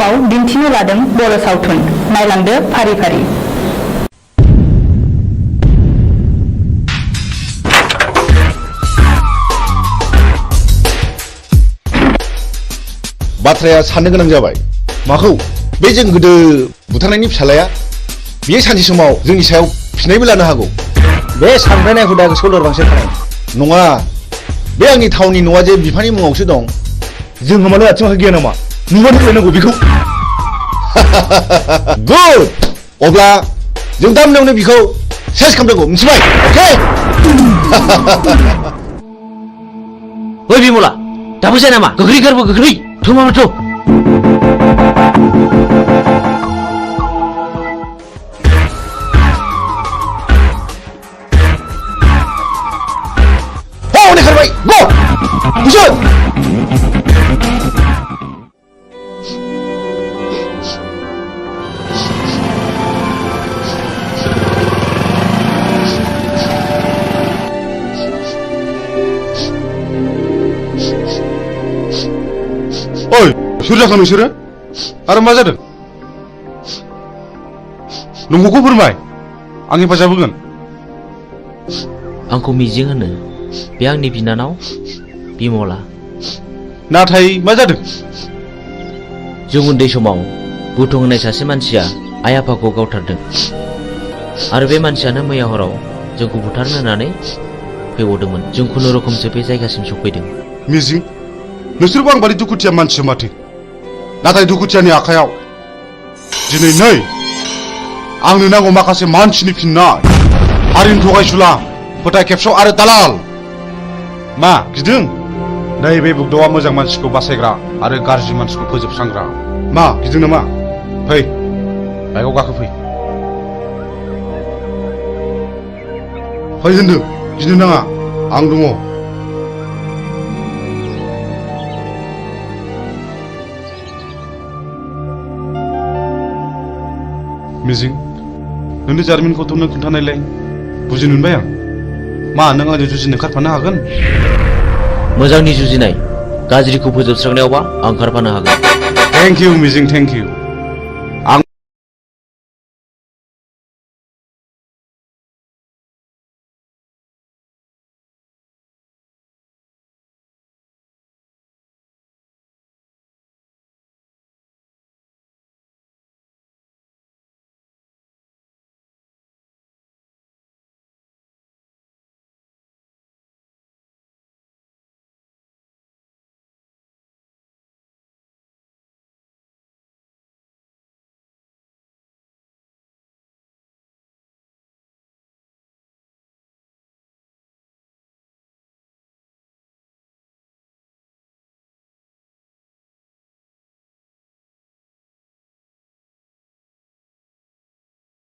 समाव दिन्थिनो लादों बर' सावथुन नायलांदो फारि फारि। बाथ्राया साननो गोनां जाबाय। माखौ? बे जों गोदो बुथारनायनि फिसालाया बेयो सानसे समाव जोंनि सायाव फिनायबो लानो हागौ। बे सानफ्रायनाय हुदा गोसोआव लोरबांसो थानाय नङा। बे आंनि थावनि न'आ जे बिफानि मुङावसो दं। जोंहा मानो आथिं आखाइ गैया नामा? नुबानो फैनांगौ बेखौ। गुड। अब्ला जों दा मोनायावनो बिखौ सेस खालामनांगौ, मिथिबाय? अके। ओइ बिमला, दाबो जाया नामा? गोख्रै गारबो गोख्रै। थुमामाथ'। हनै खारबाय। गो। बुसोन। ओइ, सोर जाखो नोंसोरो? आरो मा जादों? नंगौखौ फोरमाय, आं हेफाजाब होगोन। आंखौ मिजिं होनो, बे आंनि बिनानाव बिमला। नाथाय मा जादों? जों उन्दै समाव बुथुम होनाय सासे मानसिया आइ आफाखौ गावथारदों आरो बे मानसियानो मैया हराव जोंखौ बुथारनो होननानै फैबावदोंमोन। जों खुनुरुखुमसो बे जायगासिम सफैदों। मिजिं, नोंसोरबो आं बादि दुखुथिया मानसि माथो। नाथाय दुखुथियानि आखायाव दिनै नै आंनो नांगौ माखासे मानसिनि फिननाय। हारिनि थगायसुला, फोथाय खेबस' आरो दालाल। मा गिदों? नैबे बुग्दावा मोजां मानसिखौ बासायग्रा आरो गाज्रि मानसिखौ फोजोबस्रांग्रा। मा गिदों नामा? फै, बाइकआव गाखो फै। फै होनदों, गिनो नाङा, आं दङ। मिजिं, नोंनि जारिमिनखौथ' नों खोन्थानायलाय बुजिनो मोनबाय आं। मा नों आंजों जुजिनो ओंखारफानो हागोन? मोजांनि जुजिनाय, गाज्रिखौ फोजोबस्रांनायावबा आं ओंखारफानो हागोन। थेंक इउ मिजिं, थेंक इउ। आं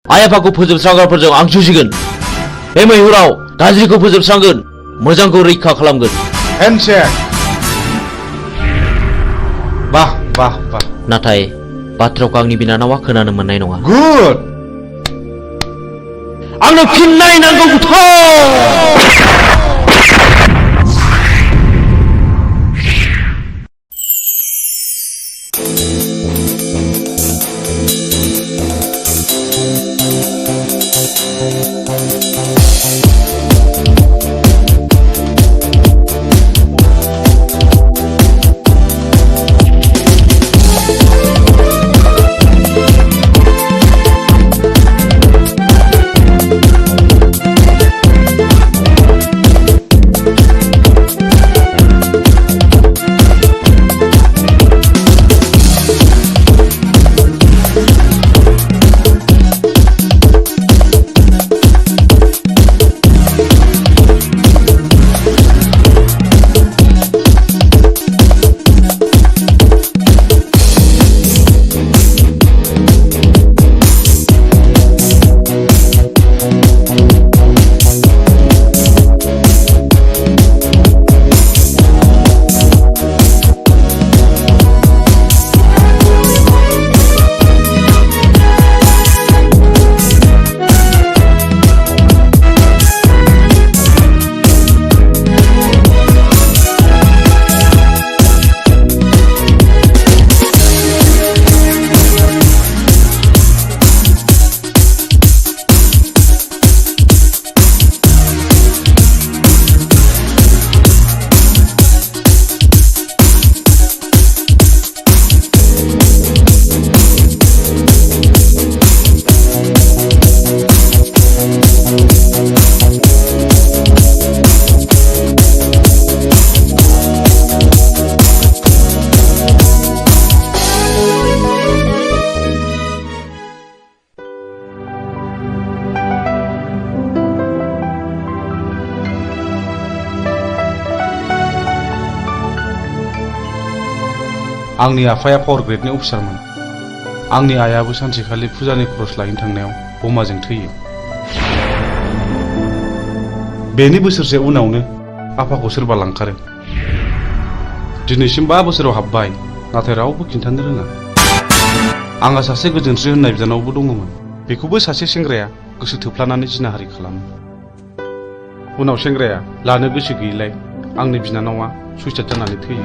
आइ आफाखौ फोजोबस्रांग्राफोरजों आं जुजिगोन। बे मैहुराव गाज्रिखौ फोजोबस्रांगोन, मोजांखौ रैखा खालामगोन। हेन्डशेक। बाह बाह बाह। नाथाय बाथ्राखौ आंनि बिनानावा खोनानो मोननाय नङा। गुड। आंनो फिननाय नांगौ बुथार। आंनि आफाया पावार ग्रेडनि अफिसारमोन। आंनि आइयाबो सानसेखालि फुजानि खरस लायनो थांनायाव बमाजों थैयो। बेनि बोसोरसे उनावनो आफाखौ सोरबा लांखारो। दिनैसिम 5 बोसोराव हाबबाय, नाथाय रावबो खिन्थानो रोङा। आंहा सासे गोजोनस्रि होननाय बिनानावबो दङमोन। बेखौबो सासे सेंग्राया गोसो थोफ्लानानै जिनाहारि खालामो। उनाव सेंग्राया लानो गोसो गैयैलाय आंनि बिनानावा सुइसाइड जानानै थैयो।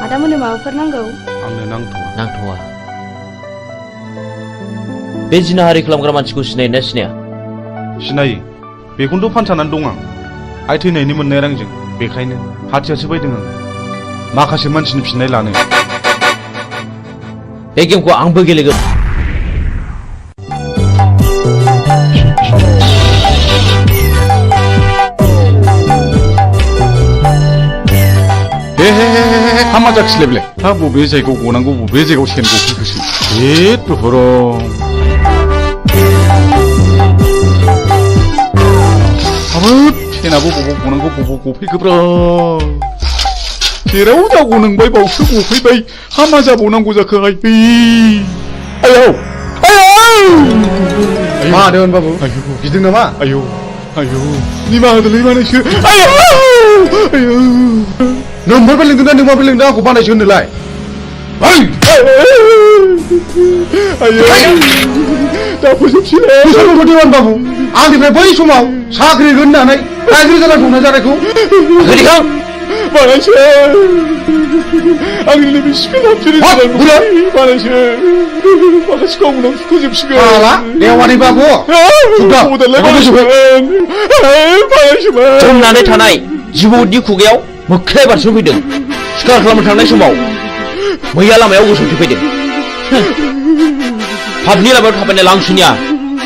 आदामोननो माबाफोर नांगौ? आंनो नांथ'वा। बे जिनाहारि खालामग्रा मानसिखौ सिनायोना सिनाया? सिनायो, बेखौनोथ' फानसानानै दं आं। आइ थैनायनि मोननाय रांजों, बेखायनो हाथियारसो बायदों आं माखासे मानसिनि फिननाय लानो। बे गेमखौ आंबो गेलेगोन। हामा जाखिलायबाय। हा बबे जायगायाव गनांगौ, बबे जायगायाव सेन गफैखोसै। हाबाब सेनाबो बबाव गनांगौ, बबाव गफैखोब्रा। जेराव जागौ नोंबाय बावसो गफैबाय। हामा जाबावनांगौ जाखो आइ। आयौ मा होन बाबु? गिदों नामा? आयौ निमाहा होदोलै बानायसो। आयौ नोंबो लिंदोंना नोंबो लिंदों आंखौ बानायसो होनोलाय? दा फोजोबसिगोन बाबु। आंनिफ्राय बै समाव साख्रि होननानै गाज्रि जाना दंना जानायखौ बानायसो। आंनि नैबे सिखोन हाबसिगोन बानायसो। माखासे गावनाव फोजोबसिगोन। देवानि बाबु जमनानै थानाय जिबौनि खुगायाव मोख्राया बारस'फैदों। सिखार खालामनो थांनाय समाव मैया लामायाव गसंथि फैदों। पाबनि लामायाव थाबायनाय लांसुनिया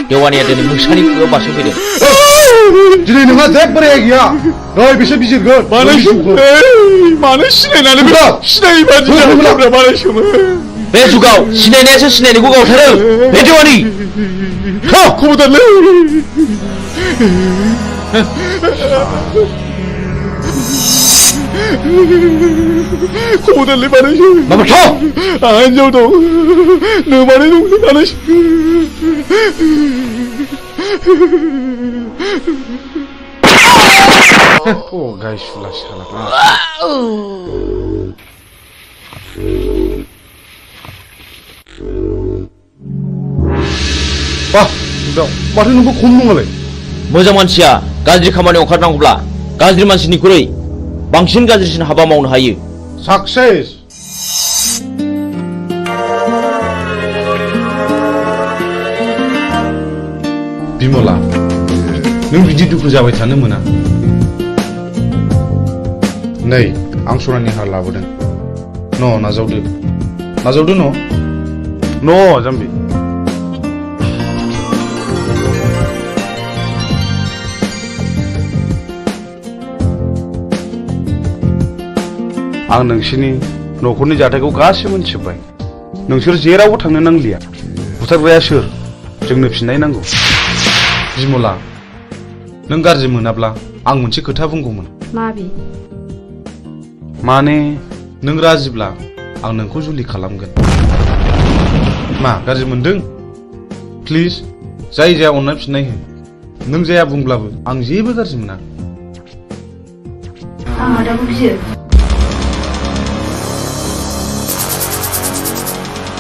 देवानिया दिनै मोसानि खुगायाव बारस'फैदों। दिनै नोंहा जेबो रेहाय गैया। नै बिसोर बिजिरगोन। मानो सिनायनानै सिनायै बादि बानायसोमोन। बे जुगाव सिनायनायासो सिनायनायखौ गावथारो। बे देवानि खबरदारलै। खबरदारलै बानायसो। आंहा हिनजाव दं, नोमाने दं बानायसो। गायसुला साला। माथो नोंबो खम नङालाय? मोजां मानसिया गाज्रि खामानियाव ओंखारनांगौब्ला गाज्रि मानसिनिख्रुइ बांसिन गाज्रिसिन हाबा मावनो हायो। साक्सेस। बिमला, नों बिदि दुखु जाबाय थानो मोना। नै आं सनानि हार लाबोदों। नाजावदो जाम्बि। आं नोंसोरनि न'खरनि जाथायखौ गासिबो मोनथिजोब्बाय। नोंसोर जेरावबो थांनो नांलिया। बुथारग्राया सोर? जोंनो फिननाय नांगौ। बिमला, नों गाज्रि मोनाब्ला आं मोनसे खोथा बुंगौमोन। माने नों राजिब्ला आं नोंखौ जुलि खालामगोन। मा गाज्रि मोनदों? प्लिज जाया अननानै फिननाय हो। नों जाया बुंब्लाबो आं जेबो गाज्रि मोना। आं आदाखौ गियो।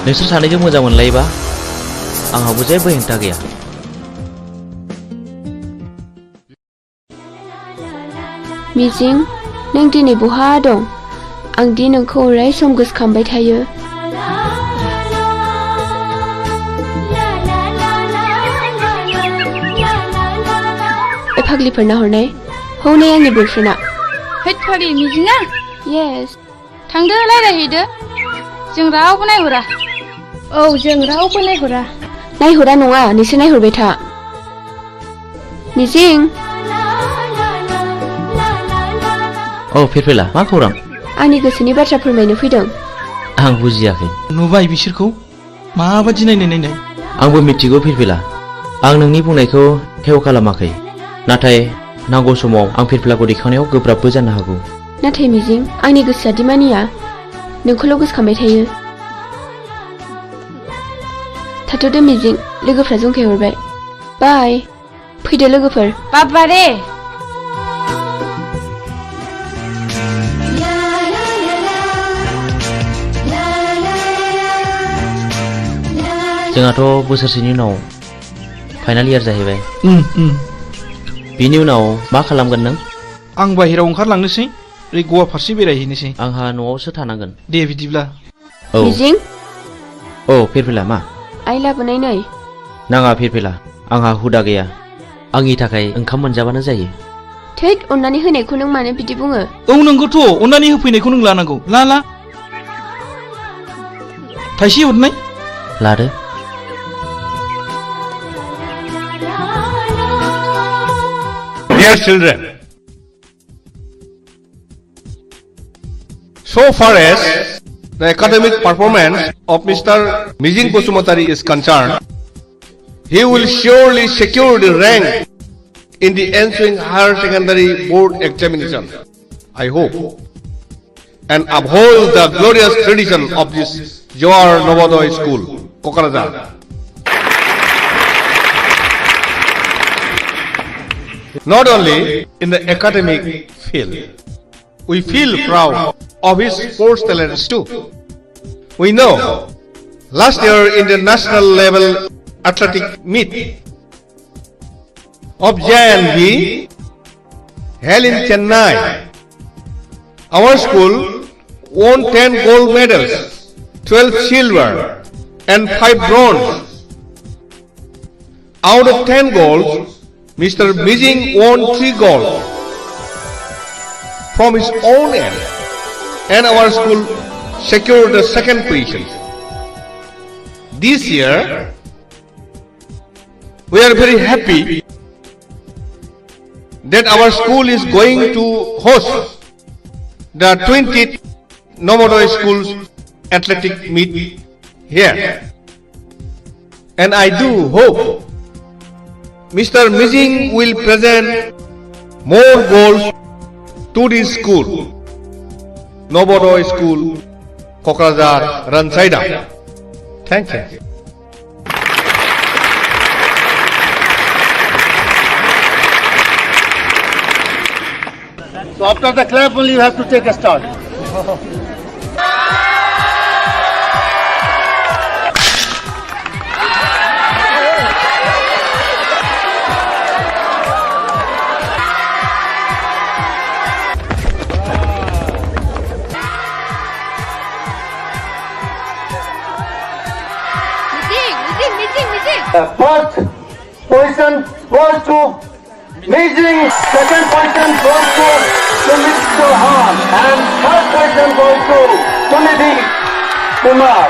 नोंसोर सानैजों मोजां मोनलायोबा आंहाबो जेबो हेंथा गैया। मिजिं, नों दिनै बहा दं? आं दि नोंखौ अराय सम गोसोखांबाय थायो। बे फाग्लिफोरना हरनाय हौनै आंनि बयफ्रेन्डआ। हैद फाग्लि मिजिङा? येस। थांदो रायज्लायहैदो। जों रावबो नायहरा। औ जों रावबो नायहरा। नायहरा नङा, नोंसोर नायहरबाय था। मिजिं। औ फिरफिला, मा खौरां? आंनि गोसोनि बाथ्रा फोरमायनो फैदों। आं बुजियाखै। नुबाय बिसोरखौ माबादि नायनाय। आंबो मिथिगौ फिरफिला। आं नोंनि बुंनायखौ हेव खालामाखै। नाथाय नांगौ समाव आं फिरफिलाखौ दैखांनायाव गोब्राबबो जानो हागौ। नाथाय मिजिं आंनि गोसोआ दि मानिया नोंखौल' गोसोखांबाय थायो। थाथ'दो मिजिं लोगोफ्रा जंखायहरबाय। बाय फैदो लोगोफोर। बाबारे जोंहाथ' बोसोरसेनि उनाव फाइनाल इयार जाहैबाय। बिनि उनाव मा खालामगोन नों? आं बाहेराव ओंखारलांनोसै ओरै गवा फारसे बेरायहैनोसै। आंहा न'आवसो थानांगोन। दे बिदिब्ला। औ मिजिं औ फिरफिला मा? आइ लाबोनाय नै। नाङा फिरफिला आंहा हुदा गैया। आंनि थाखाय ओंखाम मोनजाबानो जायो। थैद अननानै होनायखौ नों मानो बिदि बुङो? औ नंगौथ' अननानै होफैनायखौ नों लानांगौ। ला थाइसे हरनाय। लादो। Dear children, so far as the academic performance of Mr. Mijing Basumatari is concerned, he will surely secure the rank in the ensuing higher secondary board examination, I hope, and uphold the glorious tradition of this Johar Novodoy School, Kokarajar. Not only in the academic field, we feel proud of his sports talents too. We know last year in the national level athletic meet of JNB held in Chennai, our school won 10 gold medals, 12 silver and 5 bronze. Out of 10 goals, Mr. Mijing won 3 gold from his own end, and our school secured the second position. This year, we are very happy that our school is going to host the 20th Novodoy Schools athletic meet here, and I do hope Mr. Mijing will present more goals to this school, Novodoy School, Kokrazar, Ransaida. Thank you. So after the clap only you have to take a start. First position goes to Mijing, second position goes to Mr. Han, and third position goes to Sunidhi Kumar.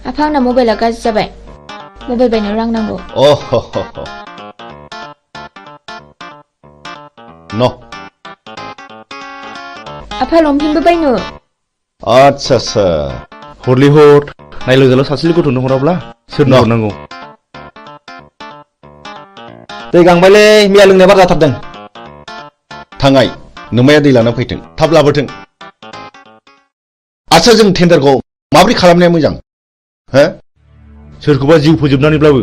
आफा आंना मबाइला गाज्रि जाबाय। Mobile बायनो रां नांगौ। No. आफा लंपेन्टबो बायनो। आच्छा हरलि हर नायलोजाल' सासेल गथ'नो हराब्ला सोरनो हरनांगौ? दै गांबायलै मैया लोंनाया बार जाथारदों। थांगाय नोमाया दै लाना फैथों, थाब लाबोथों। आच्छा जों टेन्डारखौ माबोरै खालामनाया मोजां? हो? सोरखौबा जिउ फोजोबनानैब्लाबो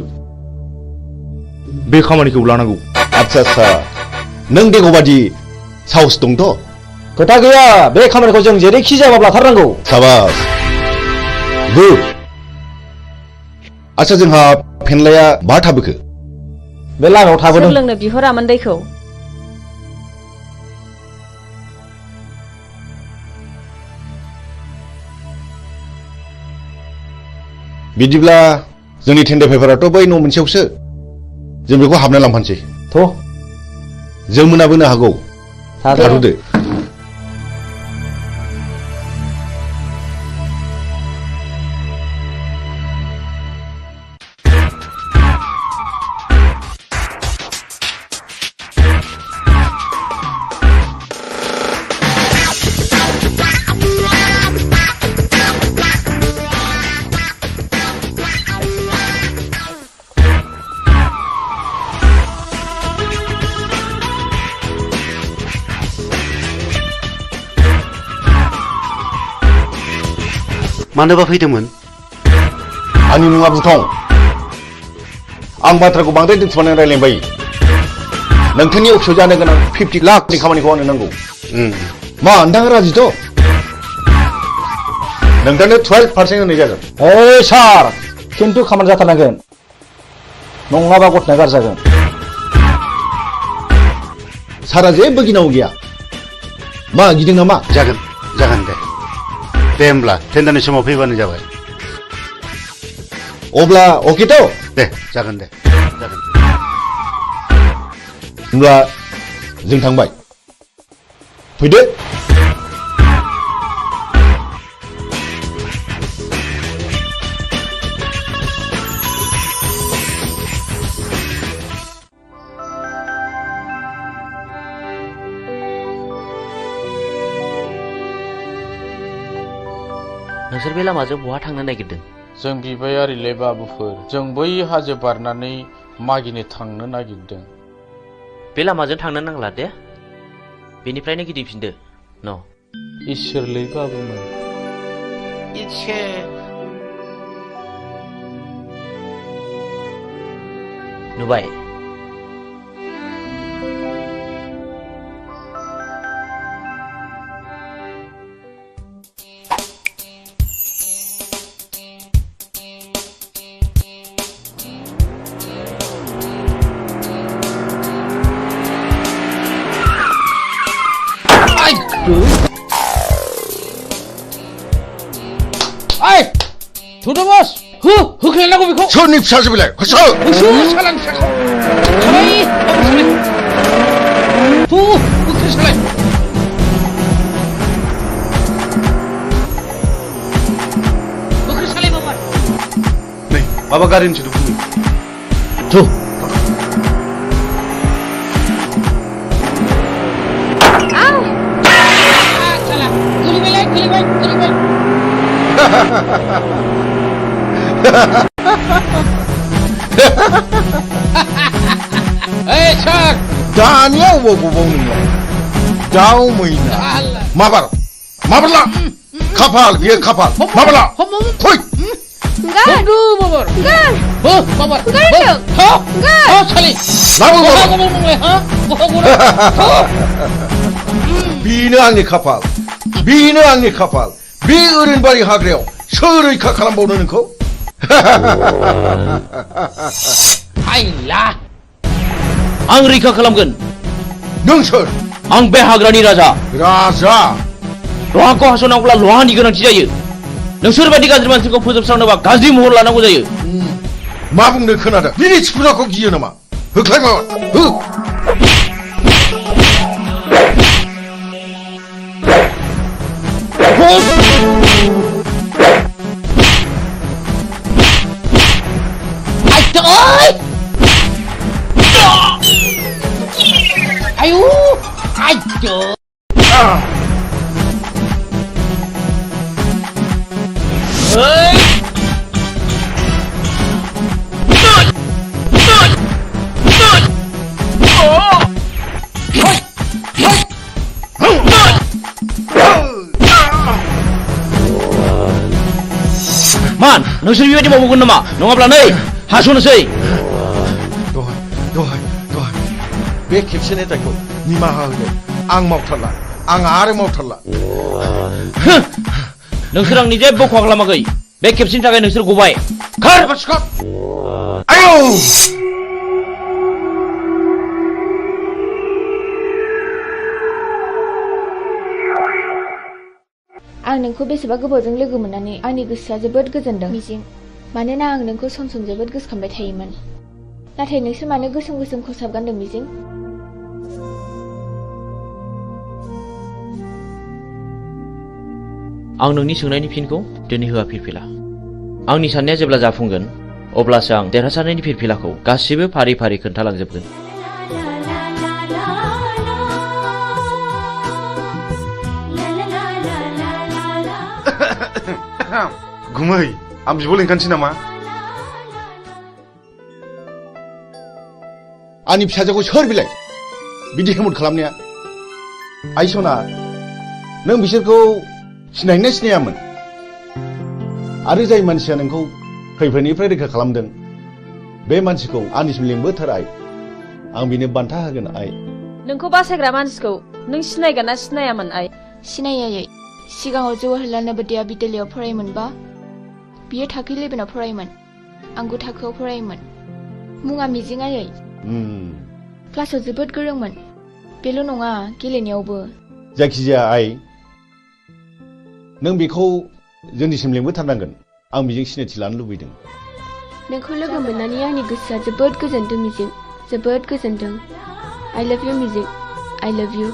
बे खामानिखौ लानांगौ। आच्छा नों देग'बादि साहस दंथ'? खोथा गैया, बे खामानिखौ जों जेरैखि जायाबाबो लाथारनांगौ। साबास गुड। आच्छा जोंहा फेनलाया बहा थाबोखो? बे लामायाव थाबोदों। सोर लोंनो बिहरामोन दैखौ? बिदिब्ला जोंनि टेन्डार पेपाराथ' बै न' मोनसेयावसो, जों बेखौ हाबना लांफानोसै। थ' जों मोनाबोनो हागौ। थाथ'दो। मानोबा फैदोंमोन? आंनि मुङा बुथं। आं बाथ्राखौ बांद्राय दोनथुमनानै रायलायबाय। नोंथांनि अफिसाव जानो गोनां 50 लाखनि खामानिखौ आंनो नांगौ। मा नोंथाङा राजिथ'? नोंथांनो 12% होनाय जागोन। ओइ सार, खिन्थु खामानि जाथारनांगोन। नङाबा गथ'ना गाज्रि जागोन। सारा जेबो गिनांगौ गैया। मा गिदों नामा? जागोन दे। दे होमब्ला टेन्डारनि समाव फैबानो जाबाय। अब्ला अकेथ'? दे जागोन दे जागोन। होमब्ला जों थांबाय। फैदो। नोंसोर बे लामाजों बहा थांनो नागिरदों? जों बिबायारिलै बाबुफोर, जों बै हाजो बारनानै मागिनो थांनो नागिरदों। बे लामाजों थांनो नांला दे, बेनिफ्रायनो गिदिंफिनदो। न' इसोरलै बाबुमोन। नुबाय? थुदो बस, होख्लायनांगौ बेखौ। सोरनि फिसाजो बेलाय? होसो सालानि फिसाखौ। सालाय, होख्लाय सालाय। होख्लाय सालाय बाबा। नै माबा गारिनि सोदोब फैयो। थु। गोलैबाय। Hey, Chuck! दानिया अबाव गबाव नोङो? दाउ मैना। माबारला। खाफाल बियो खाफाल। माबारला। फै। Babar. Babar. Sali. लाबो बेनो आंनि खाफाल। बेनो आंनि खाफाल। बे ओरैनबारि हाग्रायाव सोर रैखा खालामबावनो नोंखौ? हायला! आं रैखा खालामगोन। नों सोर? आं बे हाग्रानि राजा। राजा? लहाखौ हास'नांगौब्ला लहानि गोनांथि जायो। नोंसोर बायदि गाज्रि मानसिखौ फोजोबस्रांनोबा गाज्रि महर लानांगौ जायो। मा बुंनो खोनादों? बिनि थिफुनाखौ गियो नामा? होख्लाय माबा। हो। Ayo! Ayo! मान, नोंसोर बेबायदि मावगोन नामा? नङाब्ला नै हास'नोसै। दहाय बे खेबसेनि दायखौ निमाहा होदो। आं मावथारला। आं आरो मावथारला। नोंसोर आंनि जेबो खहा खालामाखै। बे खेबसेनि थाखाय नोंसोर गबाय। खार! आयौ! आं नोंखौ बेसेबा गोबावजों लोगो मोननानै आंनि गोसोआ जोबोद गोजोनदों मिजिं। मानोना आं नोंखौ सम सम जोबोद गोसोखांबाय थायोमोन। नाथाय नोंसोर मानो गोसोम खसाब गानदों मिजिं? आं नोंनि सोंनायनि फिनखौ दिनै होआ फिरफिला। आंनि साननाया जेब्ला जाफुंगोन अब्लासो आं देरहासारनायनि फिरफिलाखौ गासिबो फारि फारि खोन्थालांजोबगोन। गुमै आं बिब' लेंखानोसै नामा? आंनि फिसाजोखौ सोर बिलाय बिदि हेमत खालामनाया? आइ सना, नों बिसोरखौ सिनायना सिनायामोन? आरो जाय मानसिया नोंखौ खैफोदनिफ्राय रैखा खालामदों बे मानसिखौ आंनिसिम लिंबोथार आइ आं बिनो बान्था होगोन आइ नोंखौ बासायग्रा मानसिखौ नों सिनायगोन ना सिनायामोन आइ सिनायै सिगाङाव जवाहरलाल नवोदया बिद्यालयआव फरायोमोनबा बियो थाखो 11आव फरायोमोन आं 9 थाखोआव फरायोमोन मुङा मिजिं आयै क्लासाव जोबोद गोरोंमोन बेल' नङा गेलेनायावबो जायखिजाया आइ नों बेखौ जोंनिसिम लिंबोथारनांगोन आं बेजों सिनायथि लानो लुबैदों नोंखौ लोगो मोननानै आंनि गोसोआ जोबोद गोजोनदों मिजिं जोबोद गोजोनदों I love you मिजिं I love you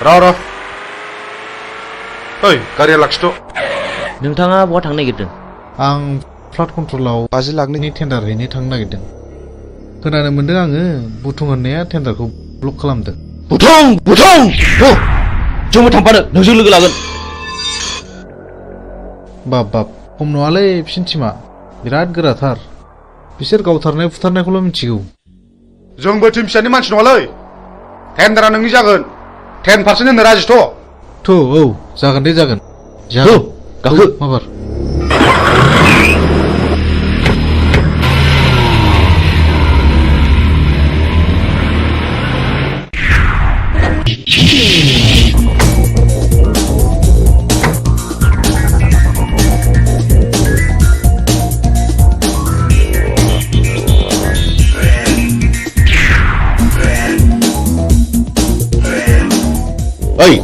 र' ओइ गारिया लाखिथ' नोंथाङा बहा थांनो नागिरदों? आं फ्लाड कन्ट्रलाव 50 लाखनि टेन्डार हैनो थांनो नागिरदों। खोनानो मोनदों आङो बुथुं होननाया टेन्डारखौ ब्लक खालामदों। बुथुं! जोंबो थांफानो, नोंजों लोगो लागोन। बाब खम नङालै बिसिनि टिमा बिराद गोराथार। बिसोर गावथारनाय फुथारनायखौल' मिथिगौ। जोंबो टिम फिसानि मानसि नङालै। टेन्डारा नोंनि जागोन। 10% होनो राजिथ'। औ जागोन दे जागोन। गाखो माबार। ओइ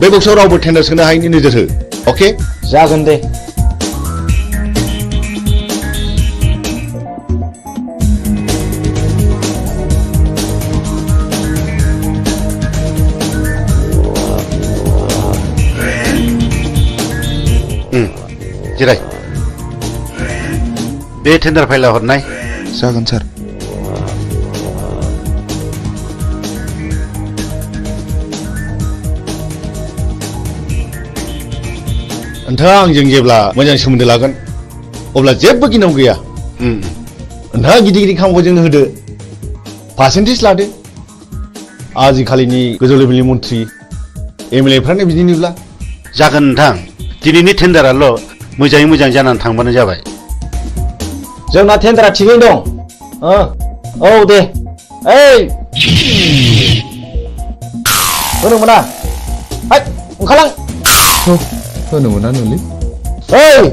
बे बक्सआव रावबो टेन्डार सोनो हायैनि नोजोर हो अके जागोन दे जिराय बे टेन्डार फाइला हरनाय जागोन सार। नोंथाङा आंजों जेब्ला मोजां सोमोन्दो लागोन अब्ला जेबो गिनांगौ गैया। नोंथाङा गिदिर गिदिर खामानिखौ जोंनो होदो, पार्सेन्टेज लादो। आजिखालिनि गोजौ लेभेलनि मन्थ्रि एमएलए फ्रानो बिदिनोब्ला जागोन नोंथां। दिनैनि टेन्डाराल' मोजाङै मोजां जानानै थांबानो जाबाय। जोंना टेन्डारा थिगैनो दं। औ दे ओइ होनो मोना ओंखारलां। होनो मोना नोंलै। ओइ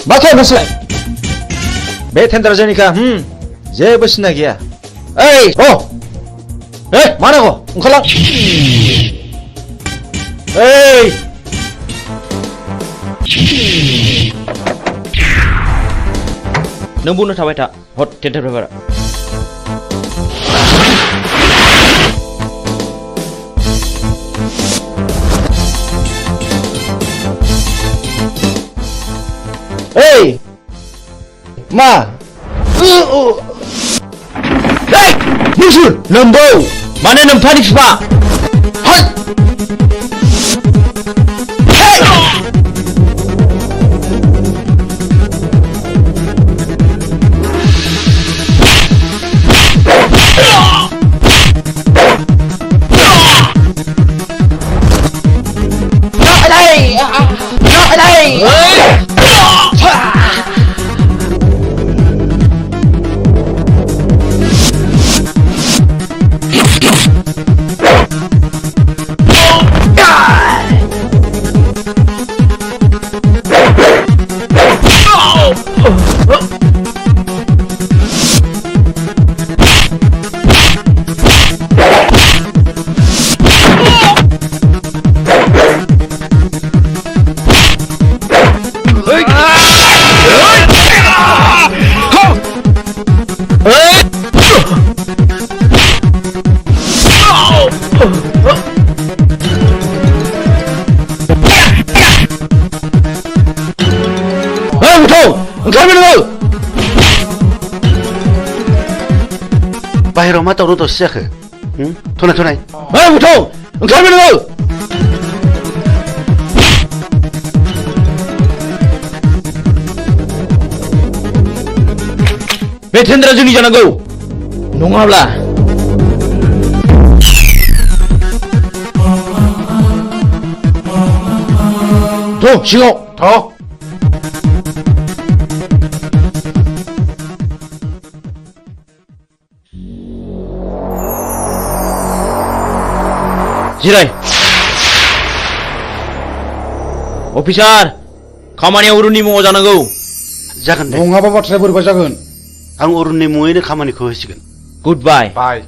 मा खालामनोसैलाय? बे टेन्डारा जोंनिखा जेबो सिन्था गैया। ओइ मा नांगौ ओंखारलां। ओइ नों बुंनो थाबाय था हट टेन्डार पेपारा। ओइ मा नोंसोर नोम्बौ माने नोम्फानि बिफा बाहेराव मा दावराव दावसि जाखो? थनाय ओंखारबाय नोङो। बे टेन्डारा जोंनि जानांगौ नङाब्ला सिगाङाव जिराय। अफिसार खामानिया अरुणनि मुङाव जानांगौ। जागोन दे। नङाबा बाथ्राया बोरैबा जागोन। आं अरुणनि मुङैनो खामानिखौ होसिगोन। गुड बाय। बाय।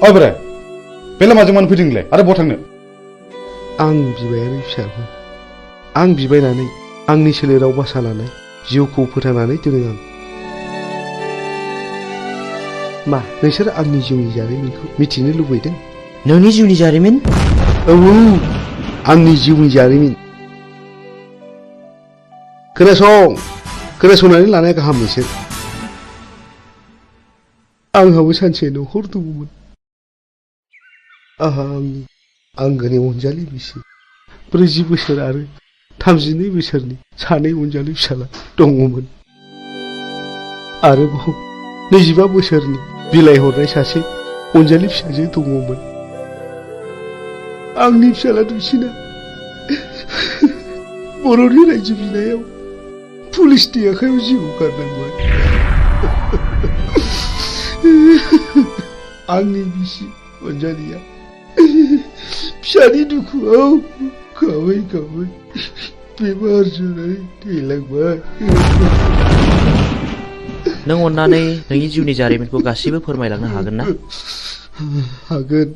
ओइ बोराय बे लामाजों मानो फैदों नोंलाय आरो बहा थांनो आं बिबायारि फिसाखौ आं बिबायनानै आंनि सोलेराव बासा लानाय जिउखौ फोथांनानै दोनो आं मा नोंसोर आंनि जिउनि जारिमिनखौ मिथिनो लुबैदों नोंनि जिउनि जारिमिन औ आंनि जिउनि जारिमिन खोनासंनानै लानाया गाहाम नोंसोर आंहाबो सानसे न'खर दङमोन आंहा आंनि आंगोनि अनजालि बिसि 40 बोसोर आरो 32 बोसोरनि सानै अनजालि फिसाला दङमोन आरोबाव 25 बोसोरनि बिलाइ हरनाय सासे अनजालि फिसाजो दङमोन आंनि फिसाला दुइसिना बर'नि रायजो बिनायाव पुलिसनि आखायाव जिउ गारनांबाय आंनि बिसि अनजालिया फिसानि दुखुआव गाबै गाबै बेमार जानानै थैलांबाय नों अन्नानै नोंनि जिउनि जारिमिनखौ गासिबो फोरमायलांनो हागोन ना हागोन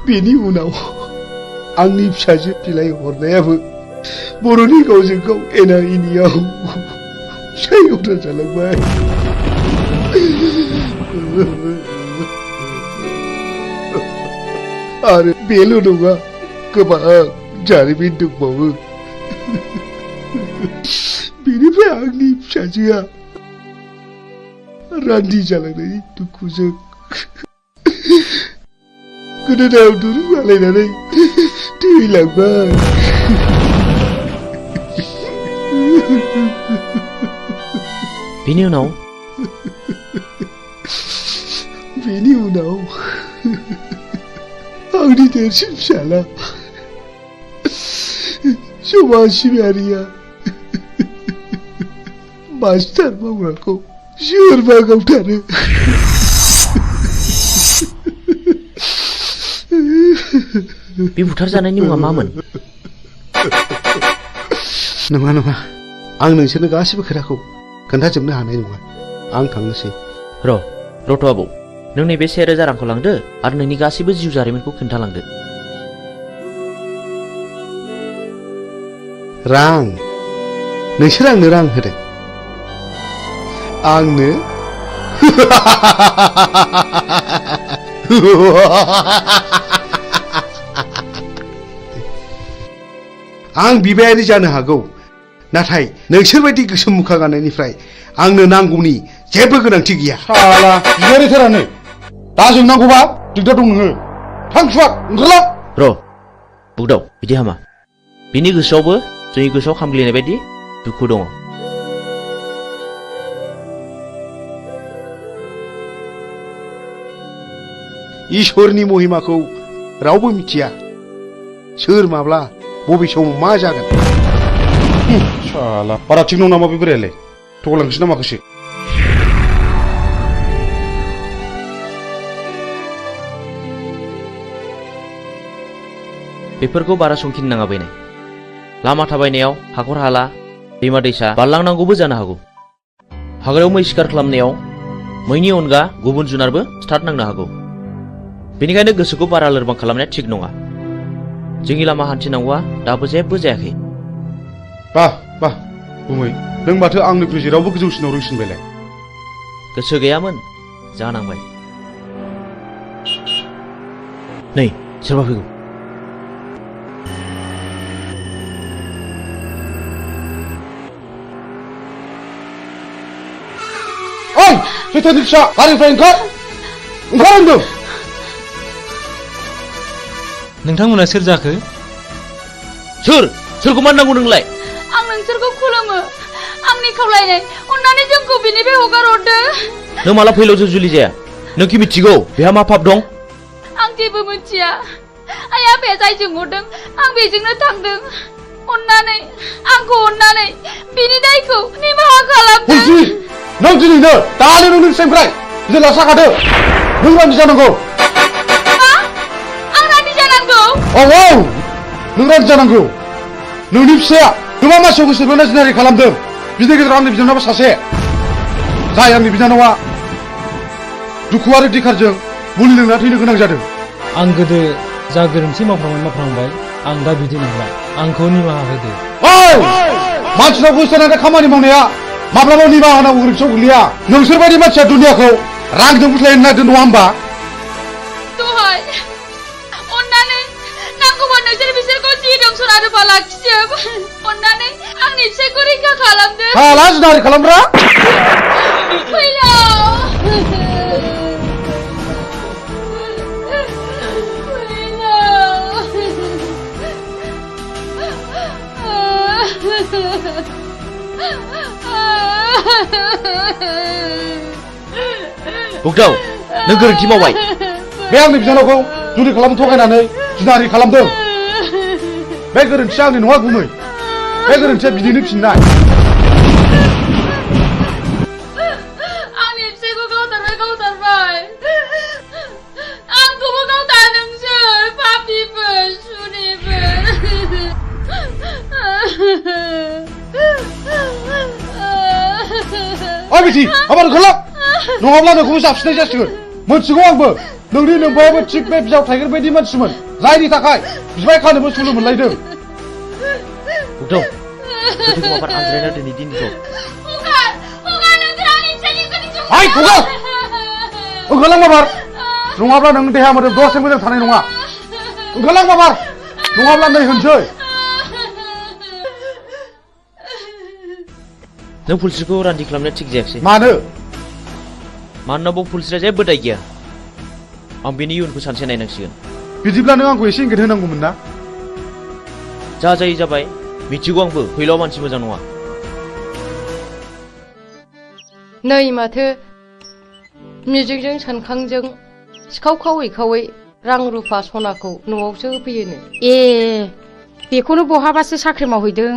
बेनि उनाव आंनि फिसाजो बिलाइ हरनायाबो बर'नि गावजों गाव एना एनियाव सायग'था जालांबाय आरो बेल' नङा गोबां जारिमिन दंबावो बेनिफ्राय आंनि फिसाजोआ रान्दि जालांनायनि दुखुजों गोदोनायाव दुरुं आलायनानै थैलांबाय बेनि उनाव आंनि देरसिन फिसाला समाज सिबियारिया मास्टार मावग्राखौ सोरबा गावथारो बे बुथारजानायनि मुङा मामोन नङा आं नोंसोरनो गासिबो खोथाखौ खोन्थाजोबनो हानाय नङा आं थांनोसै रथ' आबौ नों नैबे 1000 रांखौ लांदो आरो नोंनि गासिबो जिउ जारिमिनखौ खोन्थालांदो रां नोंसोर आंनो रां होदों आंनो आं बिबायारि जानो हागौ नाथाय नोंसोर बायदि गोसोम मुखा गाननायनिफ्राय आंनो नांगौनि जेबो गोनांथि गैया साला बिबायारिथारानो दा जोंनांगौबा दिगदार दं नोङो थां सुवाद ओंखारलां बुगदाव बिदि हामा बिनि गोसोआवबो जोंनि गोसोआव खामग्लिनाय बायदि दुखु दङ इसोरनि महिमाखौ रावबो मिथिया सोर माब्ला बबे समाव मा जागोन साला बारा थिग नङा नामा बे बोरायालाय थगायलांसै ना माखासे बेफोरखौ बारा संखिनो नाङा बैनाय लामा थाबायनायाव हाखर हाला दैमा दैसा बारलांनांगौबो जानो हागौ हाग्रायाव मै शिकार खालामनायाव मैनि अनगा गुबुन जुनारबो स्टार्ट नांनो हागौ बेनिखायनो गोसोखौ बारा लोरबां खालामनाया थिग नङा जोंनि लामा हान्थिनांगौआ दाबो जेबो जायाखै बाह गुमै नों माथो आंनिख्रुइ जेरावबो गोजौसिनाव रोंसिनबायलाय गोसो गैयामोन जानांबाय नै सोरबा फैगौ ओइ सैथानि फिसा गारिनिफ्राय ओंखार होनदों नोंथांमोना सोर जाखो सोरखौ मान नांगौ नोंलाय आं नोंसोरखौ खुलुमो आंनि खावलायनाय अन्नानै जोंखौ बिनिफ्राय हगार हरदो नों माला फैलावजों जुलि जाया नोंखि मिथिगौ बेहा मा पाप दं आं जेबो मिथिया आइया बे जायजों हरदों आं बेजोंनो थांदों आंखौ अन्नानै बिनि दायखौ निमाहा खालामदो नों दिनैनो दानो नोंनि फिसाइनिफ्राय जेला साखादो नों रान्दि जानांगौ आं रान्दि जानांगौ औ नों रान्दि जानांगौ नोंनि फिसाया गोबां मानसियाव गोसो बोना जिनारि खालामदों बिनि गेजेराव आंनि बिनानावा सासे जाय आंनि बिनानावा दुखु आरो दिखारजों मुलि लोंना थैनो गोनां जादों आं गोदो जा गोरोन्थि मावफ्रांबाय आं दा बिदि नंला आंखौ निमाहा होदो ओइ मानसिनाव गोसोनानै खामानि मावनाया माब्लाबा निमाहा होनांगौ गोरोन्थियाव गोग्लैया नोंसोरबायदि मानसिया दुनियाखौ रांजों बुथलायनो नागिरदों नङा होमबा दहाय अन्नानै नांगौबा नोंसोर बिसोरखौ जि दं सना रुफा लाखिजोब अन्नानै आंनि फिसायखौ रैखा खालामदो हाला जिनाहारि खालामग्रा फैलाव बुगदाव नों गोरोन्थि मावबाय बे आंनि बिनानावखौ जुलि खालामनो थगायनानै जिनाहारि खालामदों बे गोरोन्थिया आंनि नङा गुमै बे गोरोन्थिया बिदिनो फिननाय आंनि फिसायखौ गावथारबाय आंखौबो गावथार नोंसोर पापिफोर सुनिफोर ओइ बिथि आबार ओंखारला नङाब्ला नोंखौबो जाबसिननाय जासिगोन मोनथिगौ आंबो नोंनि नोमबायाबो थिग बे बिजाव थाइगेर बायदि मानसिमोन जायनि थाखाय बिबाय खानोबो सुलु मोनलायदों बुगदाव गोथौ माबार आनज्रायना दिनै दिनखौ हाय खुगा ओंखारलां माबार नङाब्ला नों देहा मोदोम दसे मोजां थानाय नङा ओंखारलां माबार नङाब्ला नै होनसै नों पुलिसखौ रान्दि खालामनाया थिग जायाखिसै मानो मानोना बाव पुलिसआ जेबो दाय गैया आं बेनि इयुनखौ सानसे नायनांसिगोन बिदिब्ला नों आंखौ एसे इंगित होनांगौमोन ना जा जायो जाबाय मिथिगौ आंबो फैलाव मानसि मोजां नङा नै माथो मिजिंजों सानखांजों सिखाव खावै रां रुफा सनाखौ न'आवसो होफैयोनो ए बेखौनो बहाबासो साख्रि मावहैदों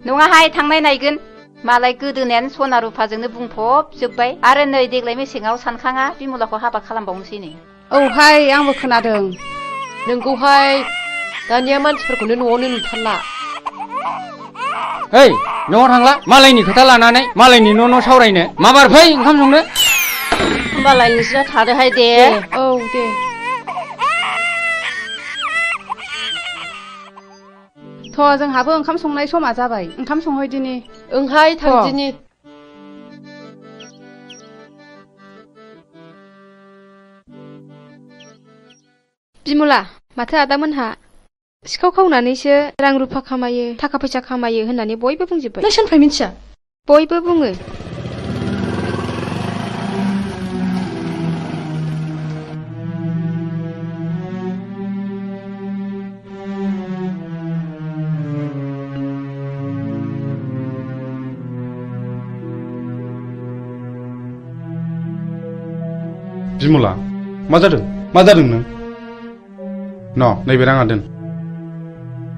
नङाहाय थांनाय नायगोन मालाय गोदोनायानो सना रुफाजोंनो बुंफबजोब्बाय आरो नै देग्लाय मेसेङाव सानखाङा बिमलाखौ हाबा खालामबावनोसैनो औहाय आंबो खोनादों नोंगौहाय दानिया मानसिफोरखौनो न'आवनो नुथारला ओइ न'आव थांला मालायनि खोथा लानानै मालायनि न' सावरायनो माबार फै ओंखाम संनो होमबालाय नोंस्रा थादोहाय दे औ दे थ' जोंहाबो ओंखाम संनाय समा जाबाय ओंखाम संहैदिनि ओंहाय थांदिनि बिमला माथो आदामोनहा सिखाव खावनानैसो रां रुफा खामायो थाखा फैसा खामायो होननानै बयबो बुंजोब्बाय नों सोरनिफ्राय मिथिया बयबो बुङो बिमला मा जादों नों न नैबे राङा दोन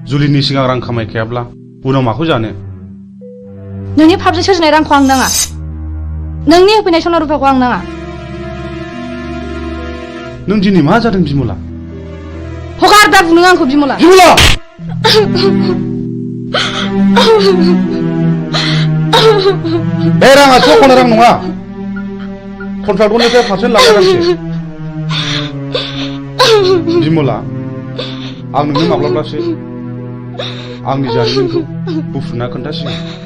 जुलिनि सिगां रां खामायखायाब्ला उनाव माखौ जानो नोंनि फाबजों सोरजिनाय रांखौ आं नाङा नोंनि होफैनाय सना रुफाखौ आं नाङा नों दिनै मा जादों बिमला हगार दा बुनो आंखौ बिमला बे राङा सख'नो रां नङा कन्ट्राक्टरनिफ्राय पारसेन्ट लागायनांसो बिमला आं नोंनो माब्लाबासो आंनि जारिमिनखौ बुफ्रुना खोन्थासिगोन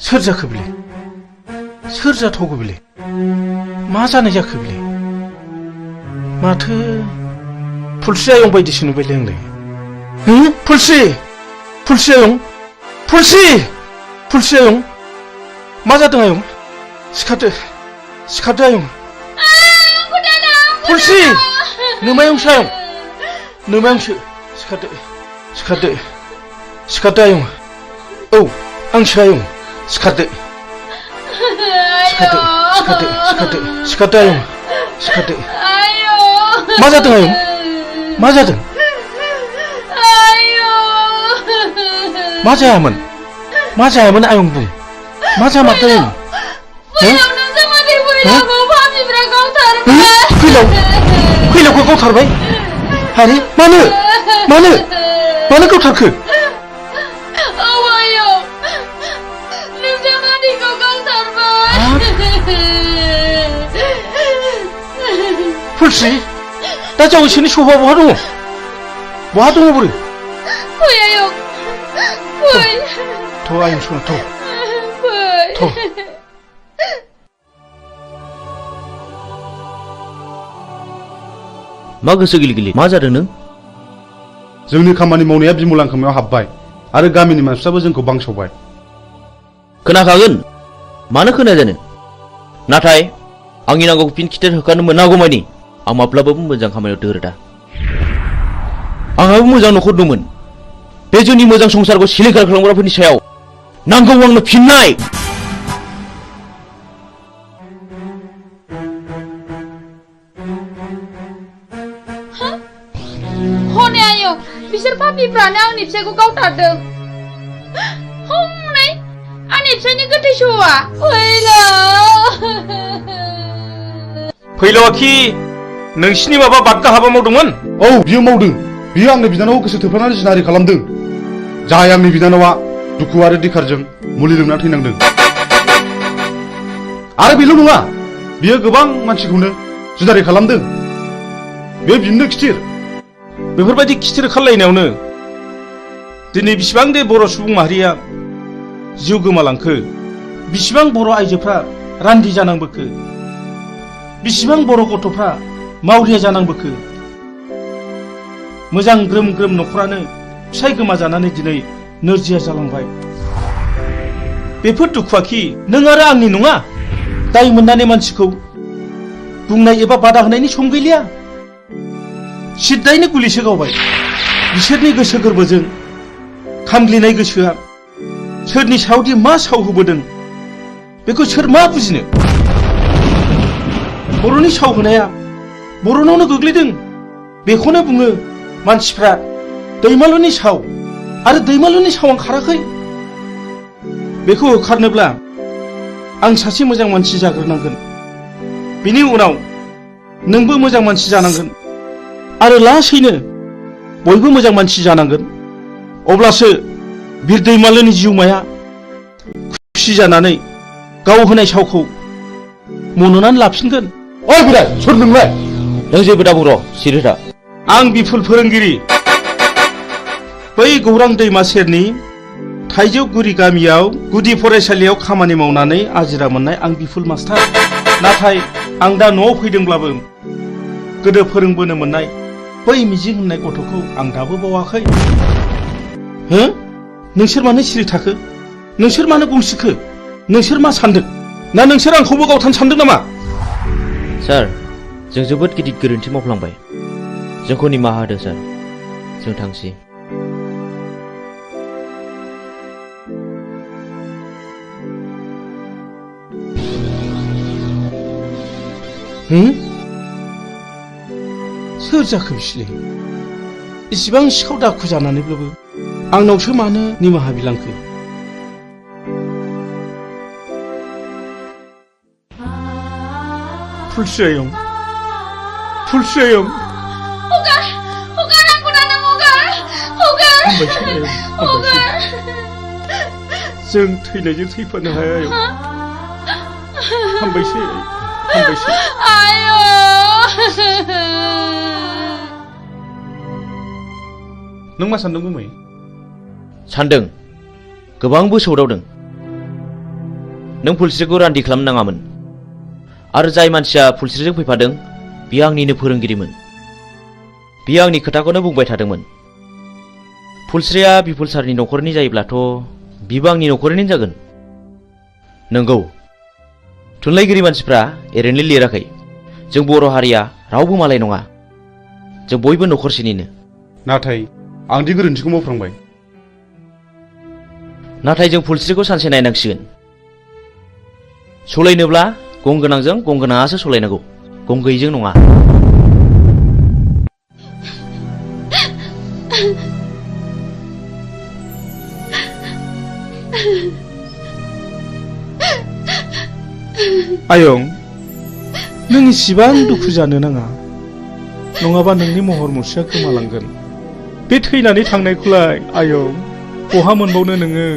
सोर जाखो बेलाय सोर जाथावगौ बेलाय मा जानाय जाखो बेलाय माथो फुलस्रि आयं बायदिसो नुबायलै आंलाय फुलस्रि फुलस्रि आयं फुलस्रि आयं मा जादों आयं सिखारदो आयं फुलस्रि नोमायंसो आयं नोमायंसो सिखारदो आयं औ आंसो आयं सिखारदो आयं सिखारदो मा जादों आयं मा जादों मा जायामोन आयं बुं मा जामारदों आयं फैलावखौ गावथारबाय आरे मानो गावथारखो फुलस्रि दा जावैसोनि सफा बहा दङ बोरै फै आयं फै थ' आयं सना थ' मा गोसो गिलि मा जादों नों जोंनि खामानि मावनाया बिमलां खोमायाव हाबबाय आरो गामिनि मानसिफ्राबो जोंखौ बांसावबाय खोनाखागोन मानो खोनाया जानो नाथाय आंनि नांगौखौ फिन खिथेर होखानो मोनागौमानि आं माब्लाबाबो मोजां खामानियाव दोरोदा आंहाबो मोजां न'खर दंमोन बे जोंनि मोजां संसारखौ सिलिंखार खालामग्राफोरनि सायाव नांगौ आंनो फिननाय हनै आयं बिसोर पापिफ्रानो आंनि फिसायखौ गावथारदों हनै आंनि फिसायनि गोथै सहआ फैलावाखि नोंसिनि माबा बादगा हाबा मावदोंमोन औ बियो मावदों बियो आंनि बिनानावखौ गोसो थोफ्लानानै जिनाहारि खालामदों जाय आंनि बिनानावा दुखु आरो दिखारजों मुलि लोंना थैनांदों आरो बेल' नङा बियो गोबां मानसिखौनो जिनाहारि खालामदों बे बिनो खिथिर बेफोरबायदि खिथिर खालायनायावनो दिनै बिसिबां दे बर' सुबुं माहारिया जिउ गोमालांखो बिसिबां बर' आइजोफ्रा रान्दि जानांबोखो बिसिबां बर' गथ'फ्रा मावरिया जानांबोखो मोजां ग्रोम ग्रोम न'खरानो फिसाय गोमाजानानै दिनै नोरजिया जालांबाय बेफोर दुखुआखि नों आरो आंनि नङा दाय मोननानै मानसिखौ बुंनाय एबा बादा होनायनि सम गैलिया सिद्दायैनो गुलिसो गावबाय बिसोरनि गोसो गोरबोजों खामग्लिनाय गोसोआ सोरनि सायावदि मा सावहोबोदों बेखौ सोर मा बुजिनो बर'नि सावहोनाया बर'नावनो गोग्लैदों बेखौनो बुङो मानसिफ्रा दैमालुनि साव आरो दैमालुनि सावां खाराखै बेखौ होखारनोब्ला आं सासे मोजां मानसि जाग्रोनांगोन बिनि उनाव नोंबो मोजां मानसि जानांगोन आरो लासैनो बयबो मोजां मानसि जानांगोन अब्लासो बिर दैमालुनि जिउमाया खुसि जानानै गाव होनाय सावखौ मन'नानै लाफिनगोन ओइ बिराय सोर नोंलाय नों जेबो दाबुं र' सिरि था आं बिफुल फोरोंगिरि बै गौरां दैमा सेरनि थाइजौगुरि गामियाव गुदि फरायसालियाव खामानि मावनानै आजिरा मोननाय आं बिफुल मास्टार नाथाय आं दा न'आव फैदोंब्लाबो गोदो फोरोंबोनो मोननाय बै मिजिं होननाय गथ'खौ आं दाबो बावाखै हो नोंसोर मानो सिरि थाखो नोंसोर मानो गंसिखो नोंसोर मा सानदों ना नोंसोर आंखौबो गावथानो सानदों नामा सार जों जोबोद गिदिर गोरोन्थि मावफ्लांबाय जोंखौ निमाहा होदो सार जों थांसै सोर जाखो बिसोरलाय इसिबां सिखाव दाखु जानानैब्लाबो आंनावसो मानो निमाहा बिलांखो फुलस्रि आयं जों थैनायजों थैफानो हाया आयं हामबायसै नों मा सानदों गुमै सानदों गोबांबो सौदावदों नों फुलस्रिखौ रान्दि खालामनो नाङामोन आरो जाय मानसिया फुलस्रिजों फैफादों बियो आंनिनो फोरोंगिरिमोन बियो आंनि खोथाखौनो बुंबाय थादोंमोन फुलस्रिया बिपुल सारनि न'खरनि जायोब्लाथ' बिबो आंनि न'खरनिनो जागोन नंगौ थुनलाइगिरि मानसिफ्रा ओरैनो लिराखै जों बर' हारिया रावबो मालाय नङा जों बयबो न'खरसेनिनो नाथाय आं दि गोरोन्थिखौ मावफ्रांबाय नाथाय जों फुलस्रिखौ सानसे नायनांसिगोन सलायनोब्ला गं गोनांजों गं गोनाङासो सलायनांगौ गं गैयैजों नङा आयं नों इसिबां दुखु जानो नाङा नङाबा नोंनि महर मुस्रिया गोमालांगोन बे थैनानै थांनायखौलाय आयं बहा मोनबावनो नोङो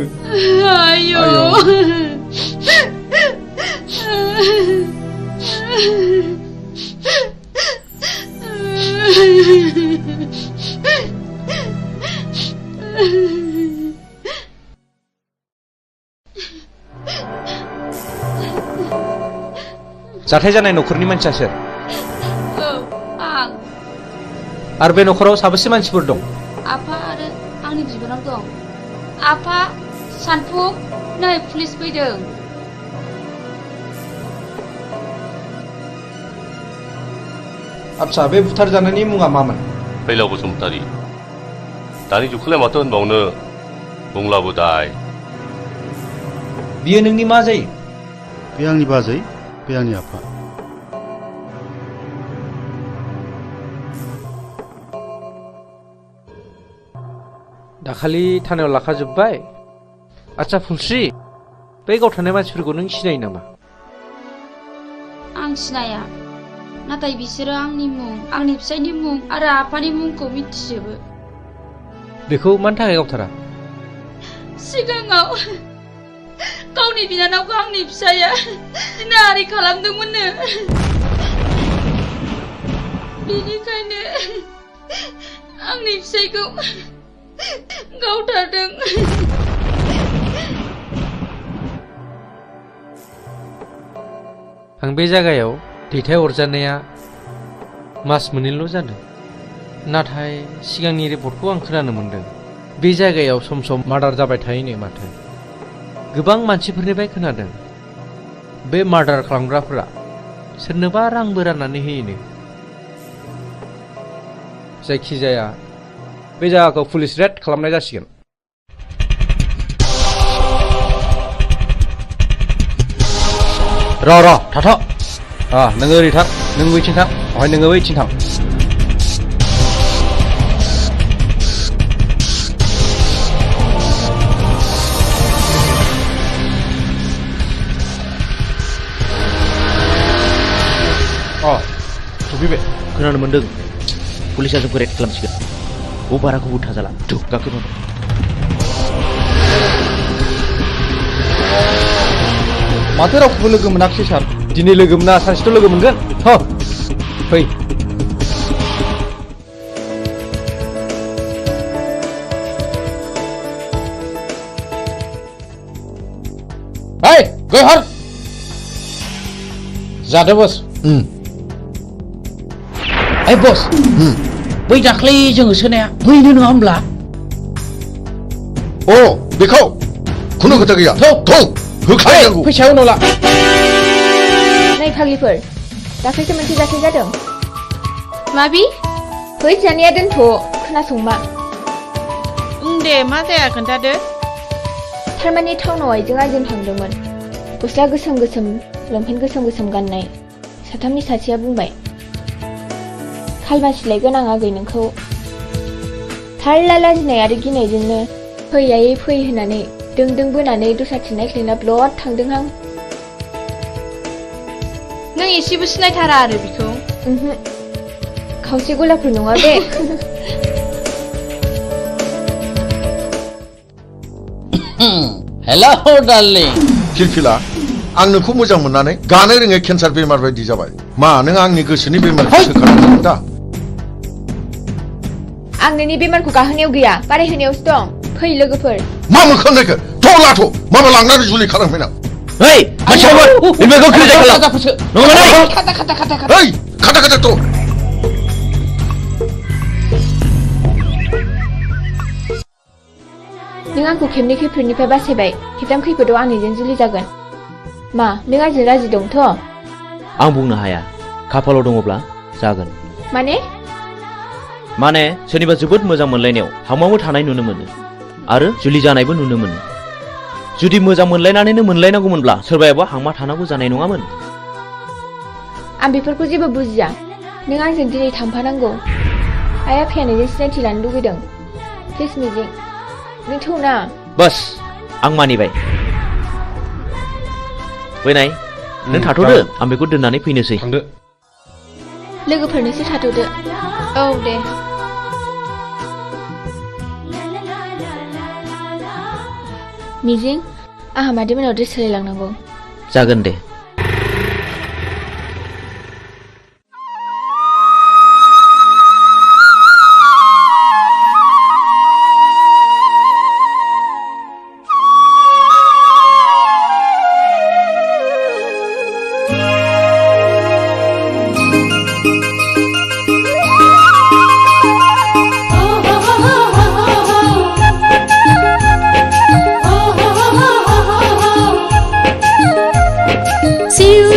जाथाय जानाय न'खरनि मानसिया सोर आं आरो बे न'खराव साबेसे मानसिफोर दं आफा आरो आंनि बिबोनां दं आफा सानफु नै पुलिस फैदों आच्छा बे बुथारजानायनि मुङा मामोन फैलाव बसुमतारी दानि जुगखौलाय माथो होनबावनो बुंलाबो दाय बियो नोंनि मा जायो बे आंनि बाजै बे आंनि आफा दाखालि थानायाव लाखाजोब्बाय आच्छा फुलस्रि बै गावथारनाय मानसिफोरखौ नों सिनायो नामा आं सिनाया नाथाय बिसोरो आंनि मुं आंनि फिसायनि मुं आरो आफानि मुंखौ मिथिजोबो बेखौ मानि थाखाय गावथारा सिगाङाव गावनि बिनानावखौ आंनि फिसाया नारि खालामदोंमोननो बेनिखायनो आंनि फिसायखौ गावथारदों आं बे जायगायाव दैथाय हरजानाया मास मोननैल' जादों नाथाय सिगांनि रिपर्टखौ आं खोनानो मोनदों बे जायगायाव सम सम मार्डार जाबाय थायोनो माथो गोबां मानसिफोरनिफ्राय खोनादों बे मार्डार खालामग्राफोरा सोरनोबा रांबो राननानै होयोनो जायखिजाया बे जायगाखौ पुलिस रेड खालामनाय जासिगोन र' थाथ' नोङो ओरै थां नों बैथिं थां ओमफ्राय नोङो बैथिं थां सफैबाय खोनानो मोन्दों पुलिसा जोंखौ रेड खालामसिगोन बे बाराखौबो थाजाला गाखोनो माथो रावखौबो लोगो मोनाखिसै सार दिनै लोगो मोना सानसेथ' लोगो मोनगोन फै गयहर जादो बस बस बै दाख्लै जोङो सोनाया बैनो नङा होमब्ला बेखौ खुनु खोथा गैया होखानांगौ फैसायाव नला नै फाग्लिफोर दाख्लैसो मोनसे जाथाय जादों माबि फै जानाया दोनथ' खोनासंमा दे मा जाया खोन्थादो थारमाने टाउनाव आइजों आइजों थांदोंमोन गस्ला गोसोम गोसोम लंपेन्ट गोसोम गोसोम गाननाय साथामनि सासेया बुंबाय खालमासि गोनां आगै नोंखौ थारला लाजिनाय आरो गिनायजोंनो फै आयै फै होननानै दों बोनानै दस्राथिं नायख्लायना ब्लद थांदोंहां नों एसेबो सिनायथारा आरो बिखौ खावसे गलाफोर नङा बे हेलौ डार्लिं फिलफिला आं नोंखौ मोजां मोननानै गानो रोङै केन्सार बेमार बायदि जाबाय मा नों आंनि गोसोनि बेमारखौ सोखानांगोन दा आं नोंनि बेमारखौ गाहोनायाव गैया बारायहोनायावसो दं फै लोगोफोर मा मोखां नायखो थ' लाथ' माबा लांनानै जुलि खालामफैनां Hei, macam apa? Ini kau kerja kalau. Nunggu mana? Hei, kata tu. नों आंखौ खेबनै खैफोदनिफ्राय बासायबाय खेबथाम खैफोदाव आंनिजों जुलि जागोन मा नों आंजों राजि दंथ' आं बुंनो हाया खाफालाव दङब्ला जागोन माने सोरनिबा जोबोद मोजां मोनलायनायाव हामाबो थानाय नुनो मोनो आरो जुलि जानायबो नुनो मोनो जुदि मोजां मोनलायनानैनो मोनलायनांगौमोनब्ला सोरबायाबा हांमा थानांगौ जानाय नङामोन आं बेफोरखौ जेबो बुजिया नों आंजों दिनै थांफानांगौ आइया फियानोजों सिनायथि लानो लुगैदों प्लिज मिजिं नों थौना बस आं मानिबाय बैनाय नों थाथ'दो आं बेखौ दोननानै फैनोसै थांदो लोगोफोरनोसो थाथ'दो औ दे मिजिं आंहा मादैमोनाव ड्रेस सोलायलांनांगौ जागोन दे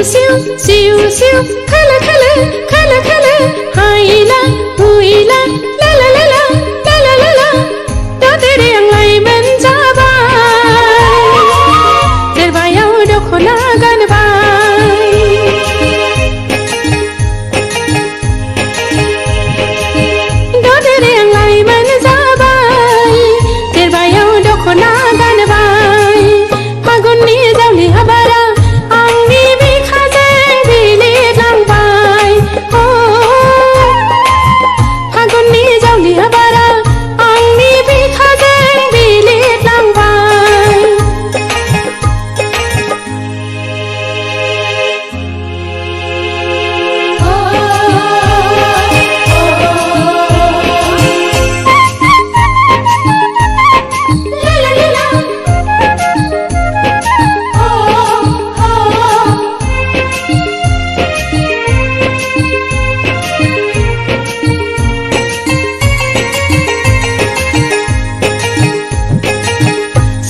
सिउ सिउ खले खले खले खले हाइला हुइला ला ला ला ला ला ला ला ला दादेरे आंलाय मोनजाबाय देरबायाव दख'ना गानबाय दादेरे आंलाय मोनजाबाय देरबायाव दख'ना गानबाय फागुननि जावलि हाबारा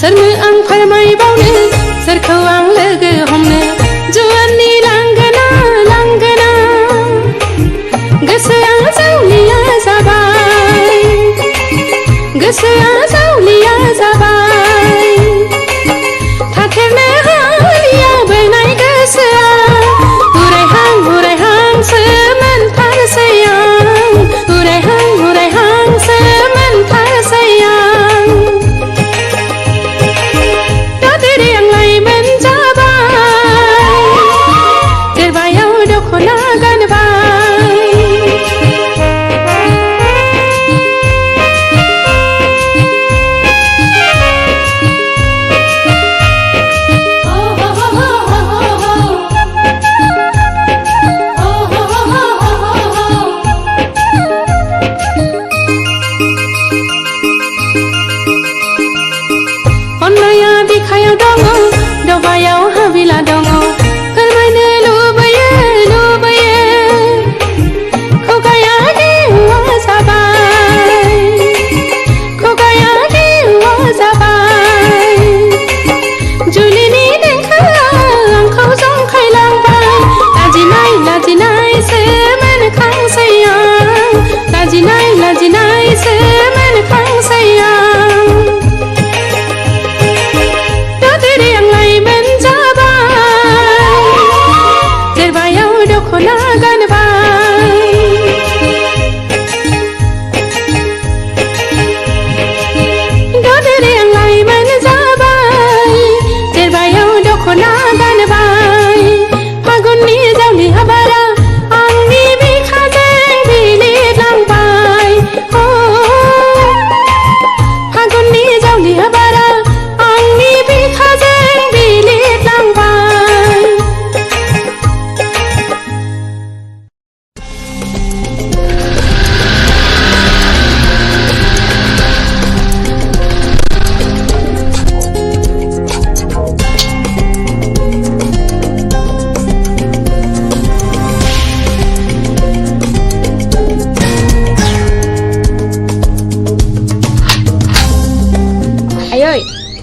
सोरनो आं फोरमायबावनो सोरखौ आं लोगो हमनो जुवाननि लांगोना लांगोना गोसोआ जावलिया जाबाय गोसोआ जावलिया जाबाय थाथेरनो हालिया बोनाय गोसोआ उरायहांसो मोनथारसै आं उरायहांसो मोनथारसै आं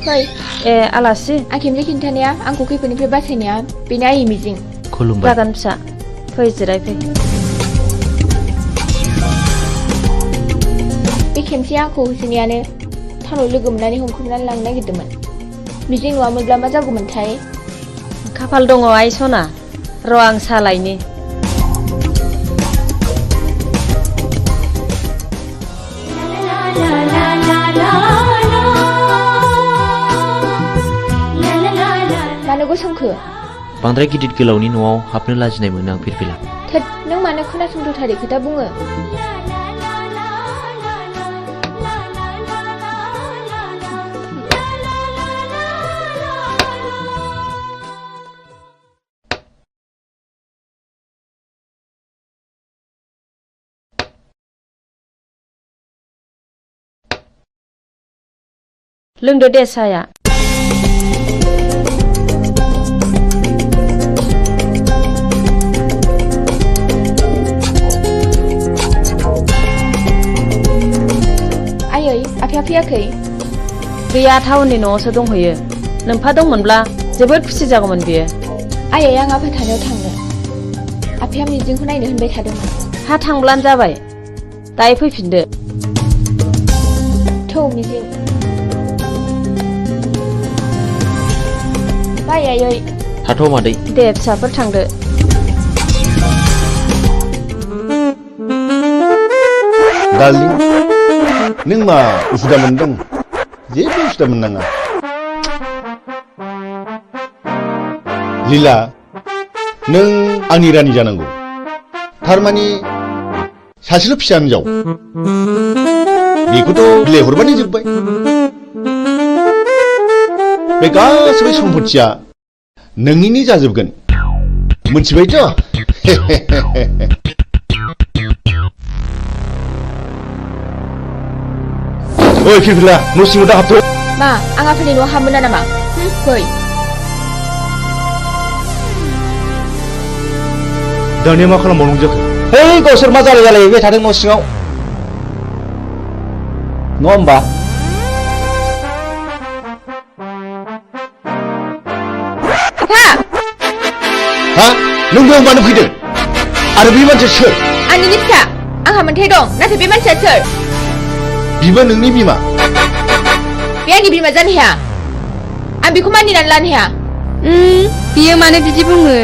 फै ए आलासि आं खेमसे खिन्थानाया आंखौ खैफोदनिफ्राय बासायनाया बेनो आइ मिजिं खुलुमबाय जागोन फिसा फै जिराय फै बे खेमसे आंखौ होसोनायानो टाउनाव लोगो मोननानै हमख्रुमनानै लांनो नागिरदोंमोन मिजिं नङामोनब्ला मा जागौमोनथाय खाफाल दङ आइ सना र' आं सालायनि मानो गसंखो बांद्राय गिदिर गोलावनि न'आव हाबनो लाजिनाय मोनो आं फिरफिला थोद नों मानो खोनासंथारै खोथा बुङो लोंदो दे साया आयै आफाया फैयाखै गैया टाउननि न'आवसो दंहैयो नोमफा दंमोनब्ला जोबोद खुसि जागौमोन बियो आयै आं आफा थानायाव थांनो आफाया मिजिंखौ नायनो होनबाय थादोंमोन हा थांब्लानो जाबाय दायो फैफिनदो थौ मिजिं बाय आयै थाथ' मादै दे फिसाफोर थांदो डार्लिं नों मा उसुदा मोनदों जेबो उसुदा मोननाङा लीला नों आंनि रानि जानांगौ थारमानि सासेल' फिसा हिनजाव बेखौथ' बिलाइ हरबानो जोब्बाय बे गासैबो सम्पथिया नोंनिनो जाजोबगोन मोनथिबायथ' ओइ फिरफिला न' सिङाव दा हाबथ' मा आं आफानि न'आव हाबमोना नामा फै दानिया मा खालामबावनांगौ जाखो है गावसोर मा जालायबाय थादों न' सिङाव नङा होमबा हा नों बेयाव मानो फैदों आरो बे मानसिया सोर आंनिनो फिसा आंहा मोनथाय दं नाथाय बे मानसिया सोर बिबो नोंनि बिमा बे आंनि बिमा जानो हाया आं बेखौ मानिनानै लानो हाया बियो मानो बिदि बुङो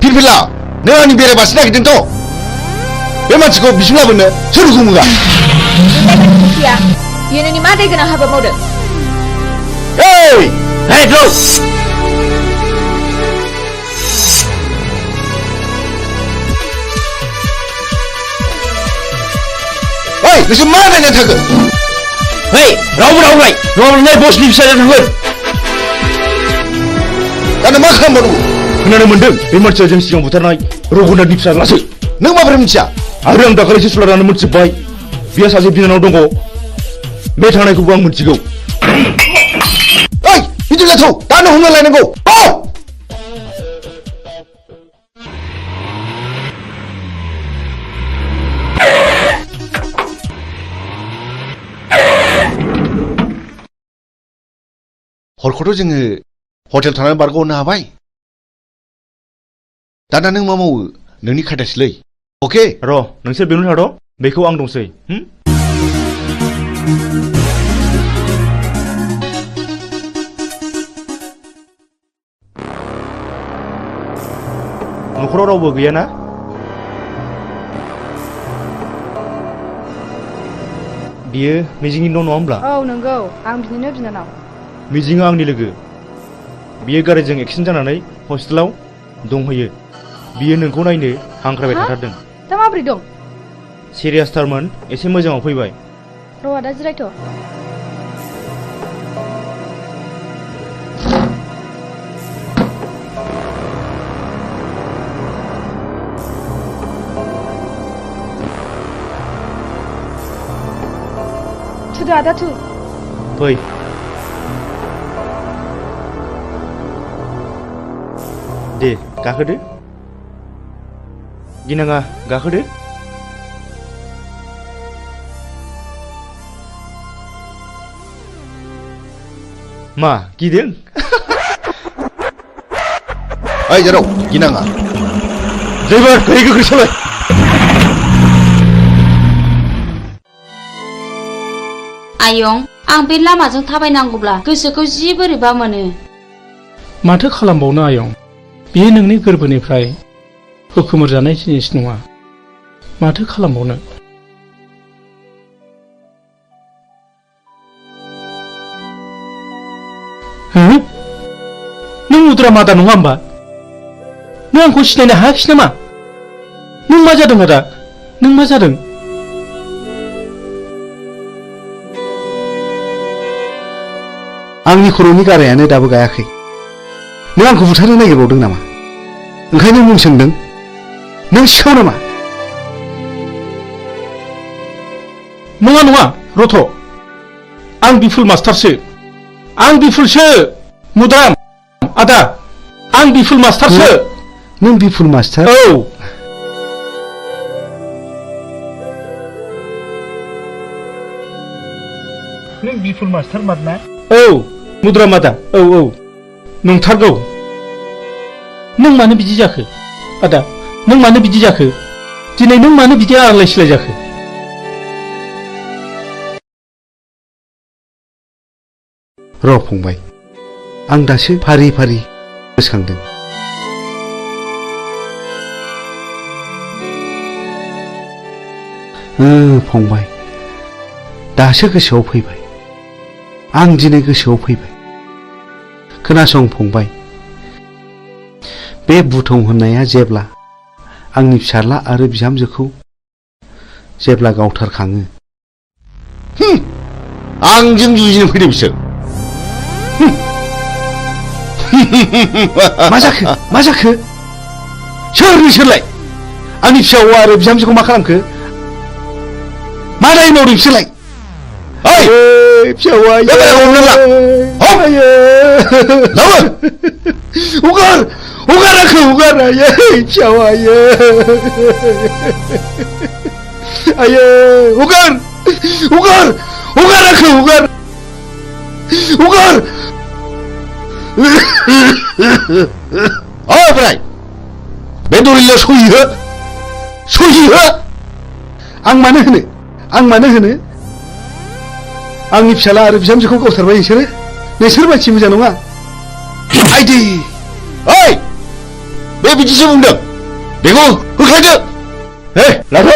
फिरफिला नों आंनि बेराय बासि नागिरदोंथ' बे मानसिखौ बिसिम लाबोनो सोर हुकुमुगा बियो नोंनि मा दाय गोनां हाबा मावदों नोंसोर मा नायनानै थागोन रावबो रावलाय रावलाय बसनि फिसाजों थांगोन दानो मा खालामबावनांगौ खोनानो मोनदों बे मानसिया जों सिगां बुथारनाय रघुनाथनि फिसाज्लासो नों माबोरै मिथिया आरो आं दाखालिसो सुलारानो मोनथिजोब्बाय बिहा सासे बिनानाव दङ बे थांनायखौबो आं मोनथिगौ ओइ बिदिब्ला थौ दानो हमना लायनांगौ हरखौथ' जोङो हटेल थानानै बारग'नो हाबाय दाना नों मा मावो नोंनि खायदासैलै अके र' नोंसोर बेयावनो थाद' बेखौ आं दंसै न'खराव रावबो गैयाना बियो मिजिंनि न' नङा होमब्ला औ नंगौ आं बिनिनो बिनानाव मिजिङा आंनि लोगो बियो गारिजों एक्सिडेन्ट जानानै हस्टेलाव दंहैयो बियो नोंखौ नायनो हांख्रायबाय थाथारदों दा माबोरै दं सिरियासथारमोन एसे मोजाङाव फैबाय र' आदा जिरायथ' थुदो आदा थु फै दे गाखोदो गिनाङा गाखोदो मा गिदों? ओइ जेराव गिनाङा ड्राइभार गारि गोख्रै सालाय। आयं आं बे लामाजों थाबायनांगौब्ला गोसोखौ जि बोरैबा मोनो। माथो खालामबावनो आयं, बेयो नोंनि गोरबोनिफ्राय होखोमोरजानाय जिनिस नङा। माथो खालामबावनो। नों उद्रा मादा नङा होमबा? नों आंखौ सिनायनो हायाखिसै नामा? नों मा जादों आदा? नों मा जादों? आंनि खर'नि गारायानो दाबो गायाखै। नों आंखौ बुथारनो नागिरबावदों नामा? ओंखायनो मुं सोंदों? नों सिखाव नामा? नङा नङा रथ', आं बिफुल मास्टारसो। आं बिफुलसो मुद्राम आदा, आं बिफुल मास्टारसो। नों बिफुल मास्टार? औ। नों बिफुल मास्टार मारना? औ मुद्राम आदा, औ औ नंथारगौ। नों मानो बिदि जाखो आदा? नों मानो बिदि जाखो? दिनै नों मानो बिदि आलाय सिलाय जाखो? र' फंबाय, आं दासो फारि फारि गोसोखांदों। फंबाय, दासो गोसोआव फैबाय। आं दिनै गोसोआव फैबाय। खोनासं फंबाय, बे बुथं होननाया जेब्ला आंनि फिसाज्ला आरो बिहामजोखौ जेब्ला गावथारखाङो, आंजों जुजिनो फैदों बिसोर। मा जाखो? मा जाखो? सोर नोंसोरलाय? आंनि फिसा हौवा आरो बिहामजोखौ मा खालामखो? मा दाय मावदों बिसोरलाय? ओइ फिसा हौवा, हगार हगार आंखौ हगार। आयै फिसा हौवा, आयै हगार हगार हगार आंखौ हगार हगार। ओमफ्राय बे दलिलाव सहि हो, सहि हो। आं मानो होनो? आं मानो होनो? आंनि फिसाला आरो बिहामजोखौ गावथारबाय नोंसोरो? नोंसोर मानसि मोजां नङा। आइदि ओइ, बे बिदिसो बुंदों। बेखौ होख्लायदो। हे लाथ'।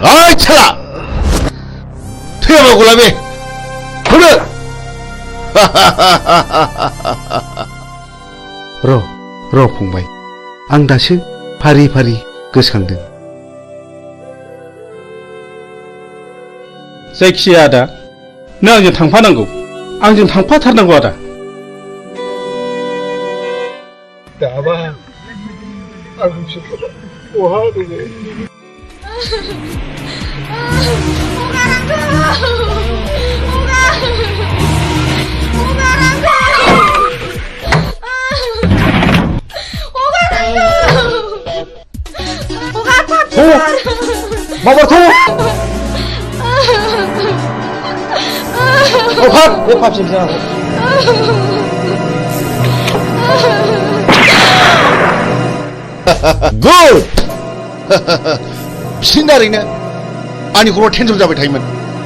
ओइ साला, थैयाबा गलाबे होनो। र' फंबाय, आं दासो फारि फारि गोसोखांदों। जायखिजाया आदा, नों आंजों थांफानांगौ। आंजों थांफाथारनांगौ आदा। दाबा आं बिसोरखौ बहा दङ? Mama tuh. Ohan, lepas sini. Good. Sinarine. Ani kuro tension jabai thaiman.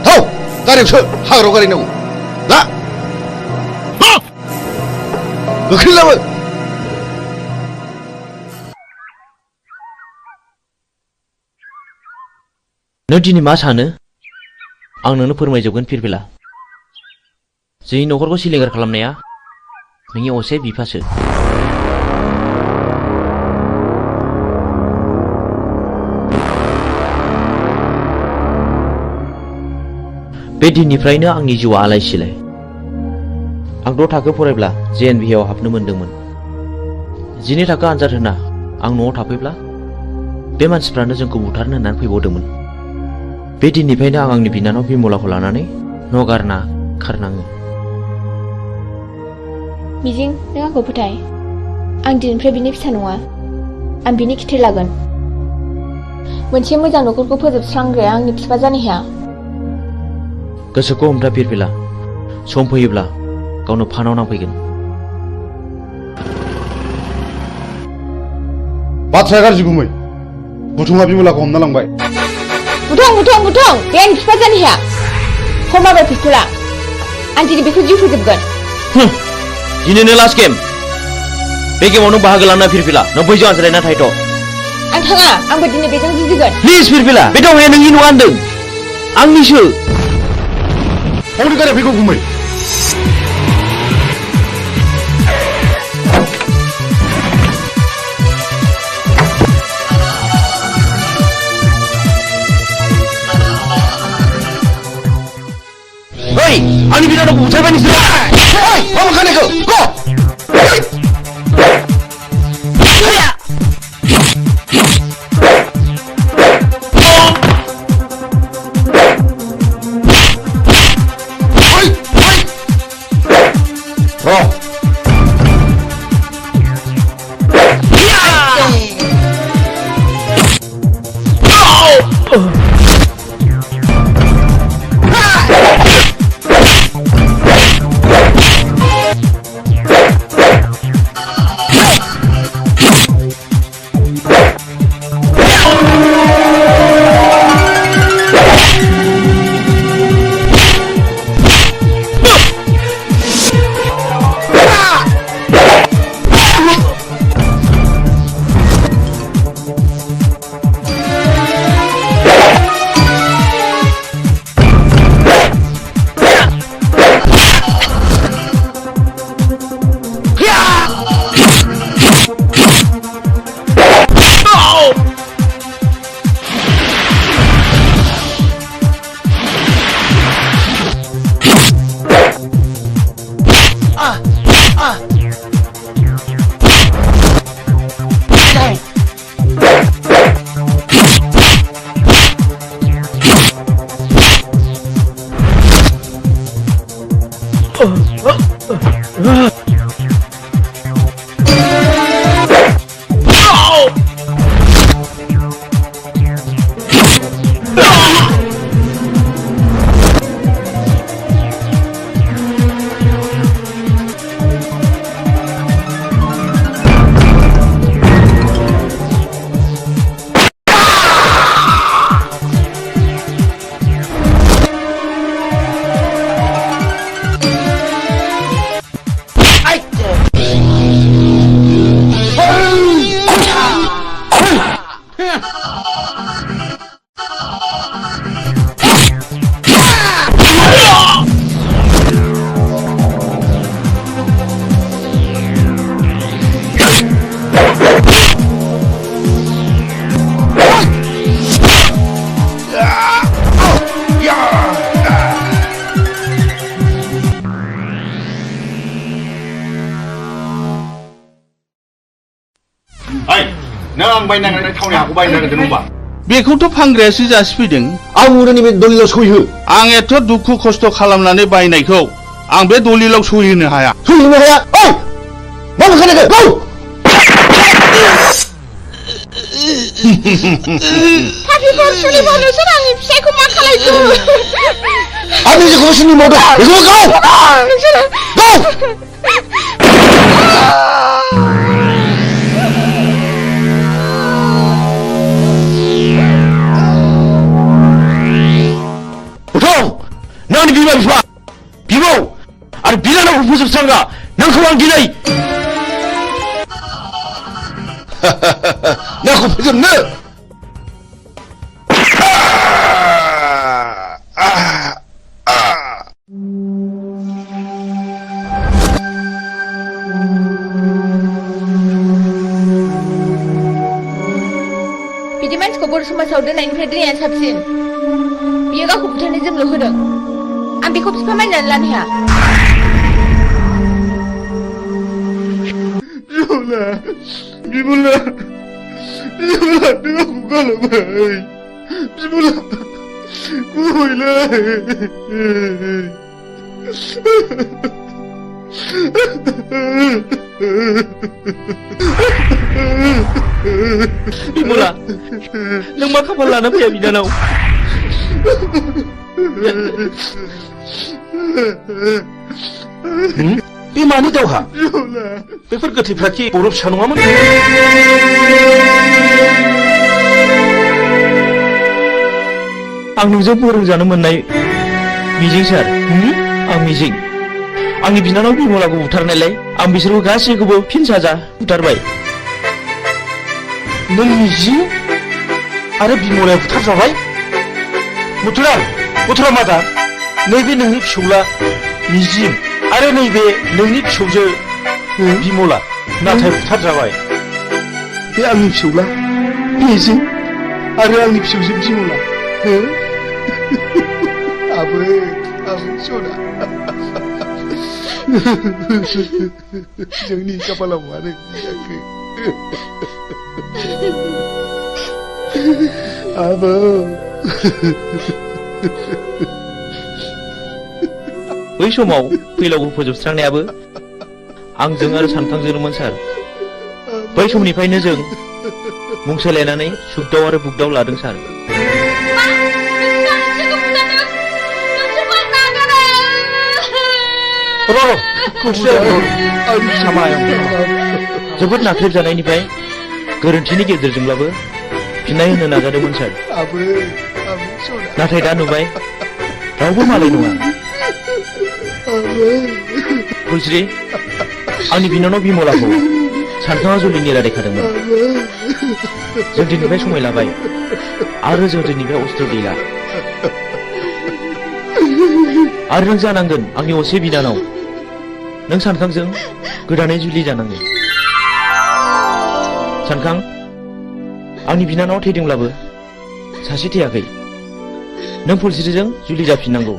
Tau, gari usah, hagro gari nahu. La. Gokil lah. नों दिनै मा सानो? आं नोंनो फोरमायजोबगोन फिरफिला। जोंनि न'खरखौ सिलिंखार खालामनाया नोंनि असे बिफासो। बे दिननिफ्रायनो आंनि जिउआ आलाय सिलाय। आं 6 थाखो फरायब्ला JNVआव हाबनो मोनदोंमोन। 12 थाखो आनजाद होना आं न'आव थाफैब्ला बे मानसिफ्रानो जोंखौ बुथारनो होननानै फैबावदोंमोन। बे दिननिफ्रायनो आं आंनि बिनानाव बिमलाखौ लानानै न' गारना खारनाङो। मिजिं, नों आंखौ फोथाय। आं दिनैनिफ्राय बिनि फिसा नङा। आं बिनि खिथेर लागोन। मोनसे मोजां न'खरखौ फोजोबस्रांग्राया आंनि बिफा जानो हाया। गोसोखौ हमथा फिरफिला सम फैयोब्ला गावनो फानाव नांफैगोन। बाथ्राया गाज्रि गुमै बुथुङा बिमलाखौ हमना लांबाय। बुथुं बे आंनि बिफा जानो हाया। हरमाबाय पिस्तला आं दिनै बेखौ जिउ फोजोबगोन। दिनैनो लास्ट गेम। बे गेमाव नों बाहागो लाना फिरफिला नों बैजों आनज्रायना थाहैथ'। आं थाङा आंबो दिनै बेजों जुजिगोन। प्लिज फिरफिला बे दावहाया नोंनि नङा होनदों आंनिसो। हौनि गारिया फैगौ गुमै। Hei, आंनि बिनानावखौ बुथारबाय नोंसोरो। मा खानायखौ गो नों आं बायनानै थावनि हाखौ बायनो नागिरदों होनबा बेखौथ' फानग्रायासो जासिफैदों। आं उरनि बे दलिलाव सहिहो। आं एथ' दुखु खस्थ' खालामनानै बायनायखौ आं बे दलिलाव सहिहोनो हाया। सहिहोनो हाया? ओइ मा खानायखौ गौ पापिफोर सुलिफोर नोंसोर आंनि फिसायखौ मा खालायखो? आंनि जेखौ सुनि मावदों बेखौ गौ नोंसोर गौ नों बिमा बिफा बिबौ आरो बिनानावखौ फोजोबस्रांग्रा नोंखौ आं दिनै नोंखौ फोजोबनो बिदि मानसिखौ बर' समाजाव दोननायनिफ्राय दोननाया साबसिन। बियो गावखौ बुथारनो जोंल' होदों। आं बेखौ बिफा मानिनानै लानो हाया। बिमला नों आंखौ गालांबाय। बिमला गुबैलै बिमला नों मा खाफाल लाना फैया बिनानाव बे मानि दावहा बेफोर गोथैफ्राखि बर' फिसा नङामोन आं नोंजों फोरोंजानो मोननाय मिजिं सार आं मिजिं आंनि बिनानाव बिमलाखौ बुथारनायलाय आं बिसोरखौ गासैखौबो फिन साजा बुथारबाय नों मिजिं आरो बिमलाया बुथारजाबाय मथुरा मादा नैबे नोंनि फिसौला मिजिं आरो नैबे नोंनि फिसौजो बिमला नाथाय बुथारजाबाय बे आंनि फिसौला मिजिं आरो आंनि फिसौजो बिमला आबै सना जोंनि खाफालाव मानो जाखो आबौ बै समाव फैलावखौ फोजोबस्रांनायाबो आंजों आरो सानखांजोंमोन सार बै समनिफ्रायनो जों मुंसलायनानै सुगदाव आरो बुगदाव लादों सार जोबोद नाख्रेबजानायनिफ्राय गोरोन्थिनि गेजेरजोंब्लाबो फिननाय होनो नाजादोंमोन सार नाथाय दा नुबाय रावबो मालाय नङा फुलस्रि आंनि बिनानाव बिमलाखौ सानखाङा जुलिनि रादायखादोंमोन जों दिनैनिफ्राय समाय लाबाय आरो जों दिनैनिफ्राय अस्त्र गैला आरो नों जानांगोन आंनि असे बिनानाव नों सानखांजों गोदानै जुलि जानांगोन सानखां आंनि बिनानाव थैदोंब्लाबो सासे थैयाखै नों फुलस्रिजों जुलि जाफिननांगौ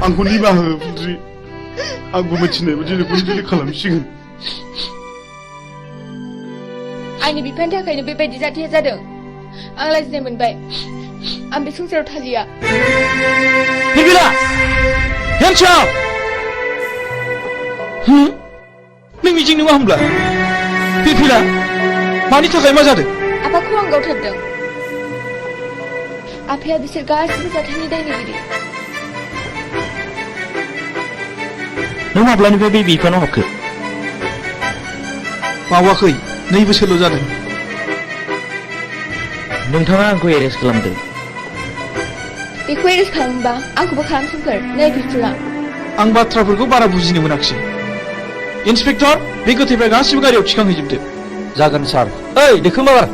आंखौ निमाहा हो फुलस्रि आंबो मिथिनाय बायदि नोंखौ जुलि खालामसिगोन आंनि बिफानि थाखायनो बेबायदि जाथाया जादों आं लाजिनाय मोनबाय आं बे संसाराव थालिया बिबिला हेन्डसाप नों मिजिं नङा होमब्ला बिबिला मानि थाखाय मा जादों आफाखौ आं गावथारदों आफाया बिसोर गासिबो जाथायनि दायनिगिरि नों माब्लानिफ्राय बे बिफानाव हाबखो बावाखै 2 बोसोरल' जादों नोंथाङा आंखौ एरेस्ट खालामदों बेखौ एरेस्ट खालामोबा आंखौबो खालामसोमखोर नै बिफुला आं बाथ्राफोरखौ बारा बुजिनो मोनाखिसै इन्सपेक्टर बे गोथैफ्रा गासिबो गारियाव थिखांहैजोबदो जागोन सार ओइ देखो माबार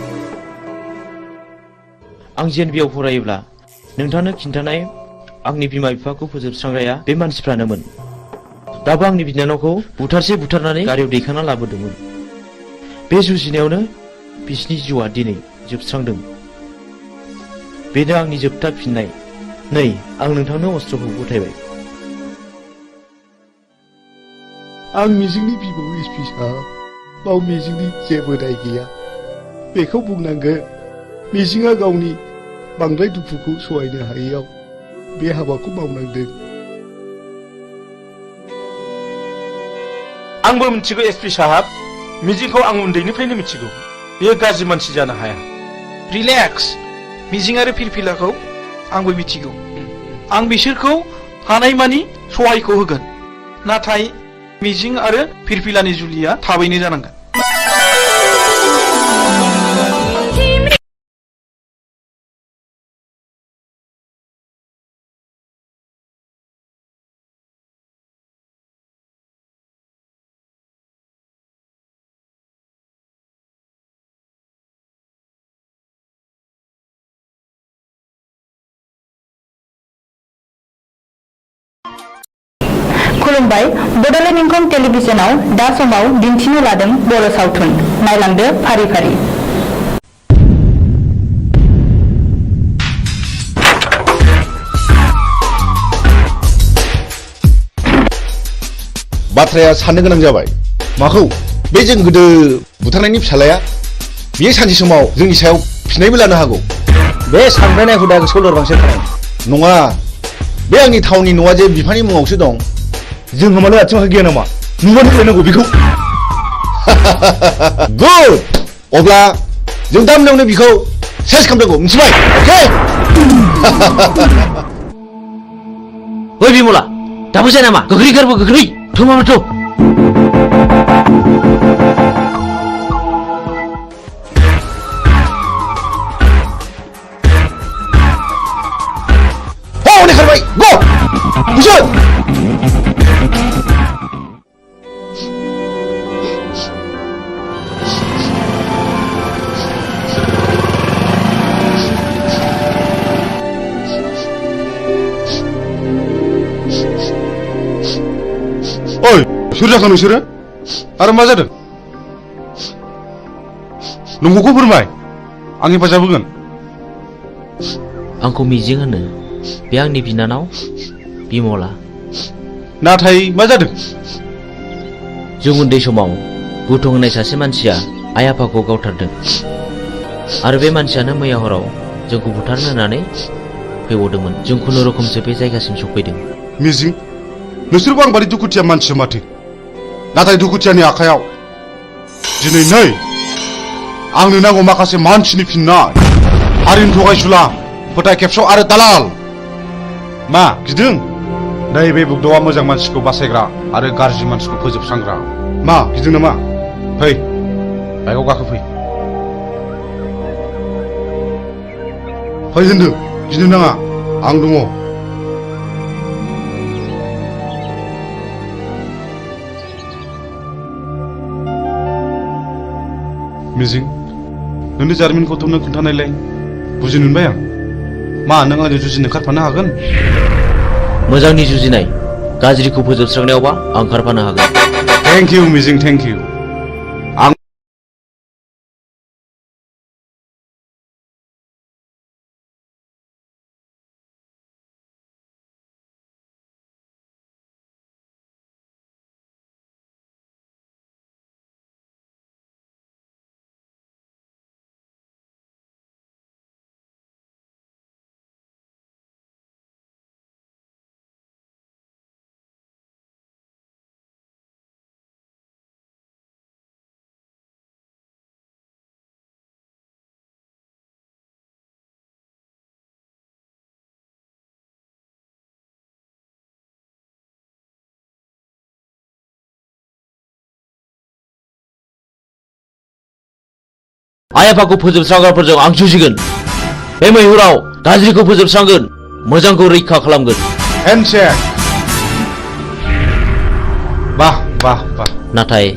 आं जेएनबिआव फरायोब्ला नोंथांनो खिन्थानाय आंनि बिमा बिफाखौ फोजोबस्रांग्राया बे मानसिफ्रानोमोन दाबो आंनि बिनानावखौ बुथारनानै गारियाव दैखांना लाबोदोंमोन बे जुजिनायावनो बिसिनि जिउआ दिनै जोबस्रांदों बेनो आंनि जोबथा फिननाय नै आं नोंथांनो अस्त्रखौ गथायबाय आं मिजिंनि बिबौ एसपि साहब बाव मिजिंनि जेबो दाय गैया बेखौ बुंनांगोन मिजिंआ गावनि बांद्राय दुखुखौ सहायनो हायैयाव बे हाबाखौ मावनांदों आंबो मिथिगौ एसपि साहब मिजिंखौ आं उन्दैनिफ्रायनो मिथिगौ बेयो गाज्रि मानसि जानो हाया रिलेक्स मिजिं आरो फिरफिलाखौ आंबो मिथिगौ आं बिसोरखौ हानायमानि सहायखौ होगोन नाथाय मिजिं आरो फिरफिलानि जुलिया थाबैनो जानांगोन खुलुमबाय बड'लेण्ड इंखं टेलिभिजनाव दा समाव दिन्थिनो लादों बर' सावथुन नायलांदो फारि फारि बाथ्राया साननो गोनां जाबाय माखौ बे जों गोदो बुथारनायनि फिसालाया बियो सानसे समाव जोंनि सायाव फिनायबो लानो हागौ बे सानब्रायनाय हुदा गोसोआव लोरबांसो थानाय नङा बे आंनि थावनि न'आ जे बिफानि मुङावसो दं जों मानो आथिं आखाइ गैया नामा नुबानो फैनांगौ बेखौ गुड अब्ला जों दा मोनायावनो बिखौ सेस खालामनांगौ मिथिबाय अके ओइ बिमला दाबो जाया नामा गोख्रै गारबो गोख्रै थुमामाथ' हनै खारबाय गो बुझोन ओइ सोर जाखो नोंसोरो आरो मा जादों नंगौखौ फोरमाय आं हेफाजाब होगोन आंखौ मिजिं होनो बे आंनि बिनानाव बिमला नाथाय मा जादों जों उन्दै समाव बुथुं होननाय सासे मानसिया आइ आफाखौ गावथारदों आरो बे मानसियानो मैया हराव जोंखौ बुथारनो होननानै फैबावदोंमोन जों खुनुरुखुमसो बे जायगासिम सफैदों मिजिं नोंसोरबो आं बादि दुखुथिया मानसि माथो नाथाय दुखुथियानि आखायाव दिनै नै आंनो नांगौ माखासे मानसिनि फिननाय हारिनि थगायसुला फोथाय खेबस' आरो दालाल मा गिदों नैबे बुग्दावा मोजां मानसिखौ बासायग्रा आरो गाज्रि मानसिखौ फोजोबस्रांग्रा मा गिदों नामा फै बाइकआव गाखोफै फै होनदों गिनो नाङा आं दङ मिजिं नोंनि जारिमिनखौथ' नों खोन्थानायलाय बुजिनो मोनबाय आं मा नों आंजों जुजिनो ओंखारफानो हागोन मोजांनि जुजिनाय गाज्रिखौ फोजोबस्रांनायावबा आं ओंखारफानो हागोन थेंक इउ मिजिं थेंक इउ आं आइ आफाखौ फोजोबस्रांग्राफोरजों आं जुजिगोन बे मैहुराव गाज्रिखौ फोजोबस्रांगोन मोजांखौ रैखा खालामगोन हेन्डशेक बाह बाह बाह नाथाय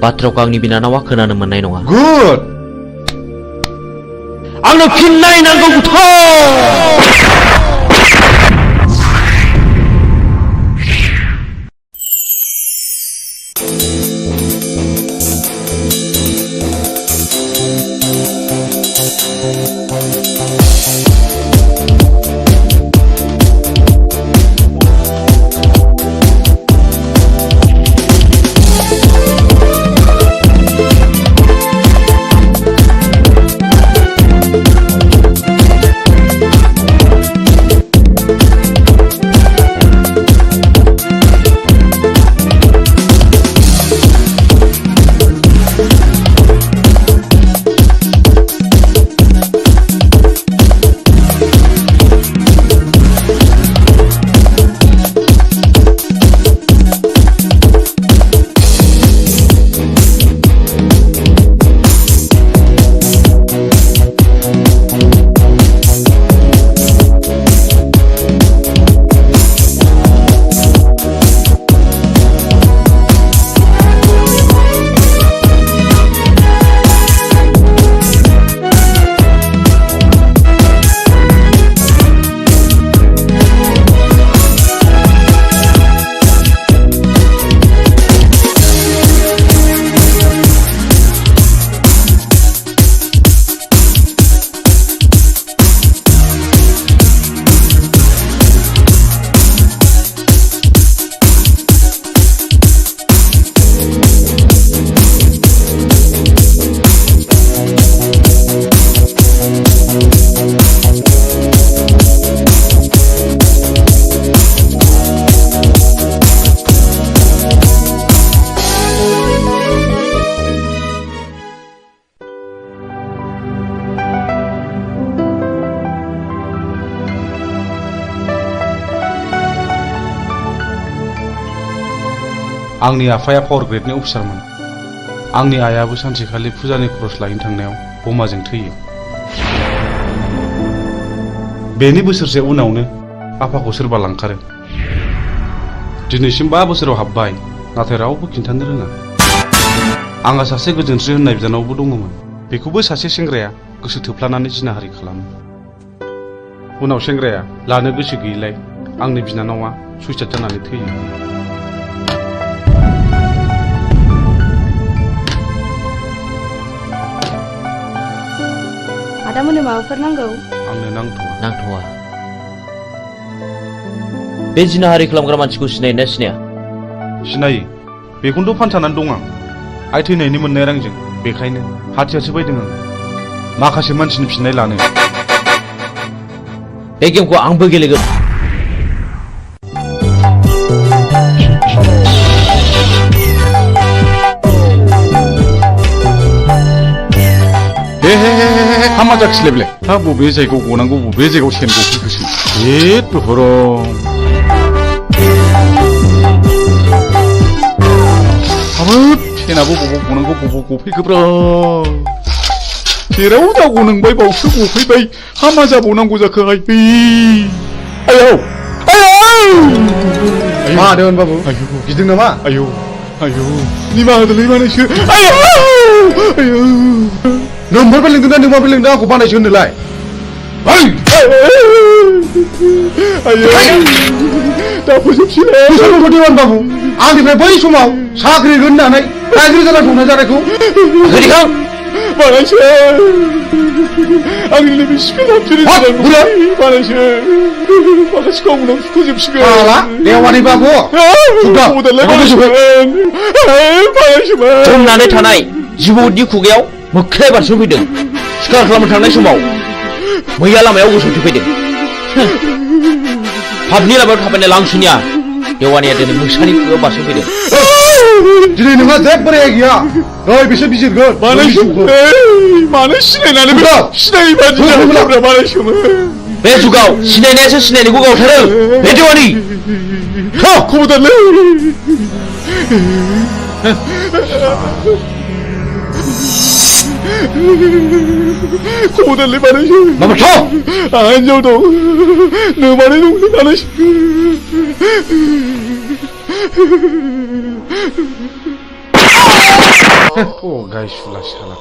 बाथ्राखौ आंनि बिनानावा खोनानो मोननाय नङा गुड आंनो फिननाय नांगौ आंनि आफाया पावार ग्रेडनि अफिसारमोन। आंनि आइयाबो सानसेखालि फुजानि खरस लायनो थांनायाव बमाजों थैयो। बेनि बोसोरसे उनावनो आफाखौ सोरबा लांखारो। दिनैसिम 5 बोसोराव हाबबाय, नाथाय रावबो खिन्थानो रोङा। आंहा सासे गोजोनस्रि होननाय बिनानावबो दङमोन। बेखौबो सासे सेंग्राया गोसो थोफ्लानानै जिनाहारि खालामो। उनाव सेंग्राया लानो गोसो गैयिलाय आंनि बिनानावा सुइसाइड जानानै थैयो। आदामोननो माबाफोर नांगौ? आंनो नांथ'वा। बे जिनाहारि खालामग्रा मानसिखौ सिनायोना सिनाया? सिनायो। बेखौनोथ' फानसानानै दं आं। आइ थैनायनि मोननाय रांजों। बेखायनो हाथियारसो बायदों आं माखासे मानसिनि फिननाय लानो। बे गेमखौ आंबो गेलेगोन। हामा जाखिलायबाय। हा बबे जायगायाव गनांगौ बबे जायगायाव सेन गफैखोसै। हाबाब सेनाबो बबाव गनांगौ बबाव गफैखोब्रा। जेराव जागौ नोंबाय बावसो गफैबाय। हामा जाबावनांगौ जाखोहाय। आयौ मा होदों बाबु? गिदों नामा? आयौ निमाहा होदोलै बानायसो। आयौ नोंफोरबो लिंदों ना नोंमाबो लिंदों आंखौ बानायसो होनोलाय? दा फोजोबसैलाय बाबु। आंनिफ्राय बै समाव साख्रि होननानै रायजो जाना संनाय जानायखौ बानायसो आंनि लोगो सिखोलाबसै बानायसो माखासेखौ उनाव फोजोबसिगोन। देवानि बाबु जमनानै थानाय जिबौनि खुगायाव मोख्राया बारस'फैदों। सिखार खालामनो थांनाय समाव मैया लामायाव गसंथि फैदों। पाबनि लामायाव थाबायनाय लांसुनिया देवानिया दिनै मोसानि खुगायाव बारस'फैदों। दिनै नोंहा जेबो रेहाय गैया। नै बिसोर बिजिरगोन। मानो सिनायनानै सिनायै बादि जाब्रा बानायसोमोन। बे जुगाव सिनायनायासो सिनायनायखौ गावथारो। बे देवानि खबरदारलै। खबरदारलै बानायसो। आंहा हिनजाव दं। नोमानै दं बानायसो। गायसुला साला।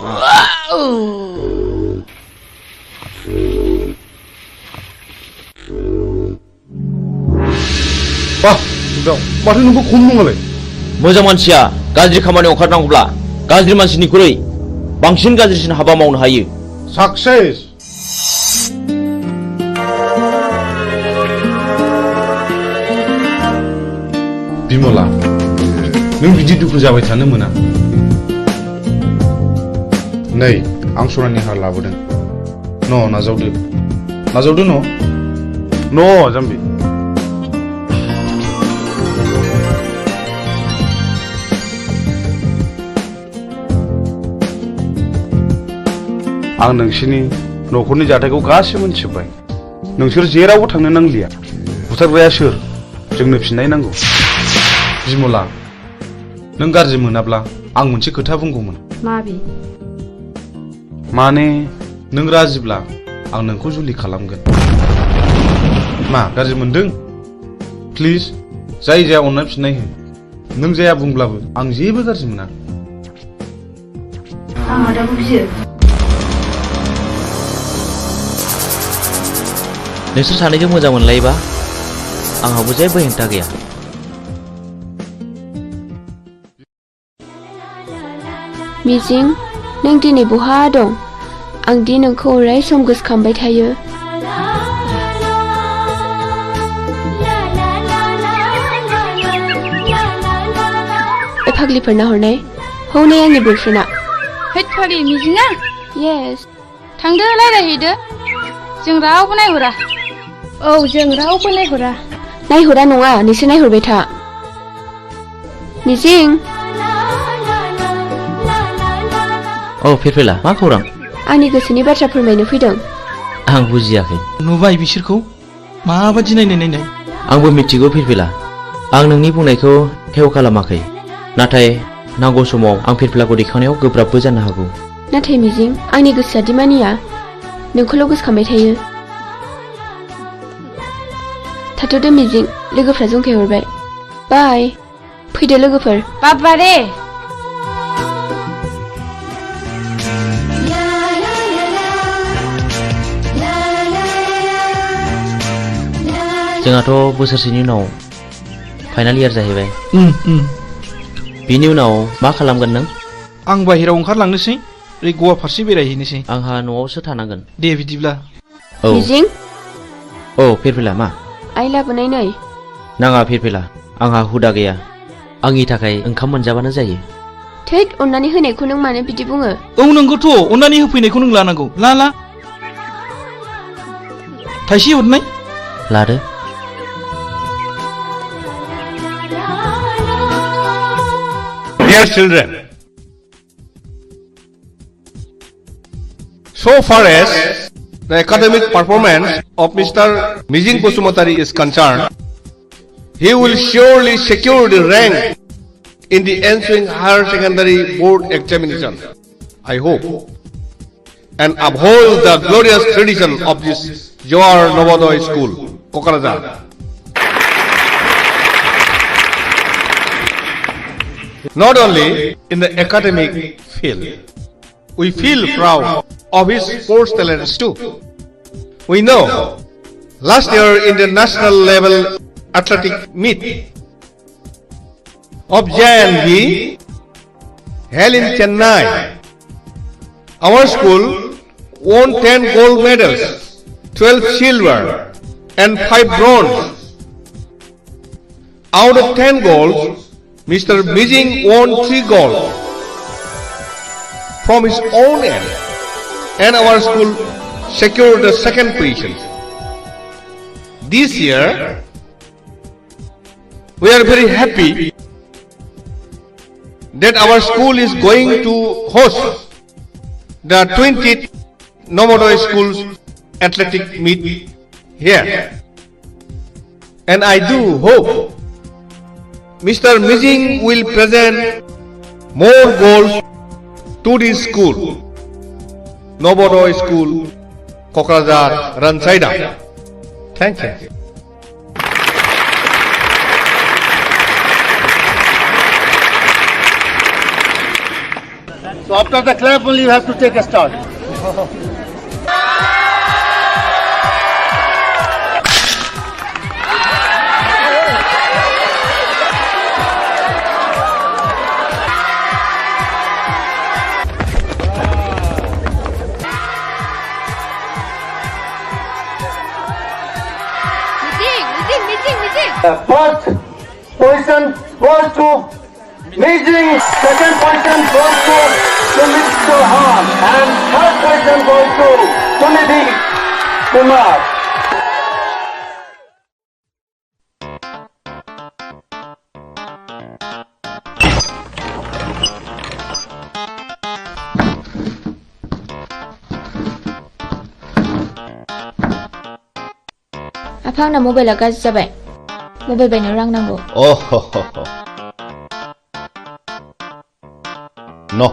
माथो नोंखौ खम नङालाय? मोजां मानसिया गाज्रि खामानियाव ओंखारनांगौब्ला गाज्रि मानसिनिख्रुइ बांसिन गाज्रिसिन हाबा मावनो हायो। साक्सेस। बिमला, नों बिदि दुखु जाबाय थानो मोना। नै आं सनानि हार लाबोदों। नाजावदो जाम्बि। आं नोंसोरनि न'खरनि जाथायखौ गासिबो मोनथिजोब्बाय। नोंसोर जेरावबो थांनो नांलिया। बुथारग्राया सोर? जोंनो फिननाय नांगौ। बिमला, नों गाज्रि मोनाब्ला आं मोनसे खोथा बुंगौमोन। माने नों राजिब्ला आं नोंखौ जुलि खालामगोन। मा गाज्रि मोनदों? प्लिज जाय जाया अननाय फिननाय हो। नों जाया बुंब्लाबो आं जेबो गाज्रि मोना। नोंसोर सानैजों मोजां मोनलायोबा आंहाबो जेबो हेंथा गैया। मिजिं, नों दिनै बहा दं? आं दि नोंखौ अराय सम गोसोखांबाय थायो। फाग्लिफोरना हरनाय हौनै आंनि बयफ्रेन्डआ। हैद फाग्लि मिजिङा? येस। थांदो रायज्लायहैदो। जों रावबो नायहरा। औ जों रावबो नायहरा। नायहरा नङा, नोंसोर नायहरबाय था। मिजिं। औ फिरफिला, मा खौरां? आंनि गोसोनि बाथ्रा फोरमायनो फैदों। आं बुजियाखै। नुबाय बिसोरखौ माबादि नायनाय। आंबो मिथिगौ फिरफिला। आं नोंनि बुंनायखौ हेव खालामाखै। नाथाय नांगौ समाव आं फिरफिलाखौ दैखांनायाव गोब्राबबो जानो हागौ। नाथाय मिजिं आंनि गोसोआ दि मानिया नोंखौल' गोसोखांबाय थायो। थाथ'दो मिजिं, लोगोफ्रा जंखायहरबाय। बाय। फैदो लोगोफोर। बाबा रे। जोंहाथ' बोसोरसेनि उनाव फाइनाल इयार जाहैबाय। बिनि उनाव मा खालामगोन नों? आं बाहेराव ओंखारलांनोसै, ओरै गवा फारसे बेरायहैनोसै। आंहा न'आवसो थानांगोन। दे बिदिब्ला। औ मिजिं। औ फिरफिला मा? आइ लाबोनाय नै। नाङा फिरफिला, आंहा हुदा गैया। आंनि थाखाय ओंखाम मोनजाबानो जायो। थैद, अननानै होनायखौ नों मानो बिदि बुङो? औ नंगौथ', अननानै होफैनायखौ नों लानांगौ। ला थाइसे हरनाय। लादो। Dear children, so far as the academic performance of Mr. Mijing Basumatari is concerned, he will surely secure the rank in the ensuing higher secondary board examination, I hope, and uphold the glorious tradition of this Johar Novodoy School, Kokarajar. Not only in the academic field, we feel proud of his sports talents too. We know last year in the national level athletic meet of JNV held in Chennai, our school won 10 gold medals, 12 silver and 5 bronze. Out of 10 golds, Mr. Mijing won 3 gold from his own end, and our school secured the second position. This year, we are very happy that our school is going to host the 20th Novodoy Schools athletic meet here, and I do hope Mr. Mijing will present more goals to this school, Novodoy School, Kokarajar, Ransaida. Thank you. So after the clap only you have to take a start. First position goes to Mijing, second position goes to Mr. Han, and third position goes to Sunidhi Kumar. आफा आंना मबाइला गाज्रि जाबाय। Mobile बायनो रां नांगौ। No.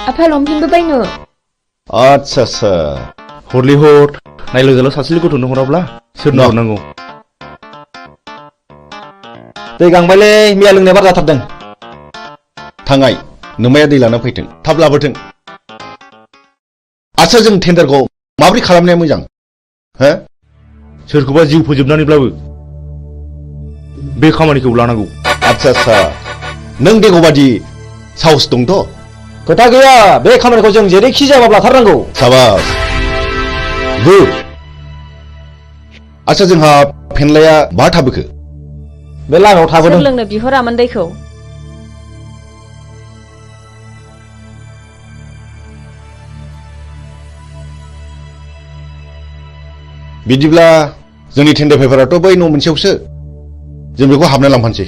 आफा लंपेन्टबो बायनो। आच्छा हरलै हर, नायल' जाल' सासेल' गथ'नो हराब्ला सोरनो हरनांगौ? दै गांबायलै, मैया लोंनाय बार जाथारदों। थांनाय नोमाया दै लाना फैथों, थाब लाबोथों। आच्छा, जों टेन्डारखौ माबोरै खालामनाया मोजां? हो? सोरखौबा जिउ फोजोबनानैब्लाबो बे खामानिखौ लानांगौ। आच्छा, नों देग'बादि साहस दंथ'? खोथा गैया, बे खामानिखौ जों जेरैखि जायाबाबो लाथारनांगौ। साबास, गुड। आच्छा, जोंहा फेनलाया बहा थाबोखो? बे लामायाव थाबोदों। सोर लोंनो बिहरामोन दैखौ? बिदिब्ला जोंनि टेन्डार पेपाराथ' बै न' मोनसेयावसो, जों बेखौ हाबना लांफानोसै।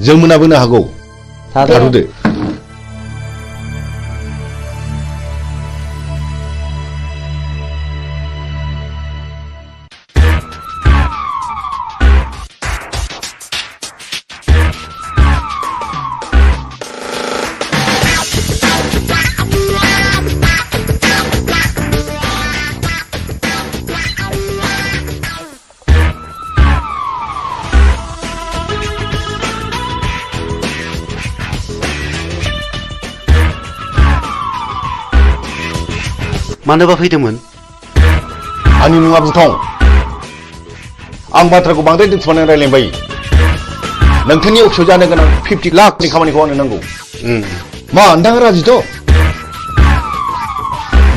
जों मोनाबोनो हागौ। थाथ'दो। मानोबा फैदोंमोन? आंनि मुङा बुथं। आं बाथ्राखौ बांद्राय दोनथुमनानै रायलायबाय। नोंथांनि अफिसाव जानो गोनां 50 लाखनि खामानिखौ आंनो नांगौ। मा नोंथाङा राजिथ'?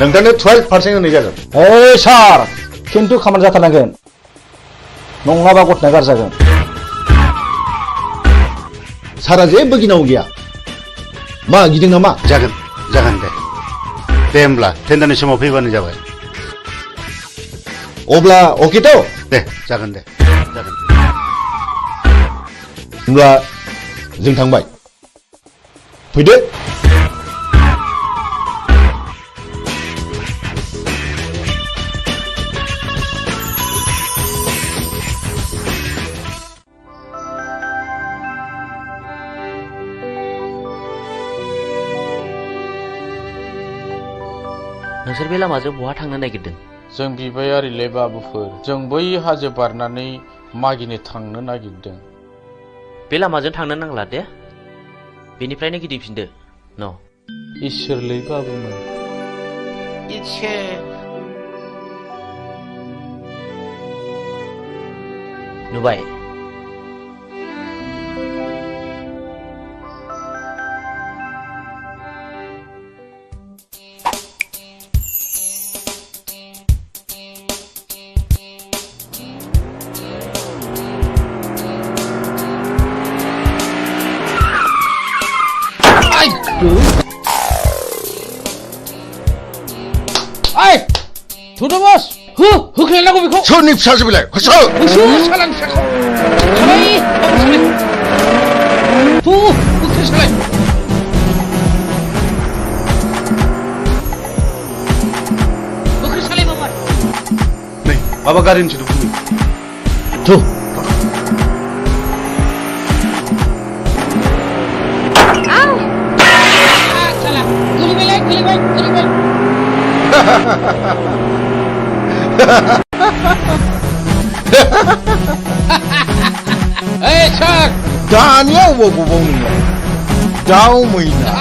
नोंथांनो 12% होनाय जागोन। ओइ सार, खिन्थु खामानि जाथारनांगोन, नङाबा गथ'ना गारजागोन। सारा जेबो गिनांगौ गैया। मा गिदों नामा? जागोन दे। दे होमब्ला टेन्डारनि समाव फैबानो जाबाय। अब्ला अके थ'? दे जागोन दे। जागोन। होमब्ला जों थांबाय। फैदो। नोंसोर बे लामाजों बहा थांनो नागिरदों? जों बिबायारिले बाबुफोर, जों बै हाजो बारनानै मागिनो थांनो नागिरदों। बे लामाजों थांनो नांला दे, बेनिफ्रायनो गिदिंफिनदो। न' इसोरलै बाबुमोन। नुबाय? Ai! Thưa boss! Hoख्लायनांगौ बेखौ! सोरनि फिसासो बेलाय? होसो! होसो सालानि फिसाखौ! सालाय! होख्लाय सालाय! होख्लाय सालाय बाबा! नै माबा गारिनि सोदोब खोनायो। Hey, Chuck! दानिया अबाव गबाव नोंलाय? दाउ मैना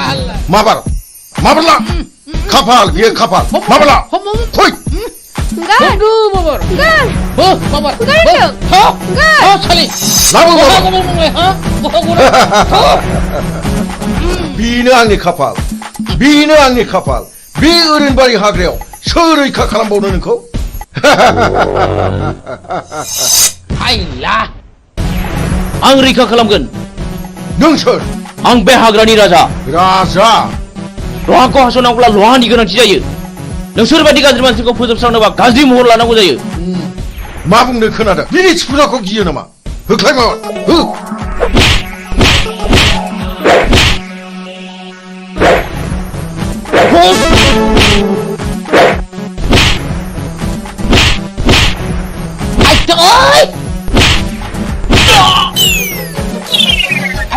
माबारला खाफाल बियो खाफाल माबारला फै Tunggu, Babar. Babar. Sali. Bino आंनि खाफाल, बिनो आंनि खाफाल, बे ओरैनबारि हाग्रायाव सोर रैखा खालामबावनो नोंखौ? आइला! आं रैखा खालामगोन। नों सोर? आं बे हाग्रानि राजा। राजा? लहाखौ हास'नांगौब्ला लहानि गोनांथि जायो। नोंसोर बायदि गाज्रि मानसिखौ फोजोबस्रांनोबा गाज्रि महर लानांगौ जायो। मा बुंनो खोनादों? बिनि थिफुनाखौ गियो नामा? होख्लाय माबा हो!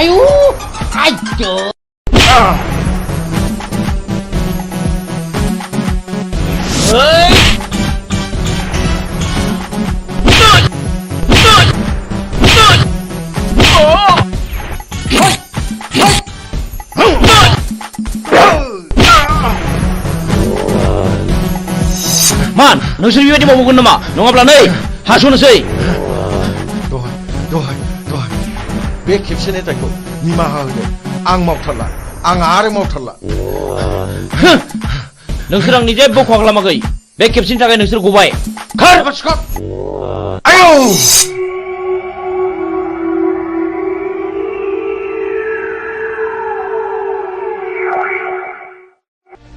Ayo! Ayo! मान, नोंसोर बेबायदि मावगोन नामा? नङाब्ला नै हास'नोसै। दहाय बे खेबसेनि दायखौ निमाहा होदो। आं मावथारला, आं आरो मावथारला। नोंसोर आंनि जेबो खहा खालामाखै। बे खेबसेनि थाखाय नोंसोर गबाय। खार! आयौ!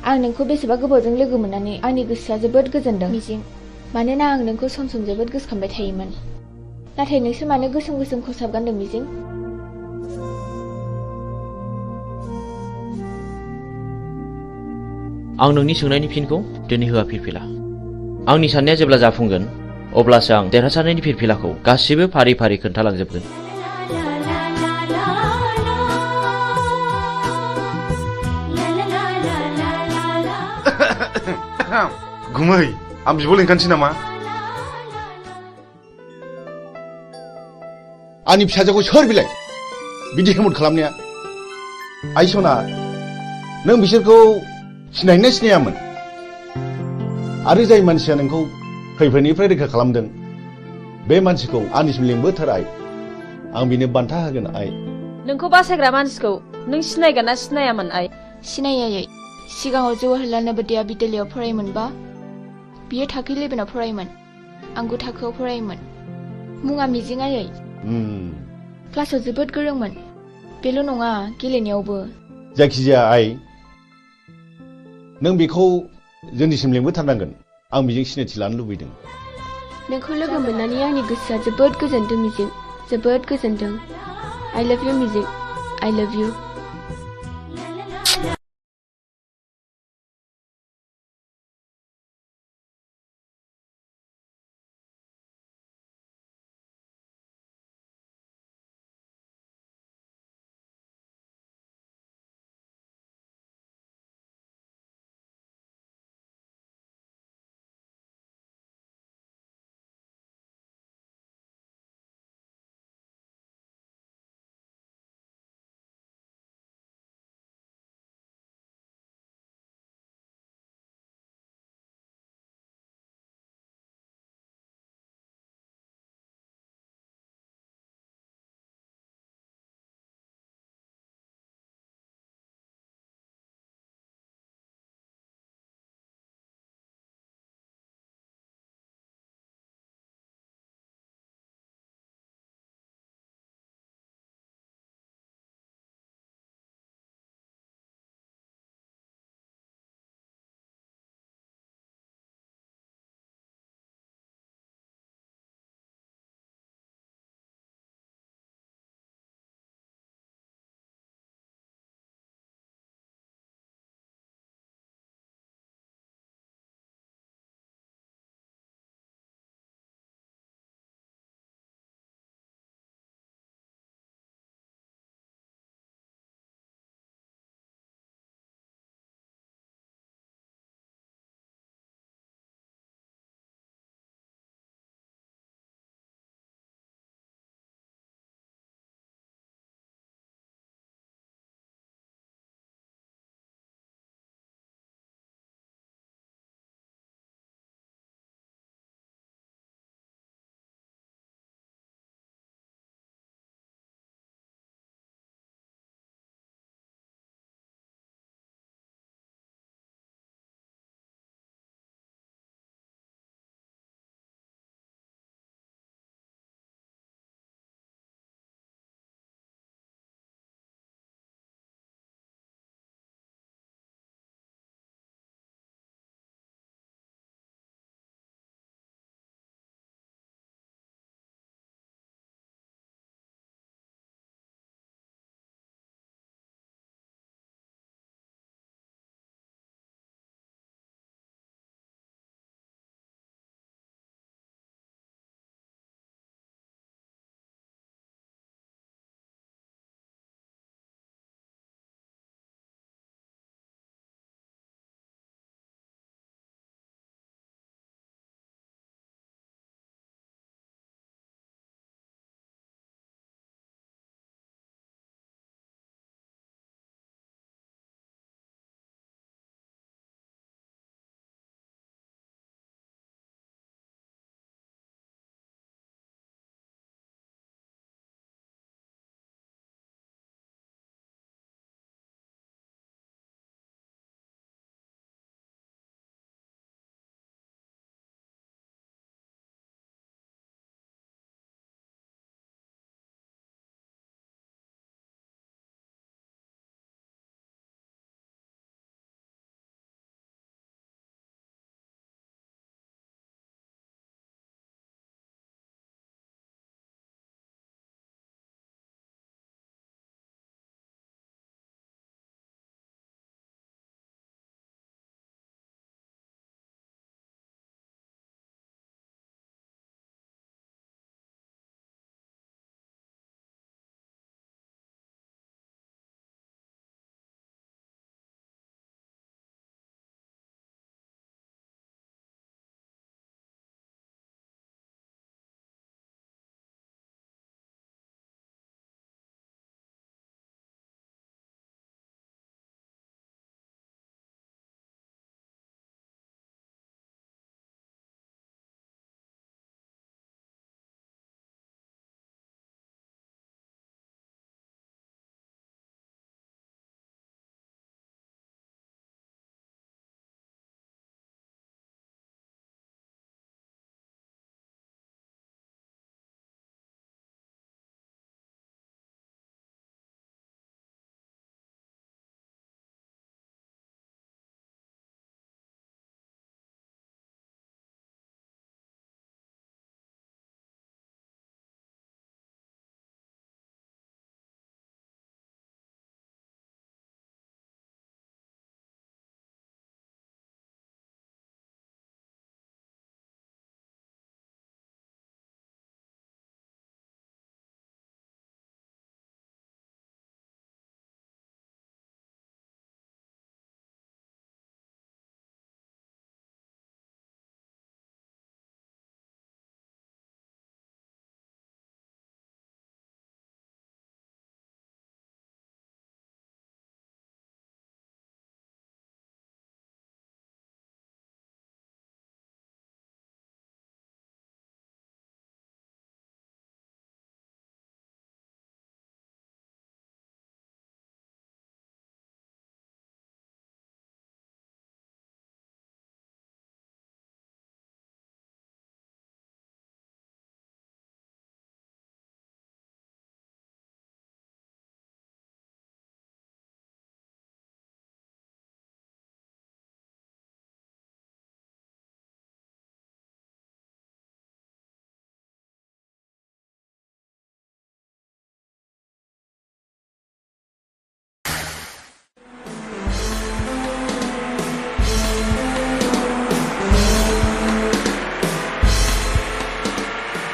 आं नोंखौ बेसेबा गोबावजों लोगो मोननानै आंनि गोसोआ जोबोद गोजोनदों मिजिं। मानोना आं नोंखौ सम सम जोबोद गोसोखांबाय थायोमोन। नाथाय नोंसोर मानो गोसोम गोसोम खसाब गानदों मिजिं? आं नोंनि सोंनायनि फिनखौ दिनै होआ फिरफिला। आंनि साननाया जेब्ला जाफुंगोन अब्लासो आं देरहासारनायनि फिरफिलाखौ गासिबो फारि फारि खोन्थालांजोबगोन। गुमै आं बिब' लिंखानोसै नामा? आंनि फिसाजोखौ सोर बिलाय बिदि हेमत खालामनाया? आइ सना, नों बिसोरखौ सिनायनो सिनायामोन? आरो जाय मानसिया नोंखौ खैफोदनिफ्राय रैखा खालामदों बे मानसिखौ आंनिसिम लिंबोथार आइ आं बिनो बान्था होगोन आइ नोंखौ बासायग्रा मानसिखौ नों सिनायगोन ना सिनायामोन आइ सिनायै सिगाङाव जवाहरलाल नवोदया बिद्यालयआव फरायोमोनबा बियो थाखो 11आव फरायोमोन आंबो थाखोआव फरायोमोन मुङा मिजिं आयै क्लासाव जोबोद गोरोंमोन बेल' नङा गेलेनायावबो जायखिजाया आइ नों बेखौ जोंनिसिम लिंबोथारनांगोन आं बेजों सिनायथि लानो लुबैदों नोंखौ लोगो मोननानै आंनि गोसोआ जोबोद गोजोनदों मिजिं जोबोद गोजोनदों I love you मिजिं I love you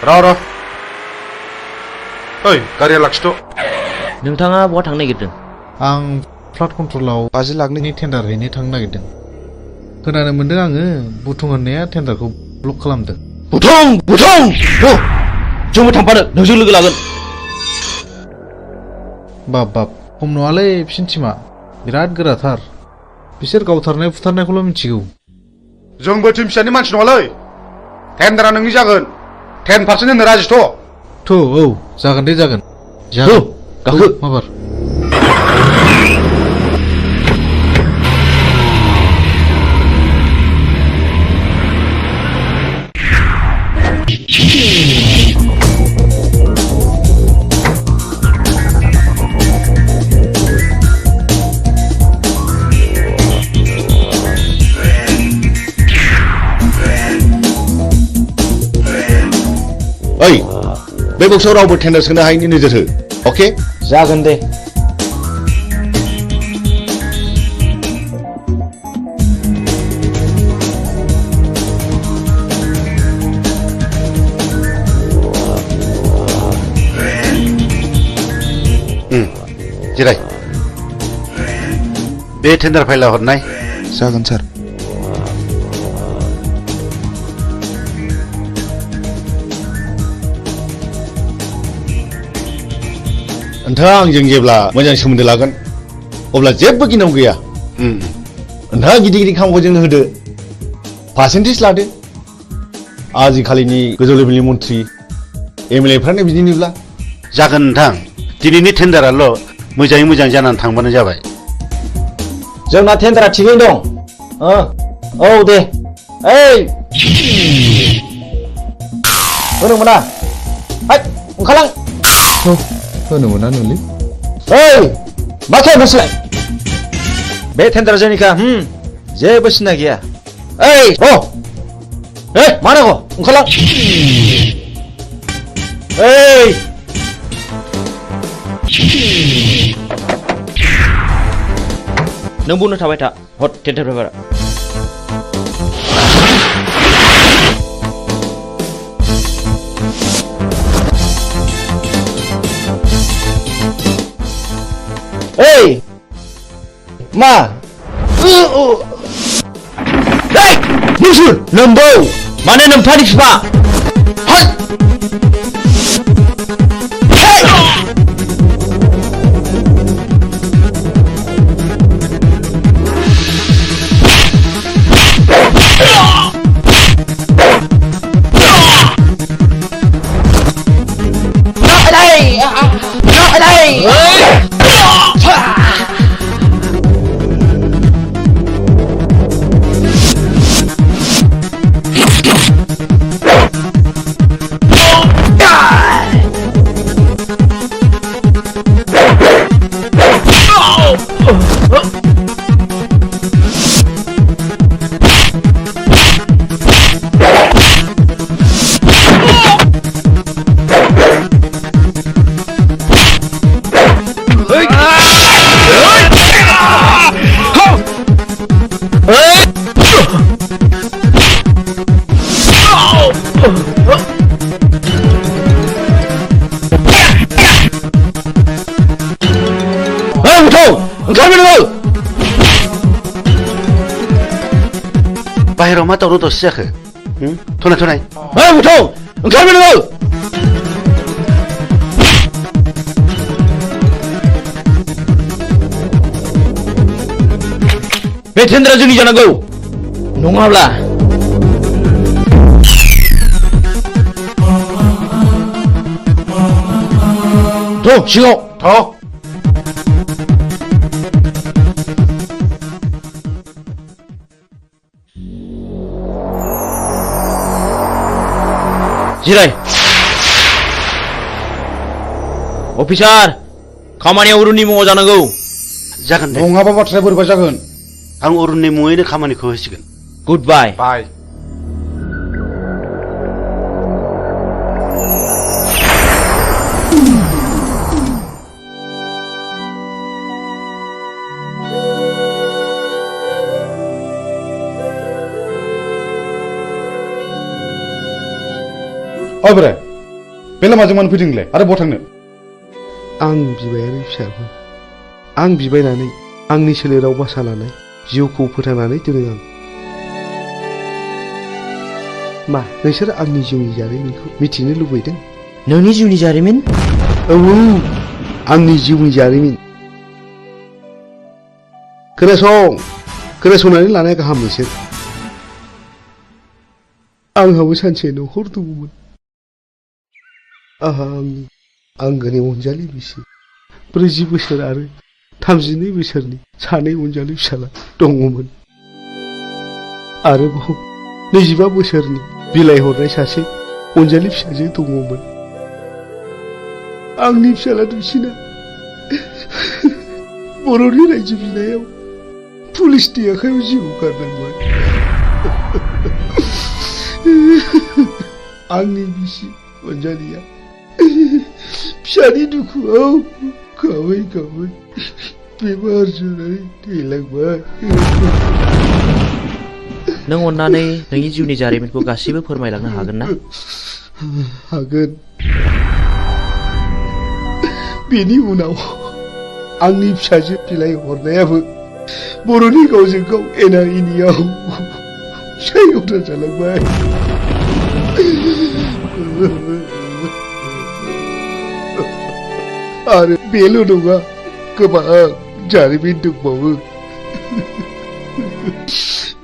र' ओइ गारिया लाखिथ' नोंथाङा बहा थांनो नागिरदों? आं फ्लाड कन्ट्रलाव 50 लाखनि टेन्डार हैनो थांनो नागिरदों। खोनानो मोनदों आङो बुथुं होननाया टेन्डारखौ ब्लक खालामदों। बुथुं जोंबो थांफानो नोंजों लोगो लागोन। बाब खम नङालै बिसिनि टिमा बिराद गोराथार। बिसोर गावथारनाय फुथारनायखौल' मिथिगौ। जोंबो टिम फिसानि मानसि नङालै। टेन्डारा नोंनि जागोन। 10% होनो राजिथ'। औ जागोन दे जागोन। गाखो माबार। ओइ बे बक्सआव रावबो टेन्डार सोनो हायैनि नोजोर हो। अके जागोन दे। जिराय। बे टेन्डार फाइला हरनाय। जागोन सार। नोंथाङा आंजों जेब्ला मोजां सोमोन्दो लागोन अब्ला जेबो गिनांगौ गैया। नोंथाङा गिदिर खामानिखौ जोंनो होदो, पार्सेन्टेज लादो। आजिखालिनि गोजौ लेभेलनि मन्थ्रि एमएलए फ्रानो बिदिनोब्ला। जागोन नोंथां, दिनैनि टेन्डाराल' मोजाङै मोजां जानानै थांबानो जाबाय। जोंना टेन्डारा थिगैनो दं। औ दे। ओइ होनो मोना। ओंखारलां। होनो मोना नोंलै। ओइ माथो नोंसोरलाय? बे टेन्डारा जोंनिखा। जेबो सिन्था गैया। ओइ मा नांगौ? ओंखारलां। ओइ नों बुंनो थाबाय था। हट टेन्डार पेपारा। ओइ मा? नोंसोर नोम्बौ माने नोम्फानि बिफा। बाहेराव मा दावराव दावसि जाखो? थनाय ओंखारबाय नोङो। बे टेन्डारा जोंनि जानांगौ नङाब्ला सिङाव जिराय। अफिसार खामानिया अरुणनि मुङाव जानांगौ। जागोन दे। नङाबा बाथ्राया बोरैबा जागोन। आं अरुणनि मुङैनो खामानिखौ होसिगोन। गुड बाय। ओइ बोराय बे लामाजों मानो फैदों नोंलाय आरो बहा थांनो? आं बिबायारि फिसाबो आं बिबायनानै आंनि सोलेराव बासा लानाय जिउखौ फोथांनानै दोनो आं। मा नोंसोर आंनि जिउनि जारिमिनखौ मिथिनो लुबैदों? नोंनि जिउनि जारिमिन? औ आंनि जिउनि जारिमिन। खोनासंनानै लानाया गाहाम नोंसोर। आंहाबो सानसे न'खर दङमोन। आंहा आंनि आंगोनि अनजालि बिसि 40 बोसोर आरो 32 बोसोरनि 2 अनजालि फिसाला दङमोन। आरोबाव 25 बोसोरनि बिलाइ हरनाय सासे अनजालि फिसाजो दङमोन। आंनि फिसाला दुइसिना बर'नि रायजो बिनायाव पुलिसनि आखायाव जिउ गारनांबाय। आंनि बिसि अनजालिया फिसानि दुखुआव गाबै गाबै बेमार जानानै थैलांबाय। नों अन्नानै नोंनि जिउनि जारिमिनखौ गासिबो फोरमायलांनो हागोन ना? हागोन। बेनि उनाव आंनि फिसाजो बिलाइ हरनायाबो बर'नि गावजों गाव एना एनियाव सायगथा जालांबाय। आरो बेल' नङा, गोबां जारिमिन दंबावो।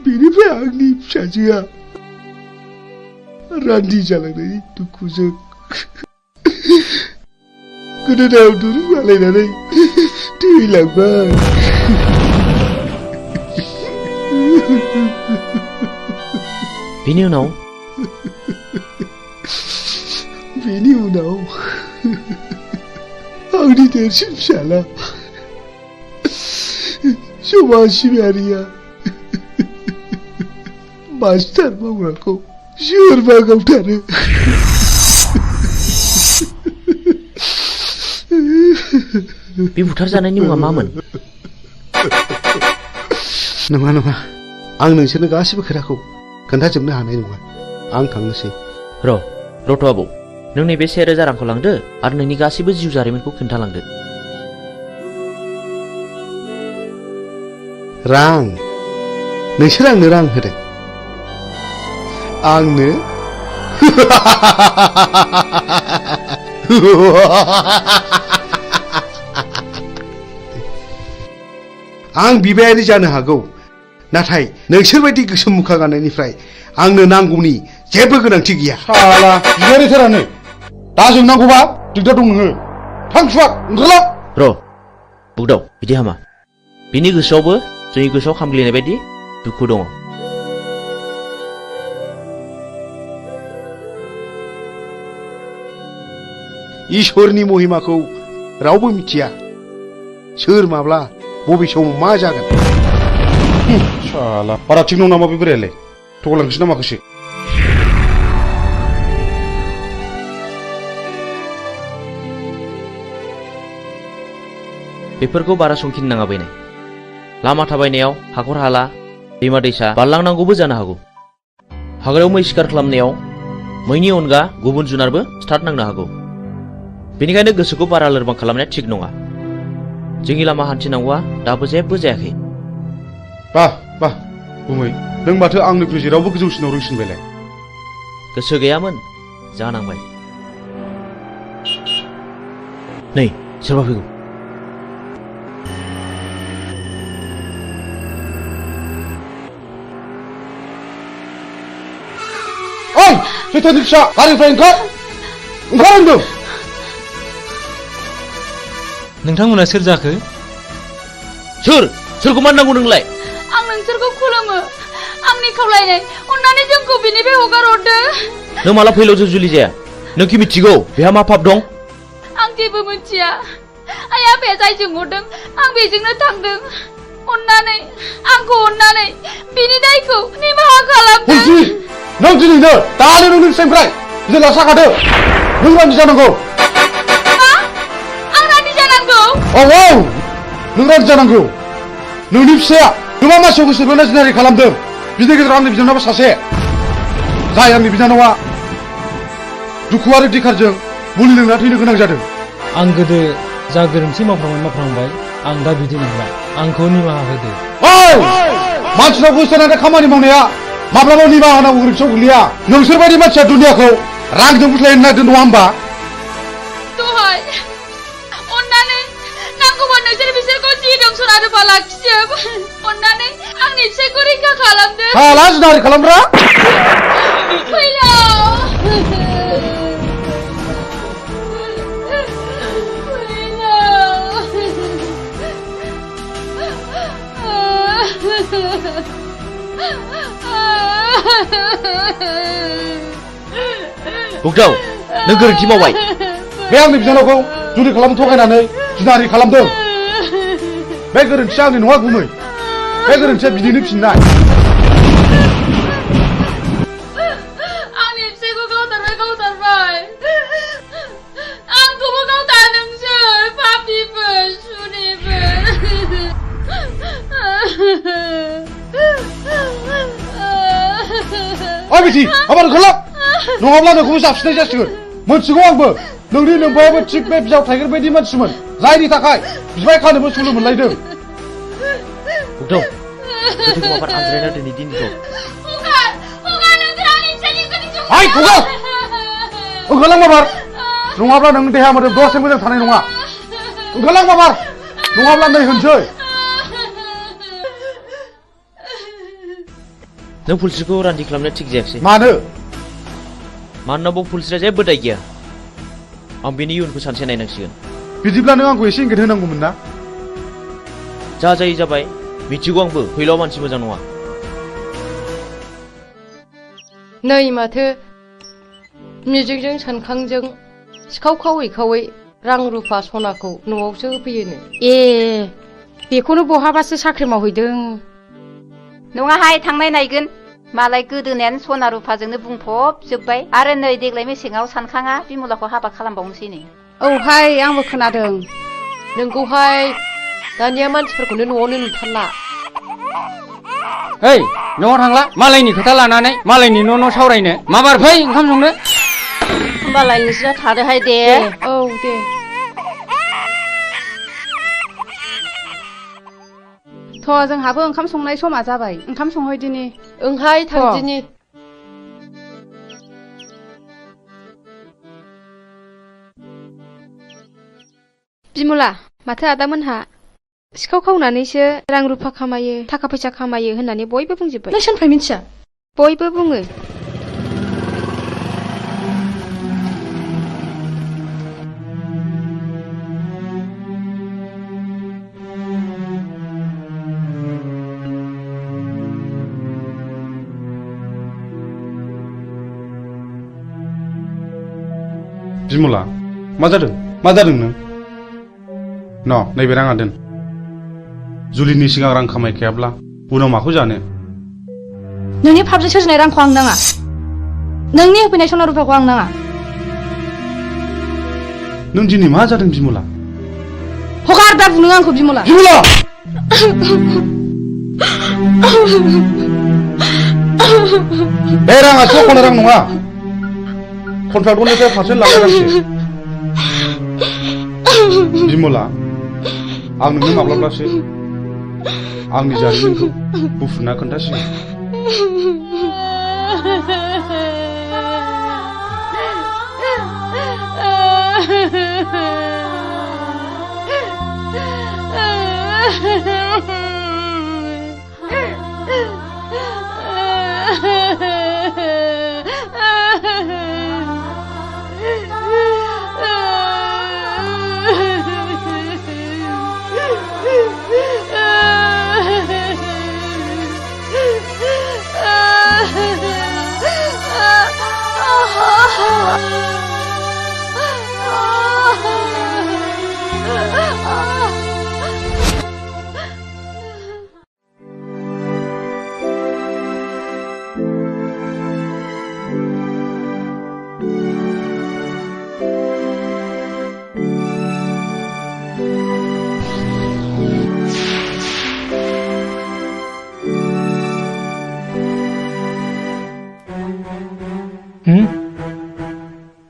बेनिफ्राय आंनि फिसाजोआ रान्दि जालांनायनि दुखुजों गोदोनायाव दुरुं आलायनानै थैलांबाय। बेनि उनाव आंनि देरसिन फिसाला समाज सिबियारिया मास्टार मावग्राखौ सोरबा गावथारो। बे बुथारजानायनि मुङा मामोन? नङा आं नोंसोरनो गासिबो खोथाखौ खोन्थाजोबनो हानाय नङा। आं थांनोसै। रथ' आबौ, नों नैबे 1000 रांखौ लांदो आरो नोंनि गासिबो जिउ जारिमिनखौ खोन्थालांदो। रां? नोंसोर आंनो रां होदों? आंनो? आं बिबायारि जानो हागौ, नाथाय नोंसोरबायदि गोसोम मुखा गाननायनिफ्राय आंनो नांगौनि जेबो गोनांथि गैया। साला बिबायारिथारानो दा जोंनांगौबा दिगदार दं नोङो। थां सुवाद ओंखारलां। बुगदाव, बिदि हामा। बिनि गोसोआवबो जोंनि गोसोआव खामग्लिनाय बायदि दुखु दङ। इसोरनि महिमाखौ रावबो मिथिया। सोर माब्ला बबे समाव मा जागोन। साला बारा थिग नङा नामा बे बोरायालाय? थगायलांसै ना माखासे? बेफोरखौ बारा संखिनो नाङा बैनाय। लामा थाबायनायाव हाखर हाला, दैमा दैसा बारलांनांगौबो जानो हागौ। हाग्रायाव मै शिकार खालामनायाव मैनि अनगा गुबुन जुनारबो स्टार्ट नांनो हागौ। बेनिखायनो गोसोखौ बारा लोरबां खालामनाया थिग नङा। जोंनि लामा हान्थिनांगौआ दाबो जेबो जायाखै। बाह बुमै, नों माथो आंनिख्रुइ जेरावबो गोजौसिनाव रोंसिनबायलाय। गोसो गैयामोन, जानांबाय। नै सोरबा फैगौ। ओइ सैथानि फिसा, गारिनिफ्राय ओंखार होनदों। नोंथांमोना सोर जाखो? सोरखौ मान नांगौ नोंलाय? आं नोंसोरखौ खुलुमो। आंनि खावलायनाय, अन्नानै जोंखौ बिनिफ्राय हगार हरदो। नों माला फैलावजों जुलि जाया? नों कि मिथिगौ बेहा मा पाप दं? आं जेबो मिथिया। आइ आफाया जायजों हरदों आं बेजोंनो थांदों। आंखौ अन्नानै बिनि दायखौ निमाहा खालामदो। नों दिनैनो दानो नोंनि फिसाइनिफ्राय बिदि लासाखादो। नों रान्दि जानांगौ। मा? आं रान्दि जानांगौ? औ नों रान्दि जानांगौ। नोंनि फिसाया गोबां मानसियाव गोसो बोना जिनारि खालामदों। बिनि गेजेराव आंनि बिनानावा सासे। जाय आंनि बिनानावा दुखु आरो दिखारजों मुलि लोंना थैनो गोनां जादों आं गोदो जा गोरोन्थि मावफ्रांबाय आं दा बिदि नंला आंखौ निमाहा होदो मानसिनाव गोसोनानै खामानि मावनाया माब्लाबा निमाहा होनांगौ गोरोन्थियाव गोग्लैया नोंसोरबायदि मानसिया दुनियाखौ रांजों बुथलायनो नागिरदों नङा होमबा दहाय अन्नानै नांगौबा नोंसोर बिसोरखौ जि दं सना रुफा लाखिजोब अन्नानै आंनि फिसायखौ रैखा खालामदो हाला जिनाहारि खालामग्रा फैलाव बुगदाव नों गोरोन्थि मावबाय बे आंनि बिनानावखौ जुलि खालामनो थगायनानै जिनाहारि खालामदों बे गोरोन्थिया आंनि नङा गुमै बे गोरोन्थिया बिनिनो फिननाय आंनि फिसायखौ गावथारबाय आंखौबो गावथा नोंसोर पापिफोर सुनिफोर ओइ बिथि आबार ओंखारलां नङाब्ला नोंखौबो जाबसिननाय जासिगोन मोनथिगौ आंबो नोंनि नोमबायाबो थिग बे बिजाव थाइगेर बायदि मानसिमोन जायनि थाखाय बिबाय खानोबो सोलो मोनलायदों बुगदाव गोथौ माबार आनज्रायना दिनै दिनखौ हाय खुगा ओंखारलां माबार नङाब्ला नों देहा मोदोम दसे मोजां थानाय नङा ओंखारलां माबार नङाब्ला नै होनसै नों फुलस्रिखौ रान्दि खालामनो थिग जायाखिसै मानो मानोना बाव फुलस्रिया जेबो दाय गैया आं बेनि इयुनखौ सानसे नायनांसिगोन बिदिब्ला नों आंखौ एसे इंगित होनांगौमोन ना जा जायो जाबाय मिथिगौ आंबो फैलाव मानसि मोजां नङा नै माथो मिजिंजों सानखांजों सिखाव खावै रां रुफा सनाखौ न'आवसो होफैयोनो ए बेखौनो बहाबासो साख्रि मावहैदों नङाहाय थांनाय नायगोन मालाय गोदोनायानो सना रुफाजोंनो बुंफबजोब्बाय आरो नै देग्लाय मेसेङाव सानखाङा बिमलाखौ हाबा खालामबावनोसै नो औहाय आंबो खोनादों नोंखौहाय दानिया मानसिफोरखौनो न'आवनो नुथारला ओइ न'आव थांला मालायनि खोथा लानानै मालायनि न' सावरायनो माबार फै ओंखाम संनो होमबालाय नोंसोरा थादोहाय दे औ दे थ' जोंहाबो ओंखाम संनाय समा जाबाय ओंखाम संहैदिनि ओंहाय थांदिनि बिमला माथो आदामोनहा सिखाव खावनानैसो रां रुफा खामायो थाखा फैसा खामायो होननानै बयबो बुंजोब्बाय नों सोरनिफ्राय मिथिया बयबो बुङो बिमला मा जादों नों न नैबे राङा दोन जुलिनि सिगां रां खामायखायाब्ला उनाव माखौ जानो नोंनि फाबजों सोरजिनाय रांखौ आं नाङा नोंनि होफैनाय सना रुफाखौ आं नाङा नों दिनै मा जादों बिमला हगार दा बुनो आंखौ बिमला बे राङा सख'ना रां नङा कन्ट्राक्टरनिफ्राय पारसेन्ट लानाय रांसो बिमला आं नोंनो माब्लाब्लासो आंनि जारिमिनखौ बुफ्रुना खोन्थासिगोन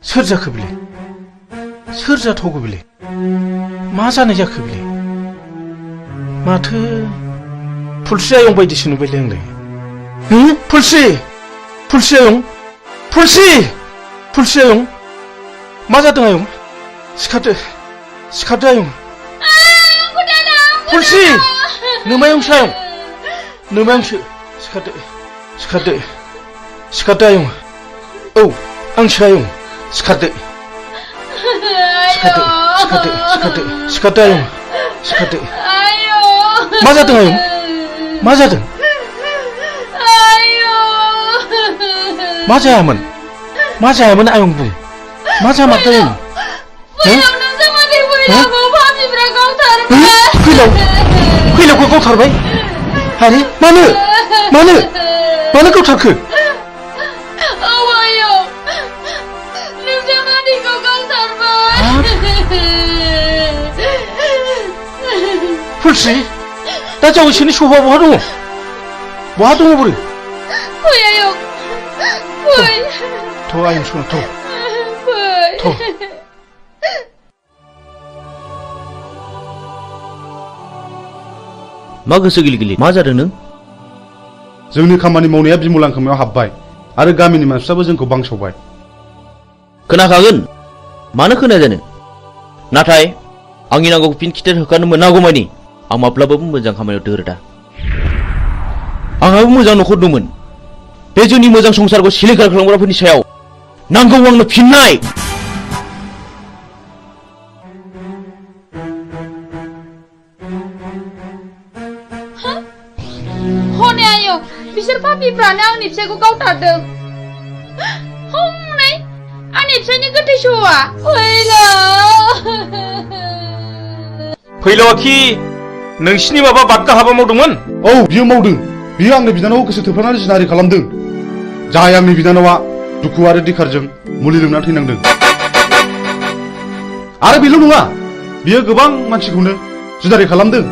सोर जाखो बेलाय सोर जाथावगौ बेलाय मा जानाय जाखो बेलाय माथो फुलस्रि आयं बायदिसो नुबायलै आंलाय फुलस्रि आयं फुलस्रि आयं मा जादों आयं सिखारदो आयं फुलस्रि नोमायंसो आयं नोमायंसो सिखारदो आयं औ आंसो आयं सिखारदो आयं सिखारदो मा जादों आयं मा जादों मा जायामोन आयं बुं मा जामारदों आयं फैलावखौ गावथारबाय आरे मानो गावथारखो फुलस्रि दा जावैसोनि सफा बहा दङ बोरै फै आयं फै थ' आयं सना थ' मा गोसो गिलि मा जादों नों जोंनि खामानि मावनाया बिमलां खोमायाव हाबबाय आरो गामिनि मानसिफ्राबो जोंखौ बांसावबाय खोनाखागोन मानो खोनाया जानो नाथाय आंनि नांगौखौ फिन खिथेर होखानो मोनागौमानि आं माब्लाबाबो मोजां खामानियाव दोरोदा आंहाबो मोजां न'खर दंमोन बे जोंनि मोजां संसारखौ सिलिंखार खालामग्राफोरनि सायाव नांगौ आंनो फिननाय हनै आयं बिसोर पापिफ्रानो आंनि फिसायखौ गावथारदों हनै आंनि फिसायनि गोथै सहआ फैलावाखि नोंसिनि माबा बादगा हाबा मावदोंमोन औ बियो मावदों बियो आंनि बिनानावखौ गोसो थोफ्लानानै जिनाहारि खालामदों जाय आंनि बिनानावा दुखु आरो दिखारजों मुलि लोंना थैनांदों आरो बेल' नङा बियो गोबां मानसिखौनो जिनाहारि खालामदों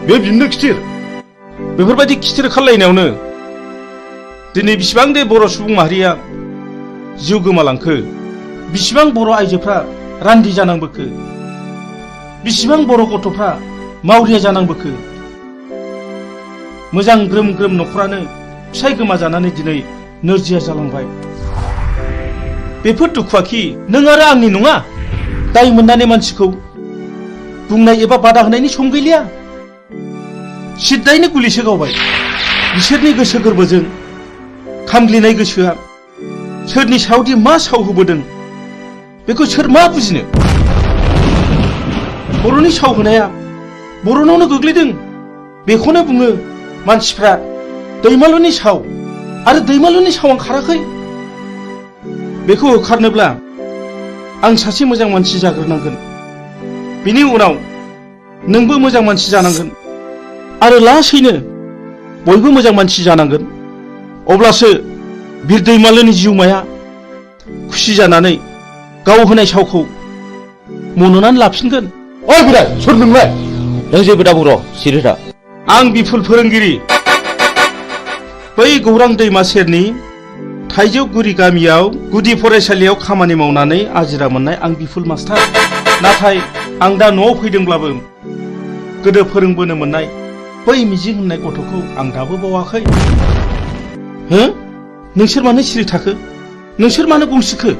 बे बिनो खिथिर बेफोरबायदि खिथिर खालायनायावनो दिनै बिसिबां दे बर' सुबुं माहारिया जिउ गोमालांखो बिसिबां बर' आइजोफ्रा रान्दि जानांबोखो बिसिबां बर' गथ'फ्रा मावरिया जानांबोखो मोजां ग्रोम न'खरानो फिसाय गोमाजानानै दिनै नोरजिया जालांबाय बेफोर दुखुआखि नों आरो आंनि नङा दाय मोननानै मानसिखौ बुंनाय एबा बादा होनायनि सम गैलिया सिद्दायैनो गुलिसो गावबाय बिसोरनि गोसो गोरबोजों खामग्लिनाय गोसोआ सोरनि सायावदि मा साव होबोदों बेखौ सोर मा बुजिनो बर'नि साव होनाया बर'नावनो गोग्लैदों बेखौनो बुङो मानसिफ्रा दैमालुनि साव आरो दैमालुनि सावा खाराखै बेखौ होखारनोब्ला आं सासे मोजां मानसि जाग्रोनांगोन बिनि उनाव नोंबो मोजां मानसि जानांगोन आरो लासैनो बयबो मोजां मानसि जानांगोन अब्लासो बिर दैमालुनि जिउमाया खुसि जानानै गाव होनाय सावखौ मन'नानै लाफिनगोन ओइ बोराय सोर नोंलाय नों जेबो दाबुं र' सिरिथा आं बिफुल फोरोंगिरि बै गौरां दैमा सेरनि थाइजौगुरि गामियाव गुदि फरायसालियाव खामानि मावनानै आजिरा मोननाय आं बिफुल मास्टार नाथाय आं दा न'आव फैदोंब्लाबो गोदो फोरोंबोनो मोननाय बै मिजिं होननाय गथ'खौ आं दाबो बावाखै नोंसोर मानो सिरि थाखो नोंसोर मानो गंसिखो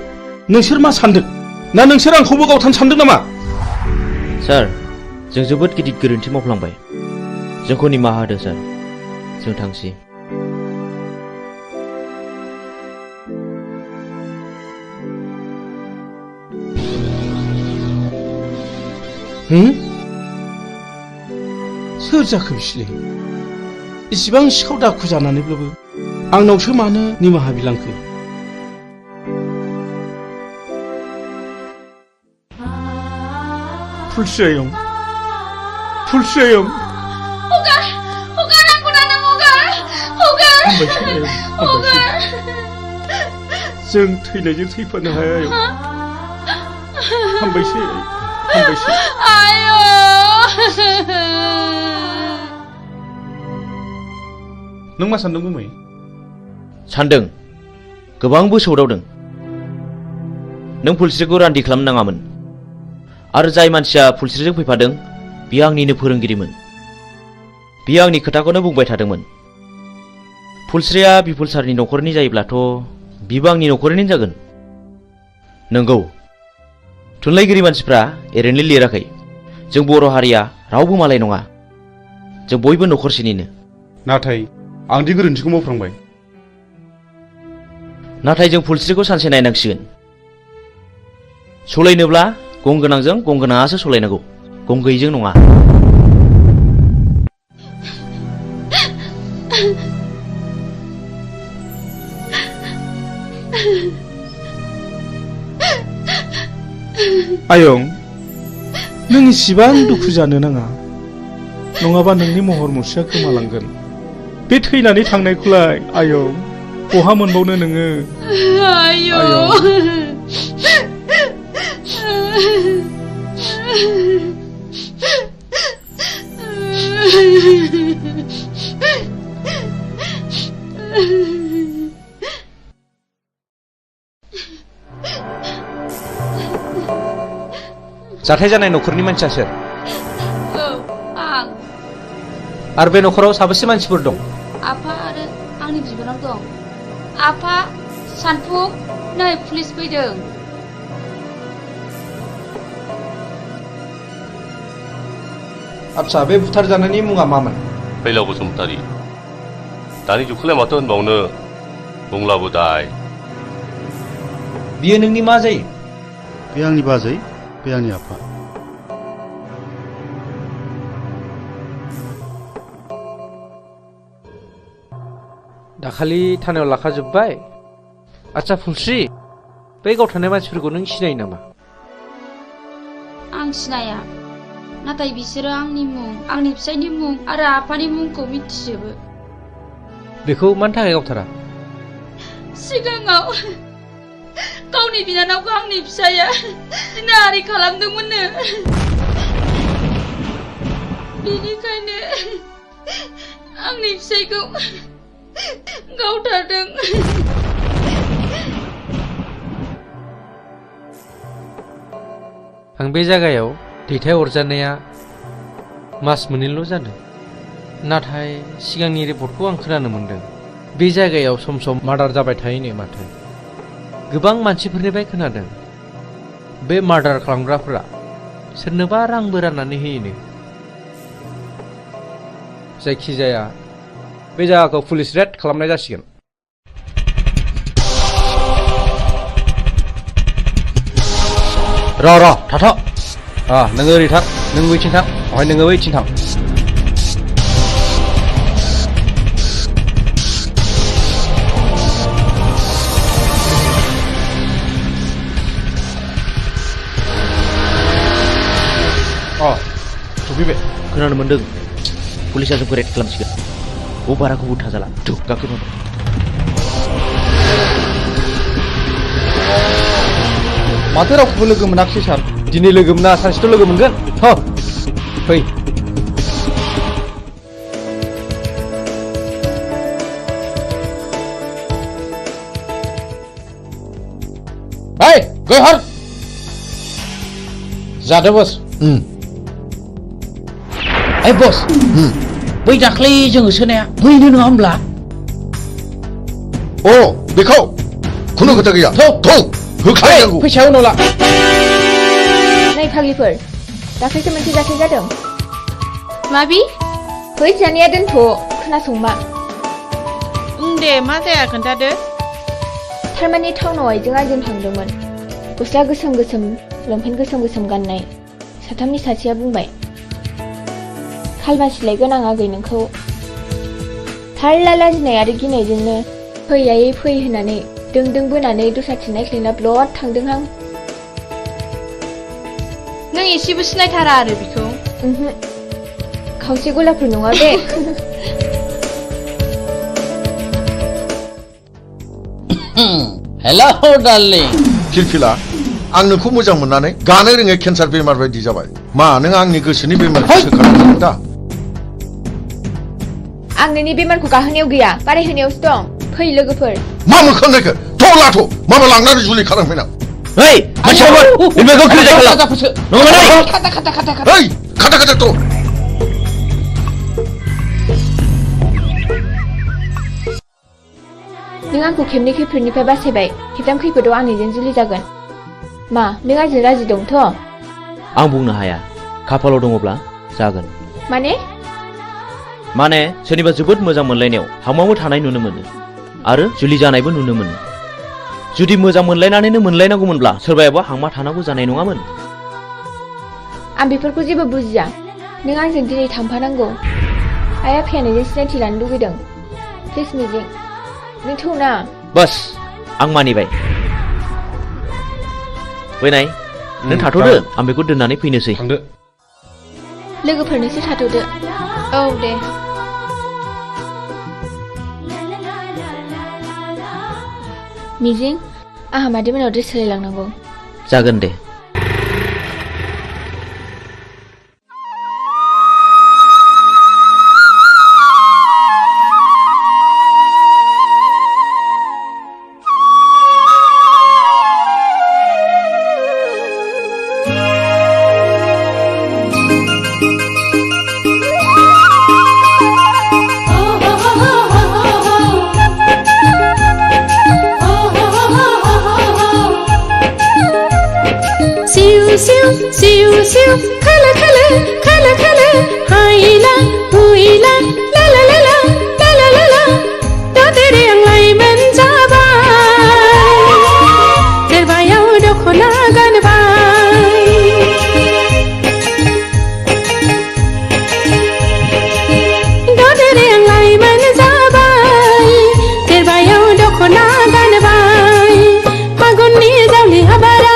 नोंसोर मा सानदों ना नोंसोर आंखौबो गावथानो सानदों नामा सार जों जोबोद गिदिर गोरोन्थि मावफ्लांबाय जोंखौ निमाहा होदो सार जों थांसै सोर जाखो बिसोरलाय इसिबां सिखाव दाखु जानानैब्लाबो आंनावसो मानो निमाहा बिलांखो फुलस्रि आयं जों थैनायजों थैफानो हाया आयं हामबायसै नों मा सानदों गुमै सानदों गोबांबो सौदावदों नों फुलस्रिखौ रान्दि खालामनो नाङामोन आरो जाय मानसिया फुलस्रिजों फैफादों बियो आंनिनो फोरोंगिरिमोन। बियो आंनि खोथाखौनो बुंबाय थादोंमोन। फुलस्रिया बिपुल सारनि न'खरनि जायोब्लाथ' बिबो आंनि न'खरनिनो जागोन। नंगौ, थुनलाइगिरि मानसिफ्रा ओरैनो लिराखै। जों बर' हारिया रावबो मालाय नङा, जों बयबो न'खरसेनिनो। नाथाय आंदि गोरोन्थिखौ मावफ्रांबाय। नाथाय जों फुलस्रिखौ सानसे नायनांसिगोन। सलायनोब्ला गंगोनांजों गंगोनाङासो सलायनांगौ, गंगैजों नङा। आयं, नों इसिबां दुखु जानो नाङा, नङाबा नोंनि महर मुस्रिया गोमालांगोन। बे थैनानै थांनायखौलाय आयं बहा मोनबावनो नोङो? जाथाय जानाय न'खरनि मानसिया सोर? आं। आरो बे न'खराव साबेसे मानसिफोर दं? आफा आरो आंनि बिबोनां दं। आफा, सानफुं, नै पुलिस फैदों। आच्छा, बे बुथारजानायनि मुङा मामोन? फैलाव बसुमतारी। दानि जुगखौलाय माथो होनबावनो, बुंलाबो दाय। बियो नोंनि मा जायो? बे आंनि बाजै, बे आंनि आफा। दाखालि थानायाव लाखाजोब्बाय। आच्छा फुलस्रि, बै गावथारनाय मानसिफोरखौ नों सिनायो नामा? आं सिनाया, नाथाय बिसोरो आंनि मुं, आंनि फिसायनि मुं आरो आफानि मुंखौ मिथिजोबो। बेखौ मानि थाखाय गावथारा? सिगाङाव गावनि बिनानावखौ आंनि फिसाया नारि खालामदोंमोननो। बेनिखायनो आंनि फिसायखौ गावथारदों। आं बे जायगायाव दैथायहरजानाया मास मोननैल' जादों। नाथाय सिगांनि रिपर्टखौ आं खोनानो मोनदों बे जायगायाव सम सम मार्डार जाबाय थायोनो माथो। गोबां मानसिफोरनिफ्राय खोनादों बे मार्डार खालामग्राफोरा सोरनोबा रांबो राननानै होयोनो। जायखिजाया बे जायगाखौ पुलिस रेड खालामनाय जासिगोन। र' थाथ'। नोङो ओरै थां, नों बैथिं थां, ओमफ्राय नोङो बैथिं थां। सफैबाय। खोनानो मोनदों पुलिसा जोंखौ रेड खालामसिगोन। बाराखौ उथा जाला। गाखोनो माथो रावखौबो लोगो मोनाखिसै सार। दिनै लोगो मोना, सानसेथ' लोगो मोनगोन। फै। गयहर जादो बस। बस, बै दाख्लै जोङो सोनाया बैनो नङा होमब्ला? बेखौ खुनु खोथा गैया। होखानांगौ। फैसायाव उनाव ला। नै फाग्लिफोर, दाख्लैसो मोनसे जाथाय जादों। माबि? फै जानाया दोनथ', खोनासंमा। दे, मा जाया खोन्थादो। थारमाने टाउनाव आइजों आंजों थांदोंमोन। गस्ला गोसोम गोसोम, लंपेन्ट गोसोम गोसोम गाननाय साथामनि सासेया बुंबाय, खालमासि लायगोन आं आगै नोंखौ। थारला लाजिनाय आरो गिनायजोंनो फै आयै फै होननानै दों बोनानै दस्राथिं नायख्लायना ब्लद थांदोंहां। नों एसेबो सिनायथारा आरो बिखौ? खावसे गलाफोर नङा बे। हेल' डार्लिं। फिलफिला, आं नोंखौ मोजां मोननानै गानो रोङै केन्सार बेमार बायदि जाबाय। मा नों आंनि गोसोनि बेमारखौ सोखानांगोन दा? आं नोंनि बेमारखौ गाहोनायाव गैया, बारायहोनायावसो दं। फै लोगोफोर। मा मोखां नायखो? थ' लाथ', माबा लांनानै जुलि खालामफैनां। Hei, masyarakat, ini kau kerja kalau. Nunggu mana? Hei, kata tuh. नों आंखौ खेबनै खैफोदनिफ्राय बासायबाय खेबथाम खैफोदाव आंनिजों जुलि जागोन मा नों आंजों राजि दंथ' आं बुंनो हाया खाफालाव दङब्ला जागोन माने सोरनिबा जोबोद मोजां मोनलायनायाव हामावो थानाय नुनो मोनो आरो जुलि जानायबो नुनो मोनो जुदि मोजां मोनलायनानैनो मोनलायनांगौमोनब्ला सोरबायाबा हांमा थानांगौ जानाय नङामोन आं बेफोरखौ जेबो बुजिया नों आंजों दिनै थांफानांगौ आइ आफाया नोंजों सिनायथि लानो लुगैदों प्लिज मिजिं नों थौना बस आं मानिबाय फैनाय नों थाथ'दो आं बेखौ दोननानै फैनोसै थांदो लोगोफोरनोसो थाथ'दो औ दे मिजिं आंहा मादैमोनाव ड्रेस सोलायलांनांगौ जागोन दे सिउ सिउ खले खले खले खले हाइला हुइला ला ला ला ला ला ला ला ला दा तेरे आंलाय मोनजाबाय देरबायाव दख'ना गानबाय दा तेरे आंलाय मोनजाबाय देरबायाव दख'ना गानबाय फागुननि जावलि हाबारा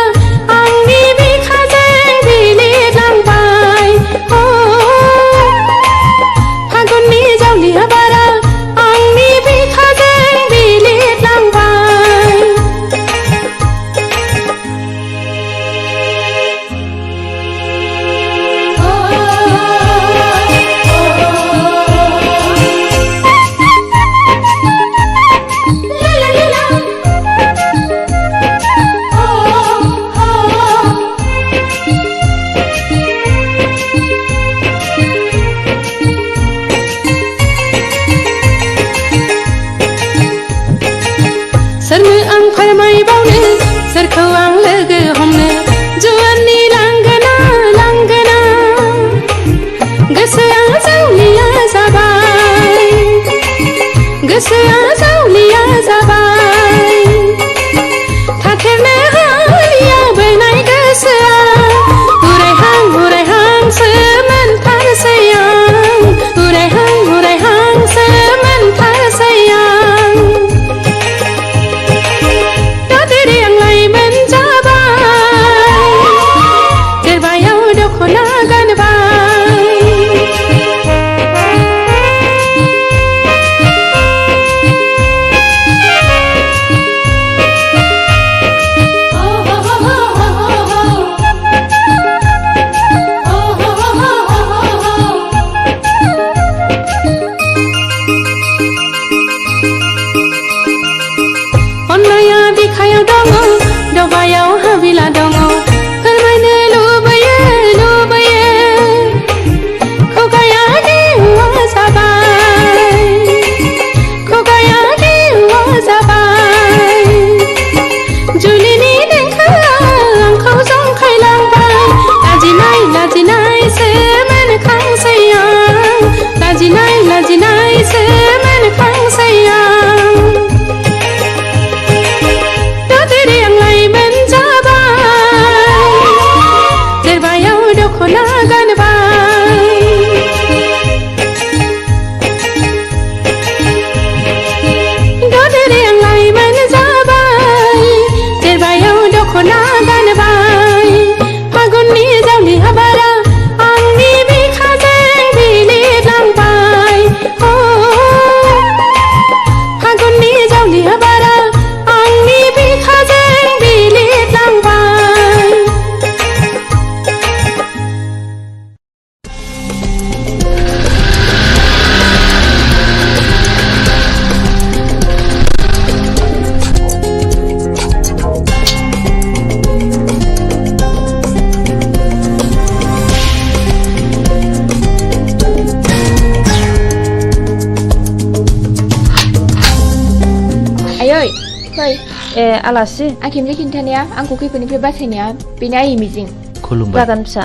ए आलासि आं खेबसे खिन्थानाया आंखौ खैफोदनिफ्राय बासायनाया बेनो आइ मिजिं खुलुमबाय जागोन फिसा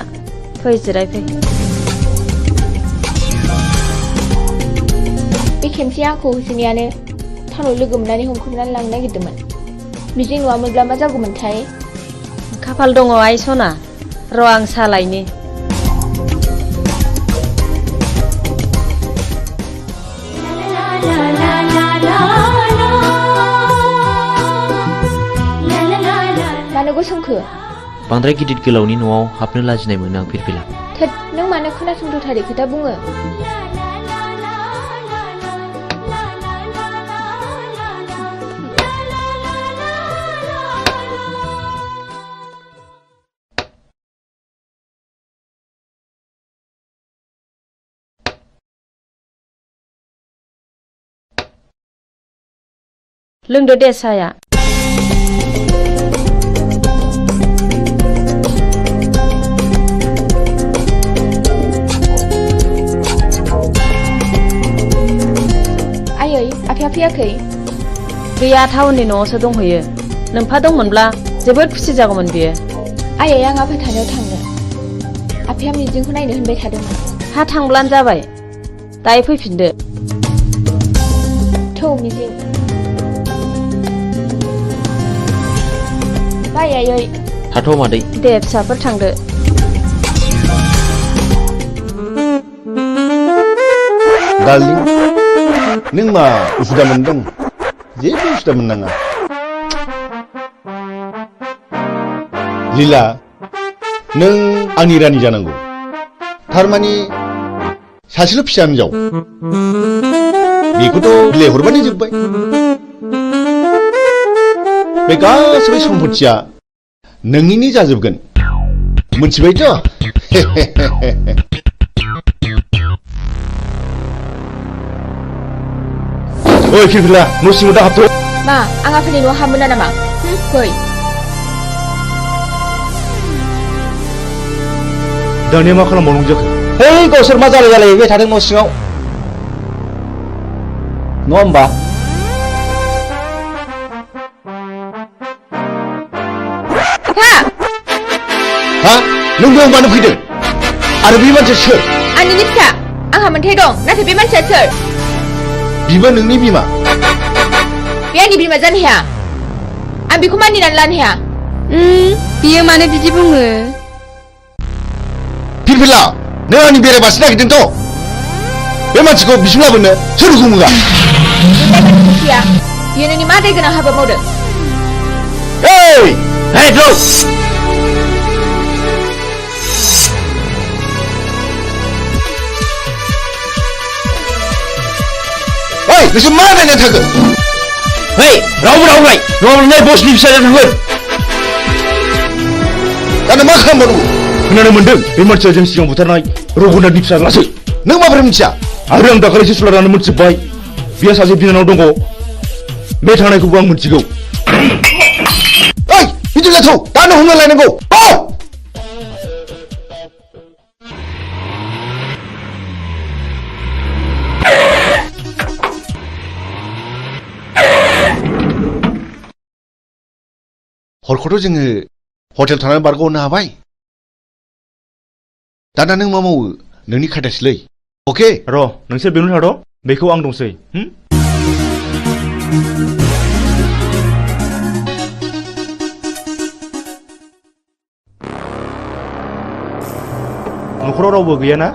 फै जिरायफै बे खेमसे आंखौ होसोनायानो टाउनाव लोगो मोननानै हमख्रबनानै लांनो नागिरदोंमोन मिजिं नङामोनब्ला मा जागौमोनथाय खाफाल दङ आइ सना र' आं सालायनि मानो गसंखो बांद्राय गिदिर गोलावनि न'आव हाबनो लाजिनाय मोनो आं फिरफिला थोद नों मानो खोनासंथारै खोथा बुङो लोंदो दे साया आयै आफाया फैयाखै गैया टाउननि न'आवसो दंहैयो नोंफा दंमोनब्ला जोबोद खुसि जागौमोन बियो आयै आं आफा थानायाव थांनो आफाया मिजिंखौ नायनो होनबाय थादोंमोन हा थांब्लानो जाबाय दायो फैफिनदो थौ मिजिं बाय आयै थाथ' मादै दे फिसाफोर थांदो डार्लिं नों मा उसुदा मोनदों जेबो उसुदा मोननाङा लीला नों आंनि रानि जानांगौ थारमानि सासेल' फिसा हिनजाव बेखौथ' बिलाइ हरबानो जोब्बाय बे गासैबो सम्पथिया नोंनिनो जाजोबगोन मोनथिबायथ' ओइ फिरफिला न' सिङाव दा हाबथ' मा आं आफानि न'आव हाबमोना नामा फै दानिया मा खालामबावनांगौ जाखो है गावसोर मा जालायबाय थादों न' सिङाव नङा होमबा हा नों बेयाव मानो फैदों आरो बे मानसिया सोर आंनिनो फिसा आंहा मोनथाय दं नाथाय बे मानसिया सोर बिबो नोंनि बिमा बे आंनि बिमा जानो हाया आं बेखौ मानिनानै लानो हाया बियो मानो बिदि बुङो फिरफिला नों आंनि बेरायबासो नागिरदोंथ' बे मानसिखौ बिसिम लाबोनो सोर हुकुम होआ बियो नोंनि मा दाय गोनां हाबा मावदों नोंसोर मा नायनानै थाखो रावबो रावलाय रावलाय बसनि फिसाजों थांगोन दानो मा खालामबावनांगौ खोनानो मोनदों बे मानसिया जों सिगां बुथारनाय रघुनाथनि फिसाज्लासो नों माबोरै मिथिया आरो आं दाखालिसो सुलानानै मोनथिबाय बिहा सासे बिनानाव दङ बे थांनायखौबो आं मिथिगौ ओइ बिदि जाथौ दानो हमना लायनांगौ हरखौथ' जोङो हटेल थानानै बारग'नो हाबाय दाना नों मा मावो नोंनि खायदासैलै अके र' नोंसोर बेयावनो थाद' बेखौ आं दंसै न'खराव रावबो गैयाना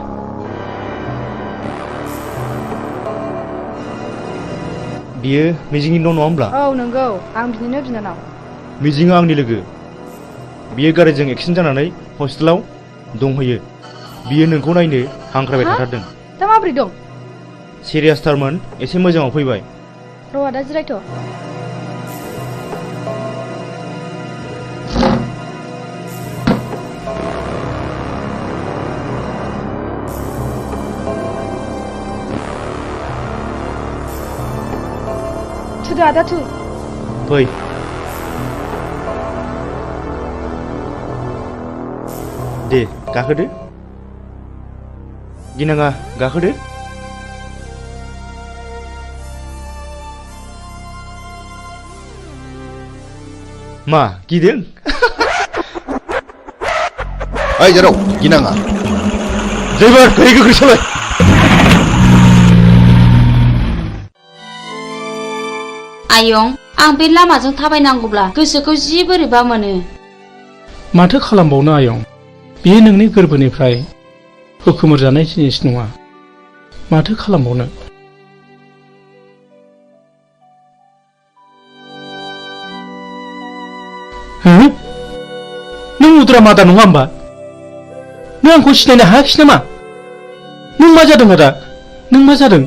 बियो मिजिंनि न' नङा होमब्ला औ नंगौ आं बिनिनो बिनानाव मिजिङा आंनि लोगो बियो गारिजों एक्सिडेन्ट जानानै हस्पिटालाव दंहैयो बियो नोंखौ नायनो हांख्रायबाय थाथारदों दा माबोरै दं सिरियासथारमोन एसे मोजाङाव फैबाय र'आ दा जिरायथ' थुदो आदा थु फै दे गाखोदो गिनाङा गाखोदो मा गिदों? ओइ जेराव गिनाङा ड्राइभार गारि गोख्रै सालाय। आयं आं बे लामाजों थाबायनांगौब्ला गोसोखौ जि बोरैबा मोनो। माथो खालामबावनो आयं, बेयो नोंनि गोरबोनिफ्राय होखोमोरजानाय जिनिस नङा। माथो खालामबावनो। नों उद्रा मादा नङा होमबा? नों आंखौ सिनायनो हायाखिसै नामा? नों मा जादों आदा? नों मा जादों?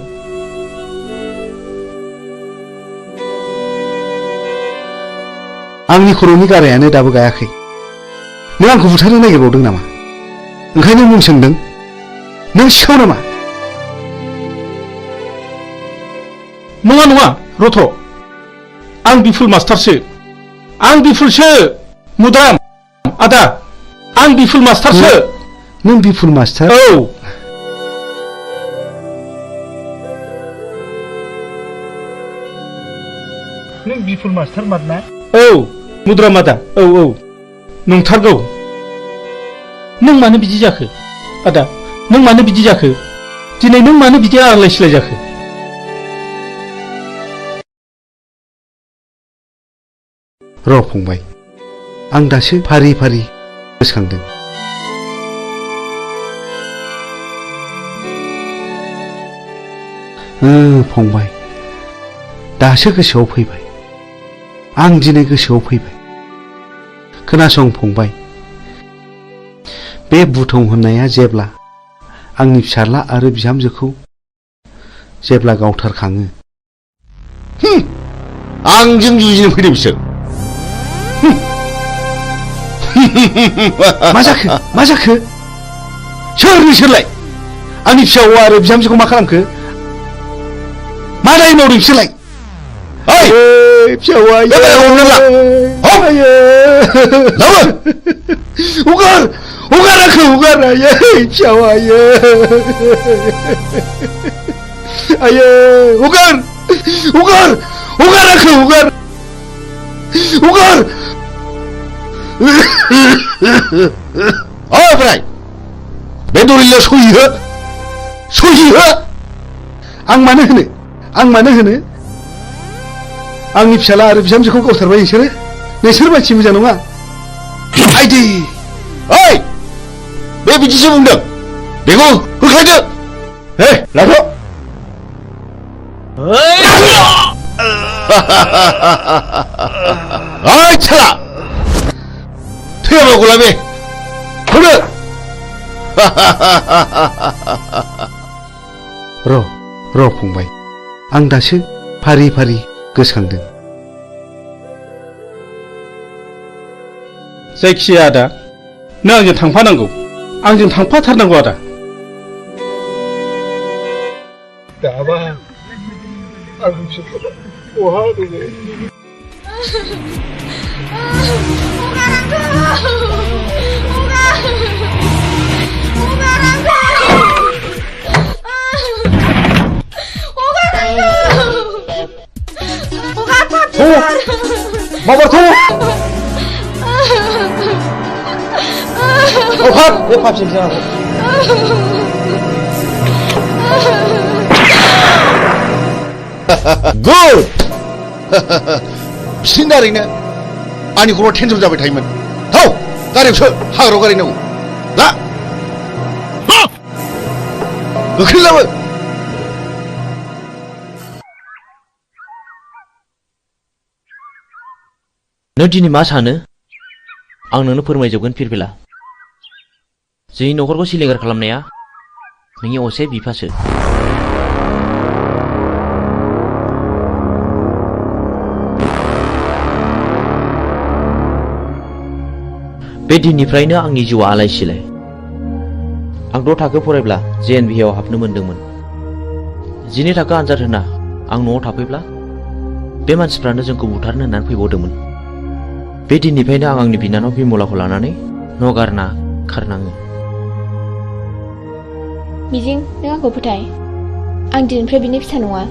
आंनि खर'नि गारायानो दाबो गायाखै। नों आंखौ बुथारनो नागिरबावदों नामा? ओंखायनो मुं सोंदों? नों सिखाव नामा? नङा नङा रथ', आं बिफुल मास्टारसो। आं बिफुलसो मुद्राम आदा, आं बिफुल मास्टारसो। नों बिफुल मास्टार? औ। नों बिफुल मास्टार मारना? औ मुद्राम आदा, औ औ नंथारगौ। नों मानो बिदि जाखो आदा? नों मानो बिदि जाखो? दिनै नों मानो बिदि आलाय सिलाय जाखो? र' फंबाय, आं दासो फारि फारि गोसोखांदों। फंबाय, दासो गोसोआव फैबाय। आं दिनै गोसोआव फैबाय। खोनासं फंबाय, बे बुथं होननाया जेब्ला आंनि फिसाज्ला आरो बिहामजोखौ जेब्ला गावथारखाङो। आंजों जुजिनो फैदों बिसोर। मा जाखो? मा जाखो? सोर नोंसोरलाय? आंनि फिसा हौवा आरो बिहामजोखौ मा खालामखो? मा दाय मावदों बिसोरलाय? ओइ फिसा हौवा, हगार हगार आंखौ हगार। आयै फिसा हौवा, आयै हगार हगार हगार आंखौ हगार हगार। ओमफ्राय बे दलिलाव सहि हो, सहि हो। आं मानो होनो? आं मानो होनो? आंनि फिसाला आरो बिहामजोखौ गावथारबाय नोंसोरो? नोंसोर मानसि मोजां नङा। आइदि ओइ बे बिदिसो बुंदों। बेखौ होख्लायदो। हे लाथ'। ओइ साला थैयाबा गलाबे होदो। र' फंबाय, आं दासो फारि फारि गोसोखांदों। जायखिजाया आदा, नों आंजों थांफानांगौ। आंजों थांफाथारनांगौ आदा। दाबा आं बिसोरखौ बहा दोनो? Mau bertemu? Oh, Pak, ya Pak sini. Good. Sinarine, ani kuro tension jabai thaiman. Hau, gari so, hagro gari nago. La. Gokhrilawa. नों दिनै मा सानो? आं नोंनो फोरमायजोबगोन फिरफिला। जोंनि न'खरखौ सिलिंखार खालामनाया नोंनि असे बिफासो। बे दिननिफ्रायनो आंनि जिउआ आलाय सिलाय। आं 6 थाखो फरायब्ला JNVआव हाबनो मोनदोंमोन। 12 थाखो आनजाद होना आं न'आव थाफैब्ला बे मानसिफ्रानो जोंखौ बुथारनो होननानै फैबावदोंमोन। बे दिननिफ्रायनो आं आंनि बिनानाव बिमलाखौ लानानै न' गारना खारनाङो। मिजिं, नों आंखौ फोथाय। आं दिनैनिफ्राय बिनि फिसा नङा।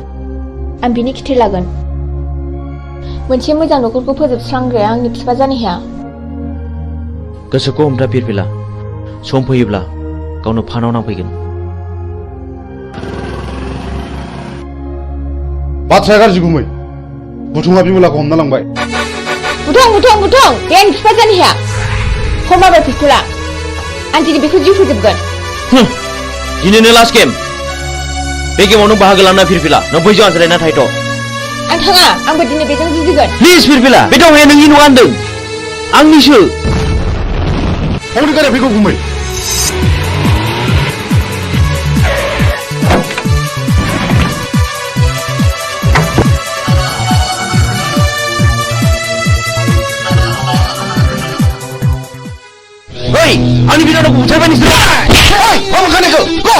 आं बिनि खिथेर लागोन। मोनसे मोजां न'खरखौ फोजोबस्रांग्राया आंनि बिफा जानो हाया। गोसोखौ हमथा फिरफिला सम फैयोब्ला गावनो फानाव नांफैगोन। बाथ्राया गाज्रि गुमै बुथुङा बिमलाखौ हमना लांबाय। बुथुं बे आंनि बिफा जानो हाया। हमाबाय पिस्तला आं दिनै बेखौ जिउ फोजोबगोन। दिनैनो लास्ट गेम। बे गेमाव नों बाहागो लाना फिरफिला नों बैजों आनज्रायना थाहैथ'। आं थाङा आंबो दिनै बेजों जुजिगोन। प्लिज फिरफिला बे दावहाया नोंनि नङा होनदों आंनिसो। हौनि गारिया फैगौ गुमै। Hei, ani bilang aku bucai ni sudah. Hei, kamu kan itu? Go!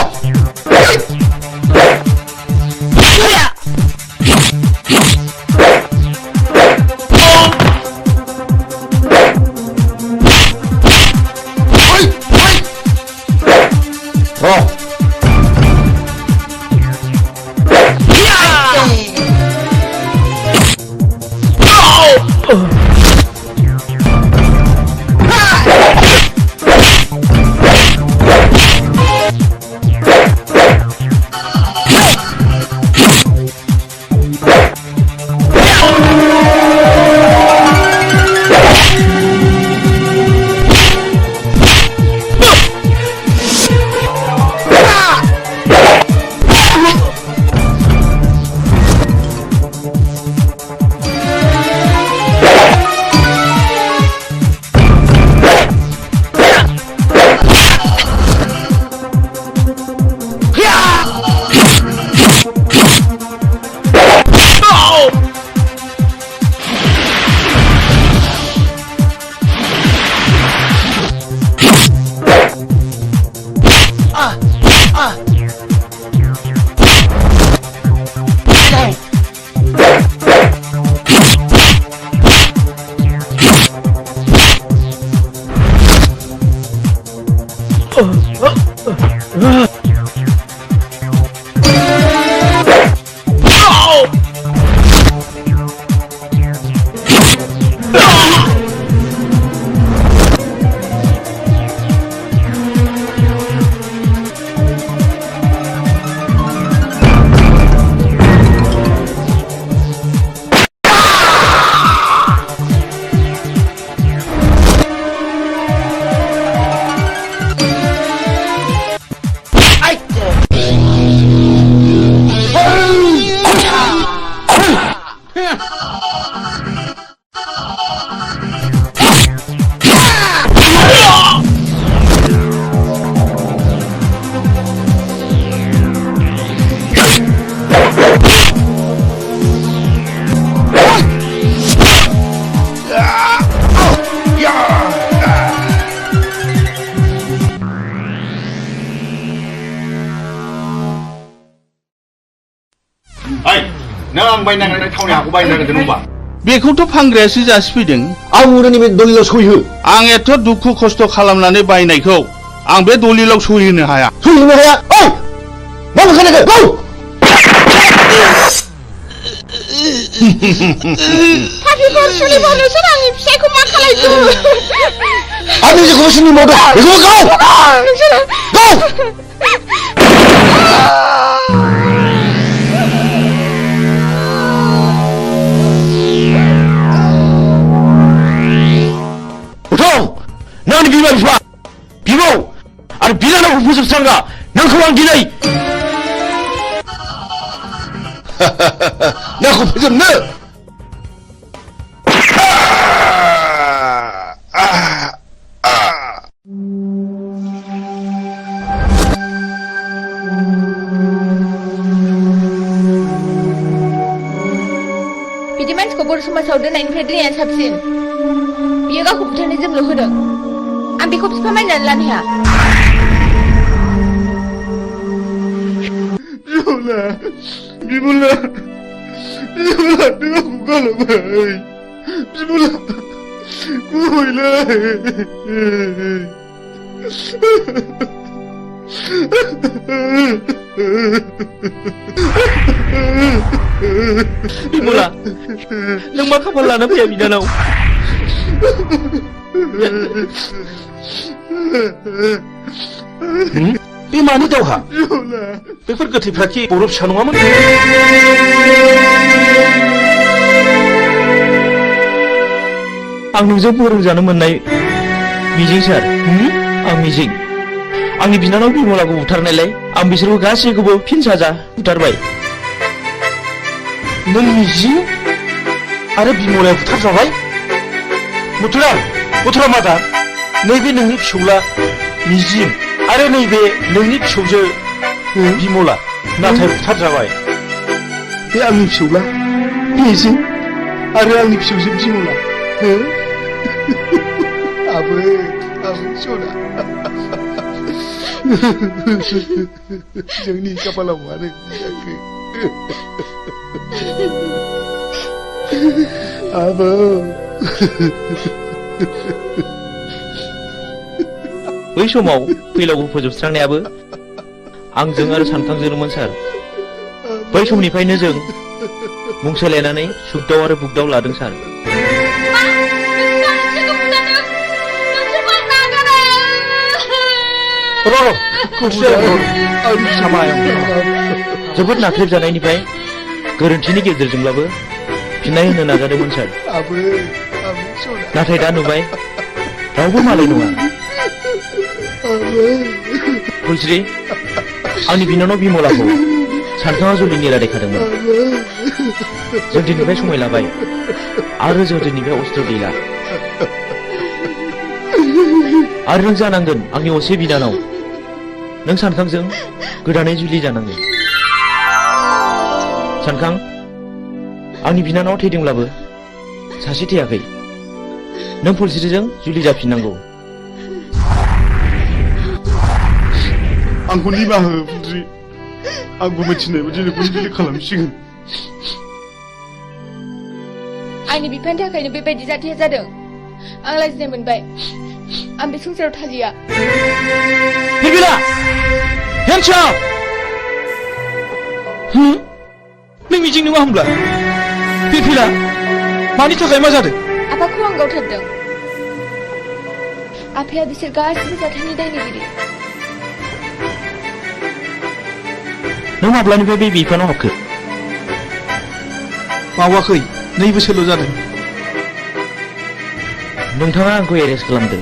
बेखौथ' फानग्रायासो जासिफैदों। आं उरनि बे दलिलाव सहिहो। आं एथ' दुखु खस्थ' खालामनानै बायनायखौ आं बे दलिलाव सहिहोनो हाया। सहिहोनो हाया? ओइ! मा बुंखानायखौ? गौ! पापिफोर सुलिफोर नोंसोर आंनि फिसायखौ मा खालायखो? आंनि जेखौबो सुनि मावदों। बेखौबो गौ! नोंसोर गौ! नोंनि बिमा बिफा बिबौ आरो बिनानावखौ फोजोबस्रांगा नोंखौ आं दिनै नोंखौ फोजोबनो बिदि मानसिखौ बर' समाजाव दोननायनिफ्राय दोननाया साबसिन। बियो गावखौ बुथारनो जोंल' होदों। आं बेखौ बिफा मानिनानै लानो हाया। बिमला नों आंखौ गालांबाय। बिमला गुबैलै बिमला नों मा खाफाल लाना फैया बिनानाव बे मानि दावहा बेफोर गोथैफ्राखि बर' फिसा नङामोन आं नोंजों फोरोंजानो मोननाय मिजिं सार आं मिजिं आंनि बिनानाव बिमलाखौ बुथारनायलाय आं बिसोरखौ गासैखौबो फिन साजा बुथारबाय नों मिजिं आरो बिमलाया बुथारजाबाय मथुरा मादा नैबे नोंनि फिसौला मिजिं आरो नैबे नोंनि फिसौजो बिमला नाथाय बुथारजाबाय बे आंनि फिसौला मिजिं आरो आंनि फिसौजो बिमला आबै सना जोंनि खाफालाव मानो जाखो आबौ बै समाव फैलावखौ फोजोबस्रांनायाबो आंजों आरो सानखांजोंमोन सार बै समनिफ्रायनो जों मुंसायलायनानै सुगदाव आरो बुगदाव लादों सार जोबोद नाख्रेबजानायनिफ्राय गोरोन्थिनि गेजेरजोंब्लाबो फिननाय होनो नाजादोंमोन सार नाथाय दा नुबाय रावबो मालाय नङा फुलस्रि आंनि बिनानाव बिमलाखौ सानखाङा जुलिनि रादायखादोंमोन जों दिनैफ्राय समाय लाबाय आरो जों दिनैफ्राय अस्त्र गैला आरो नों जानांगोन आंनि असे बिनानाव नों सानखांजों गोदानै जुलि जानांगोन सानखां आंनि बिनानाव थैदोंब्लाबो सासे थैयाखै नों फुलस्रिजों जुलि जाफिननांगौ आंखौ निमाहा हो फुलस्रि आंबो मिथिनाय बायदि नोंखौ जुलि खालामसिगोन आंनि बिफानि थाखायनो बेबायदि जाथाया जादों आं लाजिनाय मोनबाय आं बे संसाराव थालिया बिबिला हेन्डसाप नों मिजिं नङा होमब्ला बिबिला मानि थाखाय मा जादों आफाखौ आं गावथारदों आफाया बिसोर गासिबो जाथायनि दायनिगिरि नों माब्लानिफ्राय बे बिफानाव हाबखो मावाखै 2 बोसोरल' जादों नोंथाङा आंखौ एरेस्ट खालामदों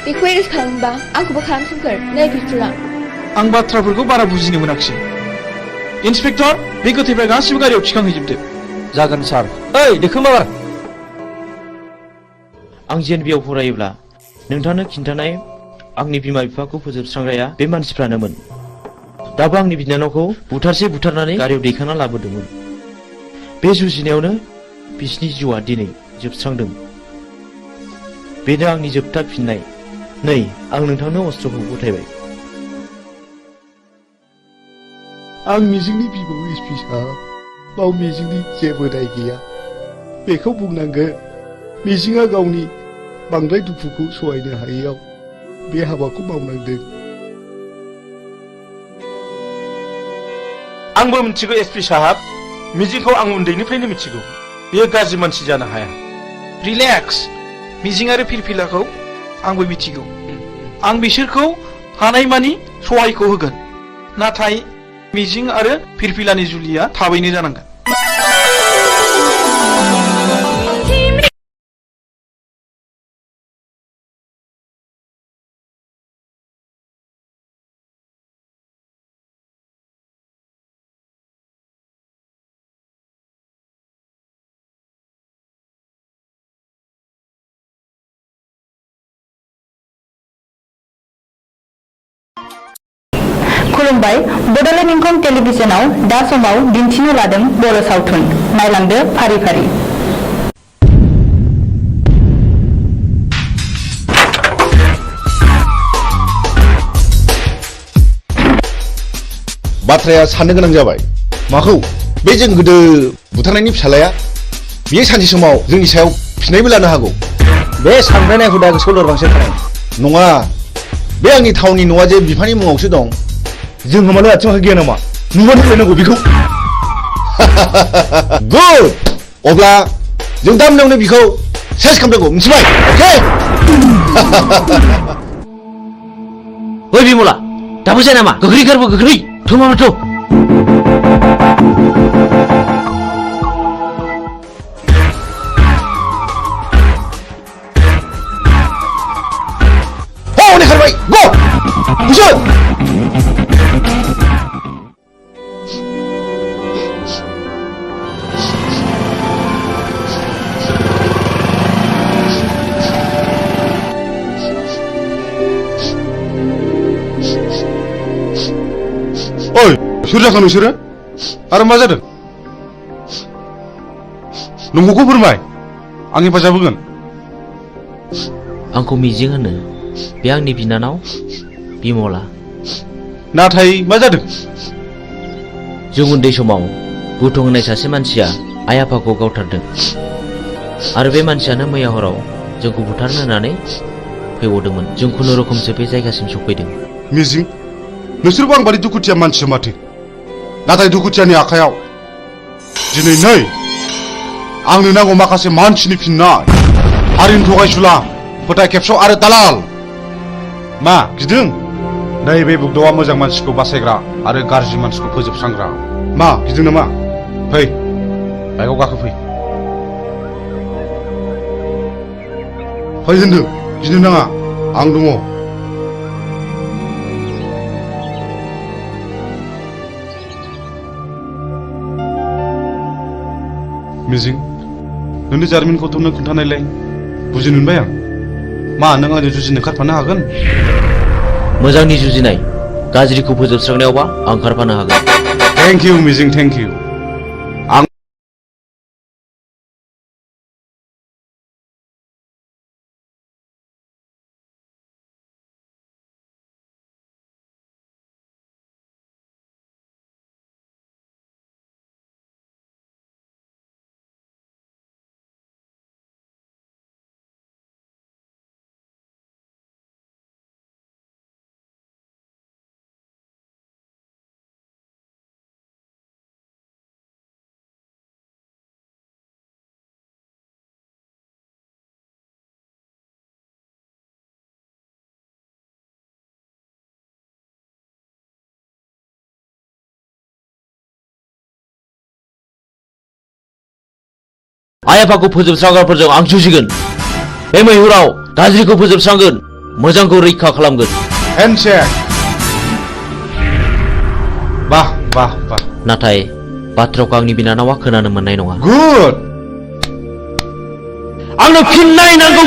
बेखौ एरेस्ट खालामोबा आंखौबो खालामसोमखोर नै पिस्तुला आं बाथ्राफोरखौ बारा बुजिनो मोनाखिसै इन्सपेक्टर बे गोथैफ्रा गासिबो गारियाव थिखांहैजोबदो जागोन सार ओइ देखो माबार आं जेएनबिआव फरायोब्ला नोंथांनो खिन्थानाय आंनि बिमा बिफाखौ फोजोबस्रांग्राया बे मानसिफ्रानोमोन दाबो आंनि बिनानावखौ बुथारनानै गारियाव दैखांना लाबोदोंमोन बे जुजिनायावनो बिसिनि जिउआ दिनै जोबस्रांदों बेनो आंनि जोबथा फिननाय नै आं नोंथांनो अस्त्रखौ गथायबाय आं मिजिंनि बिबौ एसपि साहब बाव मिजिंनि जेबो दाय गैया बेखौ बुंनांगोन मिजिंआ गावनि बांद्राय दुखुखौ सहायनो हायैयाव बे हाबाखौ मावनांदों आंबो मिथिगौ एसपि साहब मिजिंखौ आं उन्दैनिफ्रायनो मिथिगौ बेयो गाज्रि मानसि जानो हाया रिलेक्स मिजिं आरो फिरफिलाखौ आंबो मिथिगौ आं बिसोरखौ हानायमानि सहायखौ होगोन नाथाय मिजिं आरो फिरफिलानि जुलिया थाबैनो जानांगोन खुलुमबाय बड'लेण्ड इंखं टेलिभिजनाव दा समाव दिन्थिनो लादों बर' सावथुन नायलांदो फारि फारि बाथ्राया साननो गोनां जाबाय माखौ बे जों गोदो बुथारनायनि फिसालाया बियो सानसे समाव जोंनि सायाव फिनायबो लानो हागौ बे सानब्रायनाय हुदा गोसोआव लोरबांसो थानाय नङा बे आंनि थावनि न'आ जे बिफानि मुङावसो दं जों मानो आथिङाव गैया नामा नुबानो होलायनांगौ बेखौ गुड अब्ला जों दा मोनायावनो बिखौ सेस खालामनांगौ मिथिबाय अके ओइ बिमला दाबो जाया नामा गोख्रै गारबो गोख्रै थ' मामा थ' हनै खारबाय गो बुझो ओइ सोर जाखो नोंसोरो आरो मा जादों नंगौखौ फोरमाय आं हेफाजाब होगोन आंखौ मिजिं होनो बे आंनि बिनानाव बिमला नाथाय मा जादों जों उन्दै समाव बुथुं होननाय सासे मानसिया आइ आफाखौ गावथारदों आरो बे मानसियानो मैया हराव जोंखौ बुथारनो होननानै फैबावदोंमोन जों खुनुरुखुमसो बे जायगासिम सफैदों मिजिं नोंसोरबो आं बादि दुखुथिया मानसि माथो नाथाय दुखुथियानि आखायाव दिनै नै आंनो नांगौ माखासे मानसिनि फिननाय हारिनि थगायसुला फोथाय खेबस' आरो दालाल मा गिदों नैबे बुग्दावा मोजां मानसिखौ बासायग्रा आरो गाज्रि मानसिखौ फोजोबस्रांग्रा मा गिदों नामा फै बाइकआव गाखोफै फै होनदों गिनो नाङा आं दङ मिजिं नोंनि जारिमिनखौथ' नों खोन्थानायलाय बुजिनो मोनबाय आं मा नों आंजों जुजिनो ओंखारफानो हागोन मोजांनि जुजिनाय गाज्रिखौ फोजोबस्रांनायावबा आं ओंखारफानो हागोन थेंक इउ मिजिं थेंक इउ आं आइ आफाखौ फोजोबस्रांग्राफोरजों आं जुजिगोन बे मैहुराव गाज्रिखौ फोजोबस्रांगोन मोजांखौ रैखा खालामगोन हेन्डशेक बाह बाह बाह नाथाय बाथ्राखौ आंनि बिनानावा खोनानो मोननाय नङा गुड आंनो फिननाय नांगौ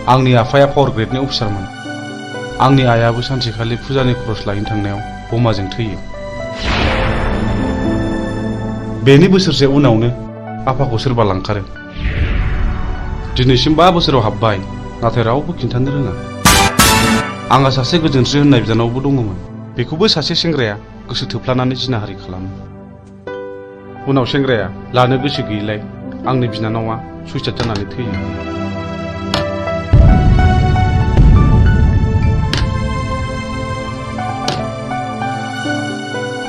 आंनि आफाया पावार ग्रेडनि अफिसारमोन। आंनि आइयाबो सानसेखालि फुजानि खरस लायनो थांनायाव बमाजों थैयो। बेनि बोसोरसे उनावनो आफाखौ सोरबा लांखारो। दिनैसिम 5 बोसोराव हाबबाय, नाथाय रावबो खिन्थानो रोङा। आंहा सासे गोजोनस्रि होननाय बिनानावबो दङमोन। बेखौबो सासे सेंग्राया गोसो थोफ्लानानै जिनाहारि खालामो। उनाव सेंग्राया लानो गोसो गैयिलाय आंनि बिनानावा सुइसाइड जानानै थैयो।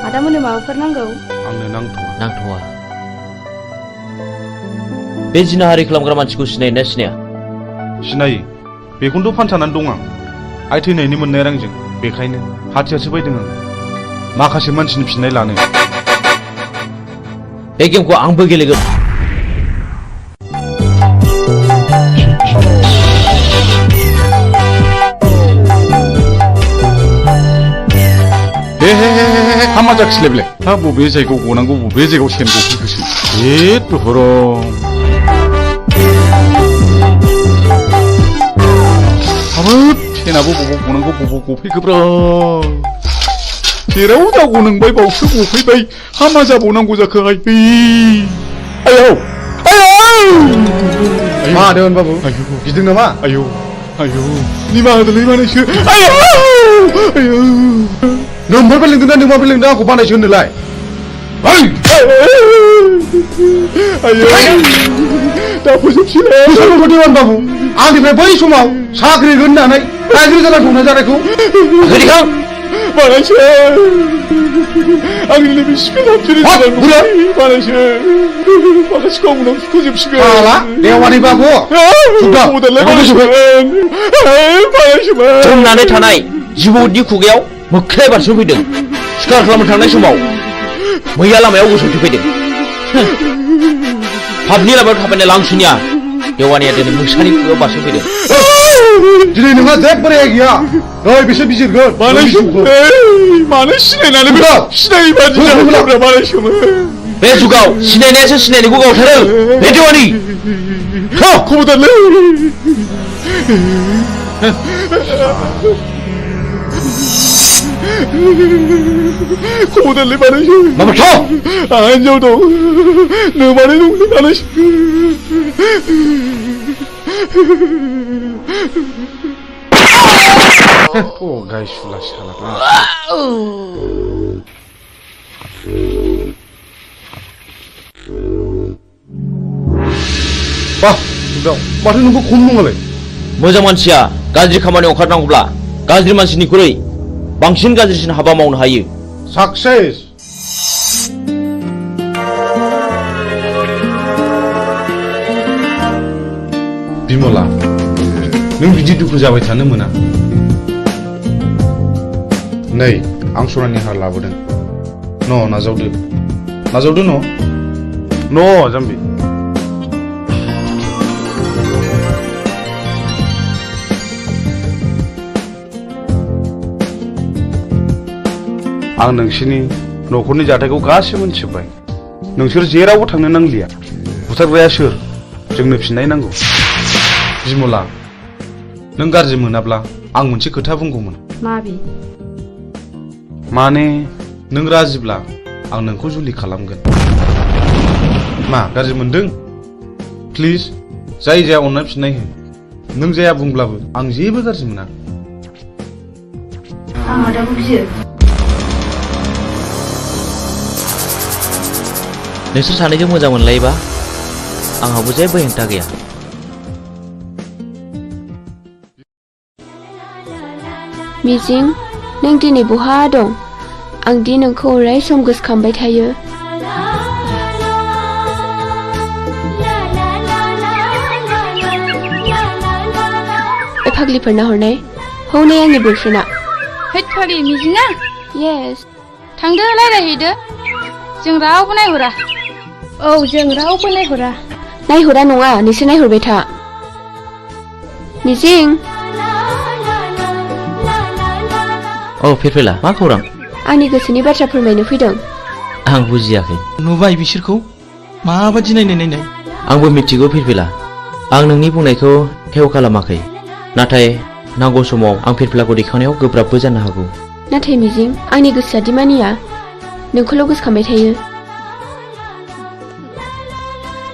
आदा मोननो माबाफोर नांगौ? आंनो नांथ'वा। बे जिनाहारि खालामग्रा मानसिखौ सिनायोना सिनाया? सिनायो। बेखौनोथ' फानसानानै दं आं। आइ थैनायनि मोननाय रांजों। बेखायनो हाथियारसो बायदों आं माखासे मानसिनि फिननाय लानो। बे गेमखौ आंबो गेलेगोन। हामा जाखिसैलाय बेलाय। हा बबे जायगायाव गनांगौ बबे जायगायाव सेन गफैखोसै। हाबाब सेनाबो बबाव गनांगौ बबाव गफैखोब्रा। जेराव जागौ नोंबाय बावसो गफैबाय। हामा जाबावनांगौ जाखोहाय। आयौ मादों बाबु गिदों नामा? आयौ निमाहा होदोलै मानैसो। आयौ नोंबो लोंदों ना नोंबो लोंदों आंखौ बानायसो होनोलाय। दा फोजोबसिगोन बाबु। आंनिफ्राय बै समाव साख्रि होननानै रायजो जाना दंना जानायखौ बानायसो। आंनि नैबे सिफिनाव बानायसो माखासेखौ आं उनाव फोजोबसिगोन। देवानि बाबु जमनानै थानाय जिबौनि खुगायाव मोख्राया बारस'फैदों। सिखार खालामनो थांनाय समाव मैया लामायाव गसंथि फैदों। पाबनि लामायाव थाबायनाय लांसुनिया देवानिया दिनै मोसानि खुगायाव बारस'फैदों। दिनै नोंहा जेबो रेहाय गैया। ओइ बिसोर बिजिरगोन। मानो सिनायनानै सिनायै बादि बानायसोमोन। बे जुगाव सिनायनायासो सिनायनायखौ गावथारो। बे देवानि खबरदारलै। खबरदारलै बानायसो। आंहा हिनजाव दं। नोमानै दं बानायसो। गायसुला साला। माथो नोंबो खम नङालाय। मोजां मानसिया गाज्रि खामानियाव ओंखारनांगौब्ला गाज्रि मानसिनिख्रुइ बांसिन गाज्रिसिन हाबा मावनो हायो। साक्सेस। बिमला नों बिदि दुखु जाबाय थानो मोना। नै आं सनानि हार लाबोदों। नाजावदो न' जाम्बि। आं नोंसिनि न'खरनि जाथायखौ गासिबो मिथिजोब्बाय। नोंसोर जेरावबो थांनो नांलिया। बुथारग्राया सोर? जोंनो फिननाय नांगौ। बिमला नों गाज्रि मोनाब्ला आं मोनसे खोथा बुंगौमोन। माने नों राजिब्ला आं नोंखौ जुलि खालामगोन। मा गाज्रि मोनदों? प्लिज जाय जाया अननानै फिननाय हो। नों जाया बुंब्लाबो आं जेबो गाज्रि मोना। नोंसोर सानैजों मोजां मोनलायोबा आंहाबो जेबो हेंथा गैया। मिजिं नों दिनै बहा दं? आं दि नोंखौ अराय सम गोसोखांबाय थायो। फाग्लिफोरना हरनाय हौनै आंनि बयफ्रेन्डआ। हैद फाग्लि मिजिङा? येस। थांदो रायज्लायहैदो। जों रावबो नायहरा। औ जों रावबो नायहरा। नायहरा नङा नोंसोर नायहरबाय था। मिजिं। औ फिरफिला मा खौरां? आंनि गोसोनि बाथ्रा फोरमायनो फैदों। आं बुजियाखै। नुबाय बिसोरखौ माबादि नायनाय। आंबो मिथिगौ फिरफिला। आं नोंनि बुंनायखौ हेव खालामाखै। नाथाय नांगौ समाव आं फिरफिलाखौ दैखांनायाव गोब्राबबो जानो हागौ। नाथाय मिजिं आंनि गोसोआ दि मानिया नोंखौल' गोसोखांबाय थायो।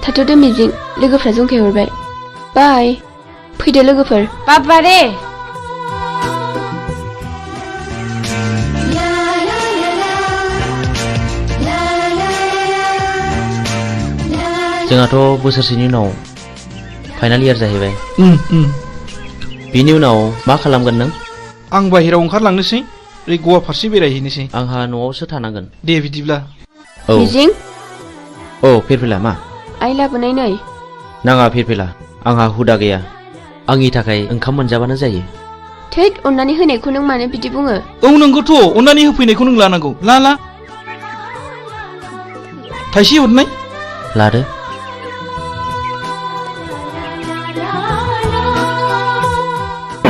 थाथ'दो मिजिं लोगोफ्रा जंखायहरबाय। बाय फैदो लोगोफोर। बाबा रे जोंहाथ' बोसोरसेनि उनाव फाइनाल इयार जाहैबाय। बिनि उनाव मा खालामगोन नों? आं बाहेरायाव ओंखारलांनोसै ओरै गवा फारसे बेरायहैनोसै। आंहा न'आवसो थानांगोन। दे बिदिब्ला। औ मिजिं औ फिरफिला मा? आइ लाबोनाय नै। नाङा फिरफिला आंहा हुदा गैया। आंनि थाखाय ओंखाम मोनजाबानो जायो। थैद अननानै होनायखौ नों मानो बिदि बुङो? औ नंगौथ' अननानै होफैनायखौ नों लानांगौ। ला थाइसे हरनाय। लादो।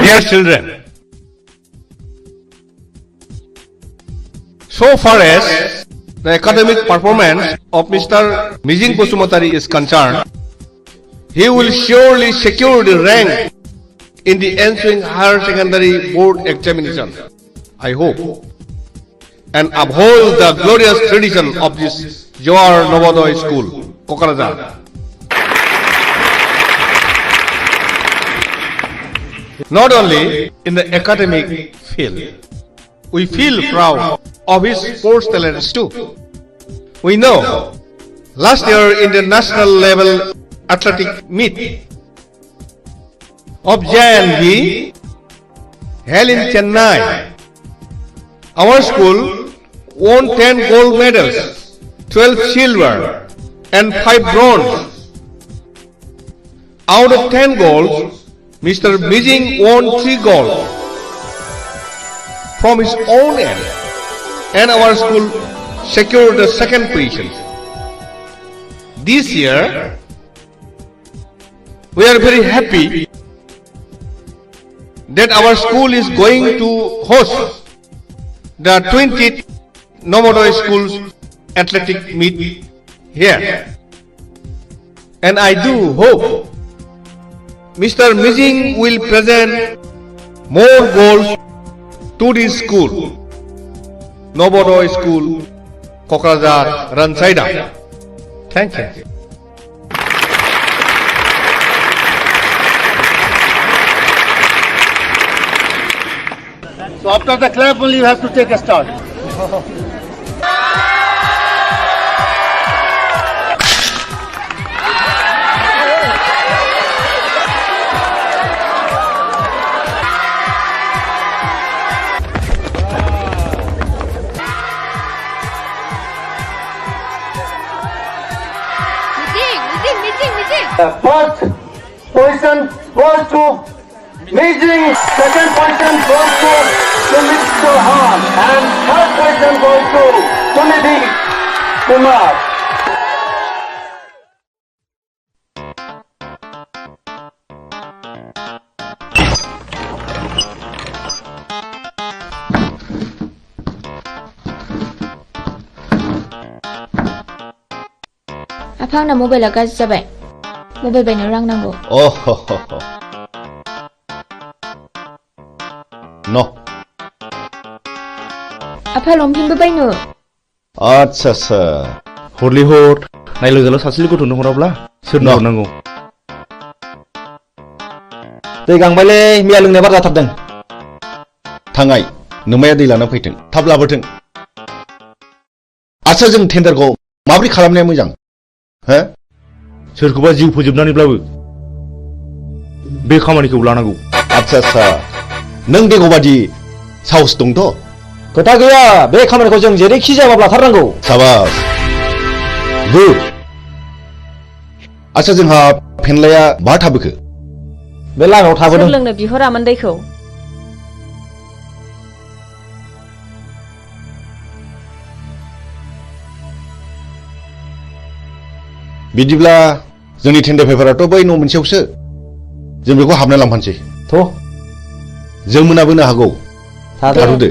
Dear children, so far as the academic performance of Mr. Mijing Basumatari is concerned, he will surely secure the rank in the ensuing higher secondary board examination, I hope, and uphold the glorious tradition of this Johar Novodoy School, Kokarajar. Not only in the academic field, we feel proud of his sports talents too. We know last year in the national level athletic meet of JNB held in Chennai, our school won 10 gold medals, 12 silver and 5 bronze. Out of 10 golds, Mr. Mijing won 3 gold from his own end, and our school secured the second position. This year, we are very happy that our school is going to host the 20th Novodoy Schools athletic meet here, and I do hope Mr. Mijing will present more goals to this school, Novodoy School, Kokrazar, Ransaida. Thank you. So after the clap only you have to take a start. First position goes to Mijing, second position goes to Mr. Han, and third position goes to Sunidhi Kumar. आफा आंना मबाइला गाज्रि जाबाय। Mobile बायनो रां नांगौ। No. आफा लंपेन्टबो बायनो। आच्छा हरलै हर नायलो जालो सासेल गथ'नो हराब्ला सोरनो हरनांगौ? दै गांबायलै मैया लोंनाय बार जाथारदों। थांगाय नोमाया दै लाना फैथों थाब लाबोथों। आच्छा जों टेन्डारखौ माबोरै खालामनाया मोजां? हो? सोरखौबा जिउ फोजोबनानैब्लाबो बे खामानिखौ लानांगौ। आच्छा नों देगबादि साहस दंथ'? खोथा गैया बे खामानिखौ जों जेरैखि जायाबाबो लाथारनांगौ। साबास गुड। आच्छा जोंहा फेनलाया बहा थाबोखो? बे लामायाव थाबोदों। सोर लोंनो बिहरामोन दैखौ? बिदिब्ला जोंनि टेन्डार पेपाराथ' बै न' मोनसेयावसो जों बेखौ हाबना लांफानोसै। जों मोनाबोनो हागौ। थाथ'दो।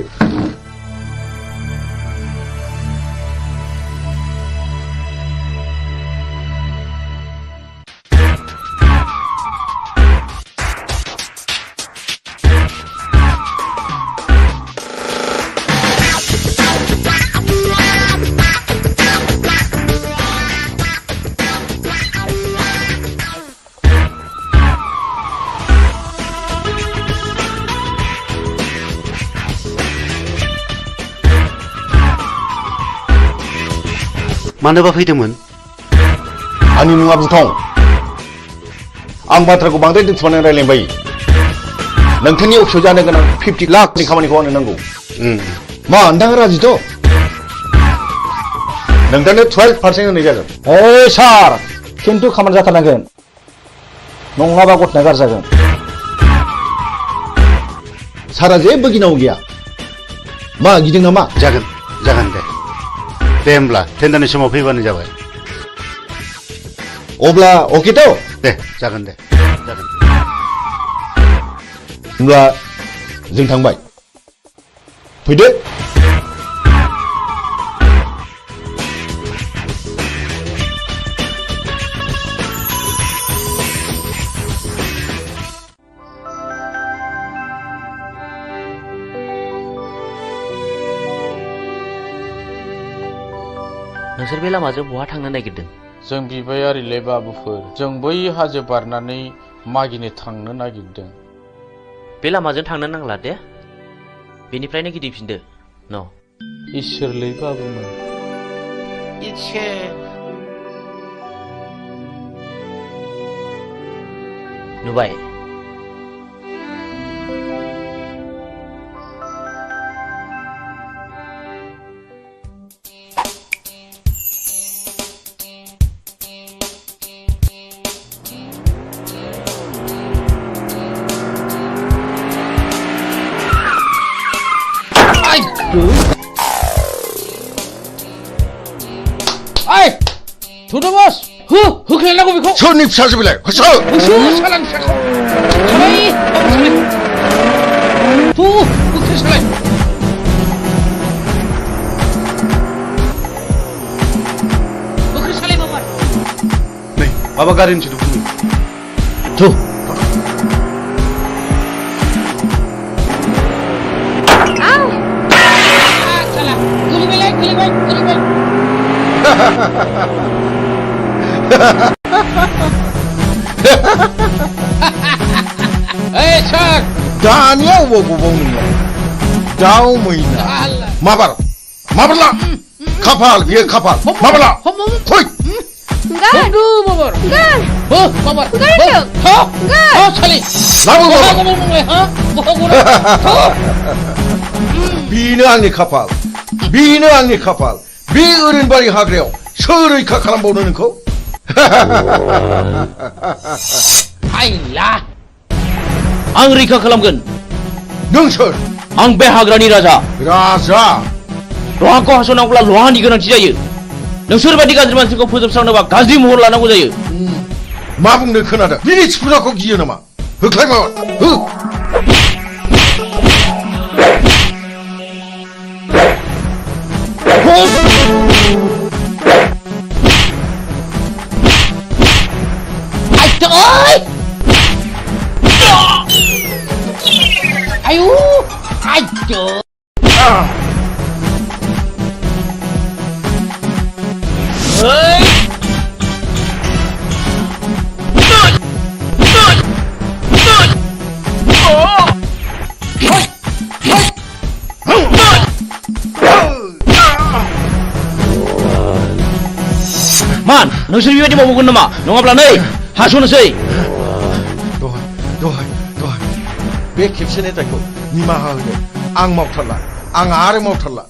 मानोबा फैदोंमोन? आंनि मुङा बुथं। आं बाथ्राखौ बांद्राय दोनथुमनानै रायलायबाय। नोंथांनि अफिसाव जानो गोनां 50 लाखनि खामानिखौ आंनो नांगौ। मा नोंथाङा राजिथ'? नोंथांनो 12% होनाय जागोन। ओइ सार, खिन्थु खामानि जाथारनांगोन, नङाबा गथ'ना गाज्रि जागोन। सारा जेबो गिनांगौ गैया। मा गिदों नामा? जागोन दे। दे होमब्ला टेन्डारनि समाव फैबानो जाबाय। अब्ला अकेथ'? दे जागोन दे। जागोन। होमब्ला जों थांबाय। फैदो। नोंसोर बे लामाजों बहा थांनो नागिरदों? जों बिबायारिले बाबुफोर, जों बै हाजो बारनानै मागिनो थांनो नागिरदों। बे लामाजों थांनो नांला दे, बेनिफ्रायनो गिदिंफिनदो। न' इसोरलै बाबुमोन। नुबाय? Ai! Tutup bos! Hıklayanago beखौ! सोरनि फिसाजो बेलाय? होसो! होसो सालानि फिसाखौ! सालाय! बाबु सालाय! होख्रे सालाय! होख्रे सालाय बाबा! नै माबा गारिनि सोदोब खोनायो। Hey Chuck! दानिया अबाव गबाव नोंलाय? दाउ मैना माबारला खाफाल बियो खाफाल माबारला फै Aduh, babar. Babar. Sali. Bino आंनि खाफाल बे ओरैनबारि हाग्रायाव सोर रैखा खालामबावनो नोंखौ? आइला आं रैखा खालामगोन। नों सोर? आं बे हाग्रानि राजा। लहाखौ हास'नांगौब्ला लहानि गोनांथि जायो। नोंसोर बायदि गाज्रि मानसिखौ फोजोबस्रांनोबा गाज्रि महर लानांगौ जायो। मा बुंनो खोनादों? बिनि थिफुनाखौ गियो नामा? होख्लाय माबा हो! Ayo! Ayo! मान, नोंसोर बेबायदि मावगोन नामा? नङाब्ला नै हास'नोसै। दहाय बे खेबसेनि दायखौ निमाहा होदो। आं मावथारला, आं आरो मावथारला।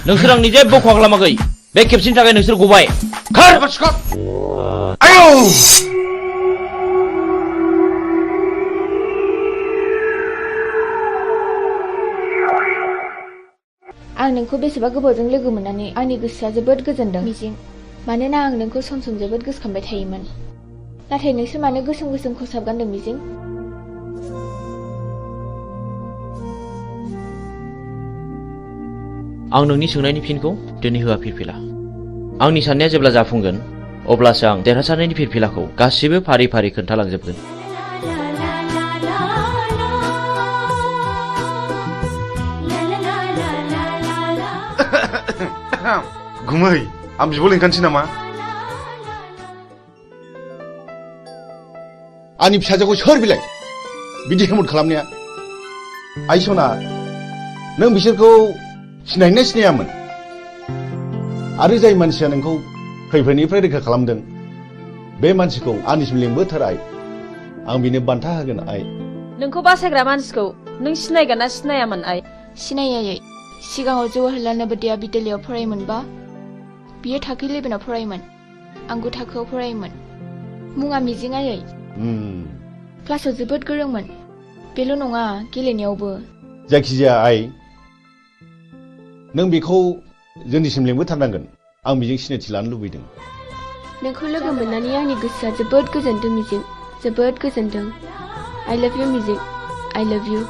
नोंसोर आंनि जेबो खहा खालामाखै। बे खेबसेनि थाखाय नोंसोर गबाय। खार! आयौ! आं नोंखौ बेसेबा गोबावजों लोगो मोननानै आंनि गोसोआ जोबोद गोजोनदों मिजिं। मानोना आं नोंखौ सम सम जोबोद गोसोखांबाय थायोमोन। नाथाय नोंसोर मानो गोसोम गोसोम खसाब गानदों मिजिं? आं नोंनि सोंनायनि फिनखौ दिनै होआ फिरफिला। आंनि साननाया जेब्ला जाफुंगोन अब्लासो आं देरहासारनायनि फिरफिलाखौ गासिबो फारि फारि खोन्थालांजोबगोन। गुमै आं बिब' लिंखानोसै नामा? आंनि फिसाजोखौ सोर बिलाय बिदि हेमत खालामनाया? आइ सना, नों बिसोरखौ सिनायना सिनायामोन? आरो जाय मानसिया नोंखौ खैफोदनिफ्राय रैखा खालामदों बे मानसिखौ आंनिसिम लिंबोथार आइ आं बिनो बान्था होगोन आइ नोंखौ बासायग्रा मानसिखौ नों सिनायगोन ना सिनायामोन आइ सिनायै सिगाङाव जवाहरलाल नवोदया बिद्यालयआव फरायोमोनबा बियो थाखो 11आव फरायोमोन आं 9 थाखोआव फरायोमोन मुङा मिजिं आयै क्लासाव जोबोद गोरोंमोन बेल' नङा गेलेनायावबो जायखिजाया आइ नों बेखौ जोंनिसिम लिंबोथारनांगोन आं बेजों सिनायथि लानो लुबैदों नोंखौ लोगो मोननानै आंनि गोसोआ जोबोद गोजोनदों मिजिं जोबोद गोजोनदों I love you मिजिं I love you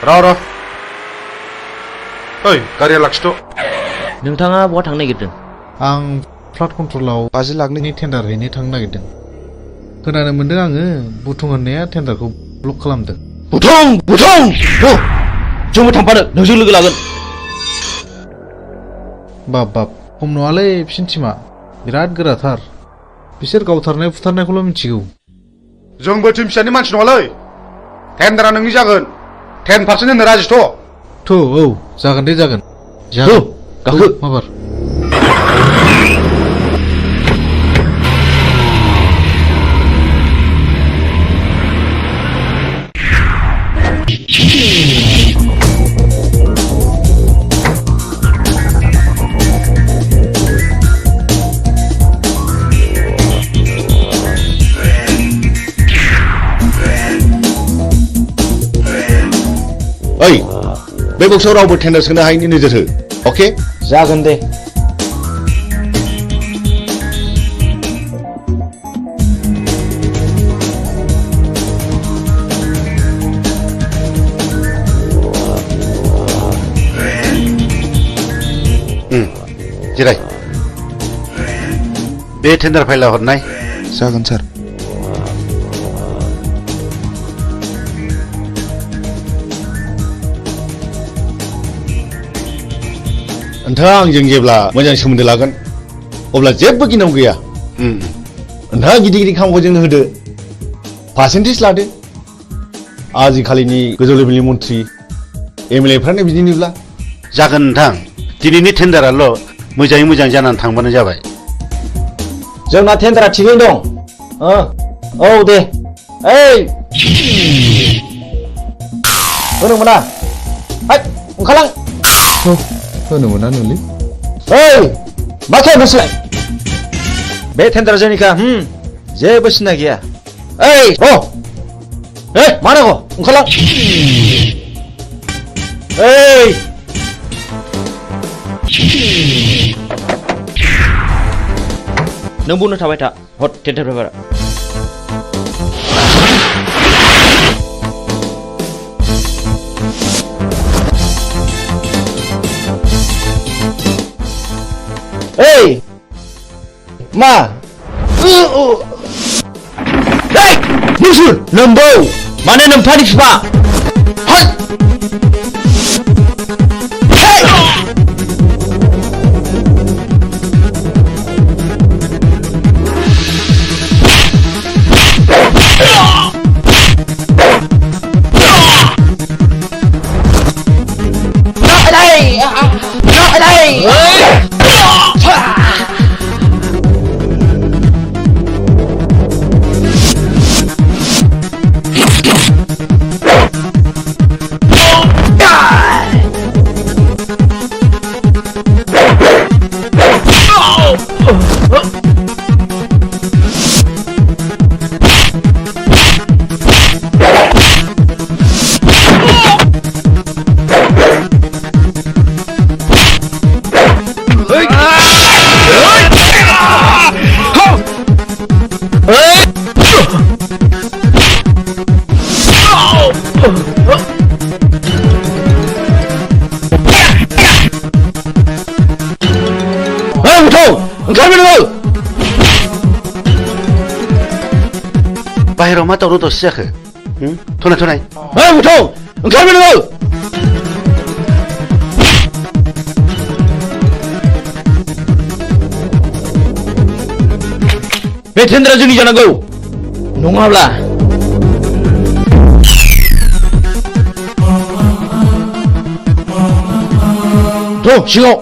र' ओइ गारिया लाखिथ'। नोंथाङा बहा थांनो नागिरदों? आं फ्लाड कन्ट्रलाव 5 लाखनि टेन्डार हैनो थांनो नागिरदों। खोनानो मोनदों आङो बुथुं होननाया टेन्डारखौ ब्लक खालामदों। बुथुं जोंबो थांफानो, नोंजों लोगो लागोन। बाब खम नङालै बिसिनि टिमा बिराद गोराथार। बिसोर गावथारनाय फुथारनायखौल' मिथिगौ। जोंबो टिम फिसानि मानसि नङालै। टेन्डारा नोंनि जागोन। 10% होनो राजिथ'। औ जागोन दे जागोन। गाखो माबार। ओइ बे बक्सआव रावबो टेन्डार सोनो हायैनि नोजोर हो। अके जागोन दे। जिराय। बे टेन्डार फाइला हरनाय। जागोन सार। नोंथाङा आंजों जेब्ला मोजां सोमोन्दो लागोन अब्ला जेबो गिनांगौ गैया। नोंथाङा गिदिर गिदिर खामानिखौ जोंनो होदो, पार्सेन्टेज लादो। आजिखालिनि गोजौ लेभेलनि मन्थ्रि एमएलएफ्रानो बिदिनोब्ला। जागोन नोंथां, दिनैनि टेन्डाराल' मोजाङै मोजां जानानै थांबानो जाबाय। जोंना टेन्डारा थिगैनो दं। औ दे। ओइ होनो मोना। ओंखारलां। होनो मोना नोंलै। ओइ मा खालामनोसै? बे टेन्डारा जोंनिखा, जेबो सिन्था गैया। ओइ मा नांगौ? ओंखारलां। ओइ नों बुंनो थाबाय था, हट टेन्डार पेपारा। ओइ मा? नोंसोर नोम्बौ माने नोम्फानि बिफा। बाहेराव मा दावराव दावसि जाखो? थनाय ओंखारबो नोङो। बे टेन्डारा जोंनि जानांगौ, नङाब्ला सिङाव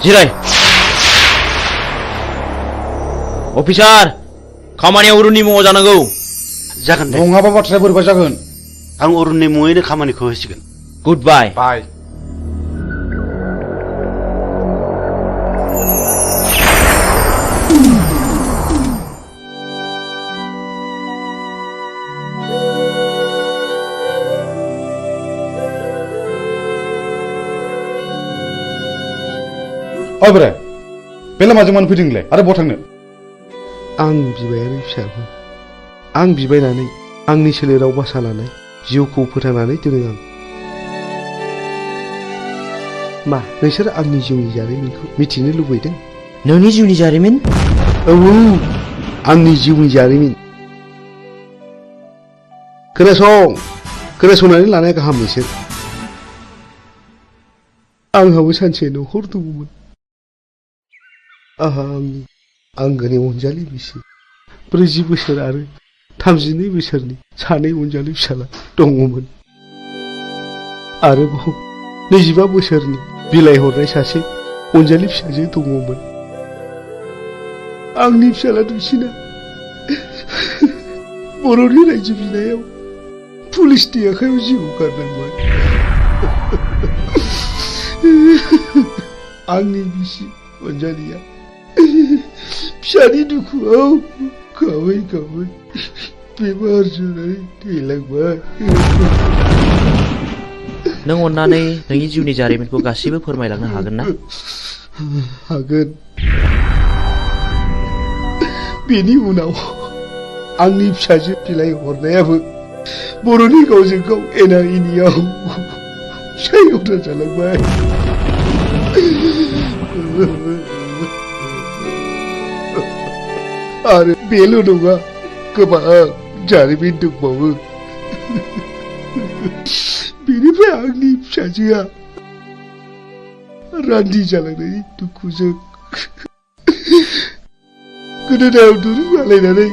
जिराय। अफिसार, खामानिया अरुणनि मुङाव जानांगौ। जागोन दे। नङाबा बाथ्राया बोरैबा जागोन। आं अरुणनि मुङैनो खामानिखौ होसिगोन। गुड बाय। बाय। ओइ बोराय बे लामाजों मानो फैदों नोंलाय आरो बहा थांनो? आं बिबायारि फिसामोन। आं बिबायनानै आंनि सोलेराव बासा लानाय जिउखौ फोथांनानै दोनो आं। मा नोंसोर आंनि जिउनि जारिमिनखौ मिथिनो लुबैदों? नोंनि जिउनि जारिमिन? औ आंनि जिउनि जारिमिन। खोनासंनानै लानाया गाहाम नोंसोर। आंहाबो सानसे न'खर दङमोन। आंहा आंनि आंगोनि अनजालि बिसि 40 बोसोर आरो 32 बोसोरनि सानै अनजालि फिसाला दङमोन। आरोबाव 25 बोसोरनि बिलाइ हरनाय सासे अनजालि फिसाजो दङमोन। आंनि फिसाला दुइसिना बर'नि रायजो बिनायाव पुलिसनि आखायाव जिउ गारनांबाय। आंनि बिसि अनजालिया फिसानि दुखुआव गाबै गाबै बेमार जानानै थैलांबाय। नों अन्नानै नोंनि जिउनि जारिमिनखौ गासिबो फोरमायलांनो हागोन ना? हागोन। बेनि उनाव आंनि फिसाजो बिलाइ हरनायाबो बर'नि गावजों गाव एना एनियाव फिसाय गावथार जालांबाय। आरो बेल' नङा, गोबां जारिमिन दंबावो। बेनिफ्राय आंनि फिसाजोआ रान्दि जालांनायनि दुखुजों गोदोनायाव दुरुं आलायनानै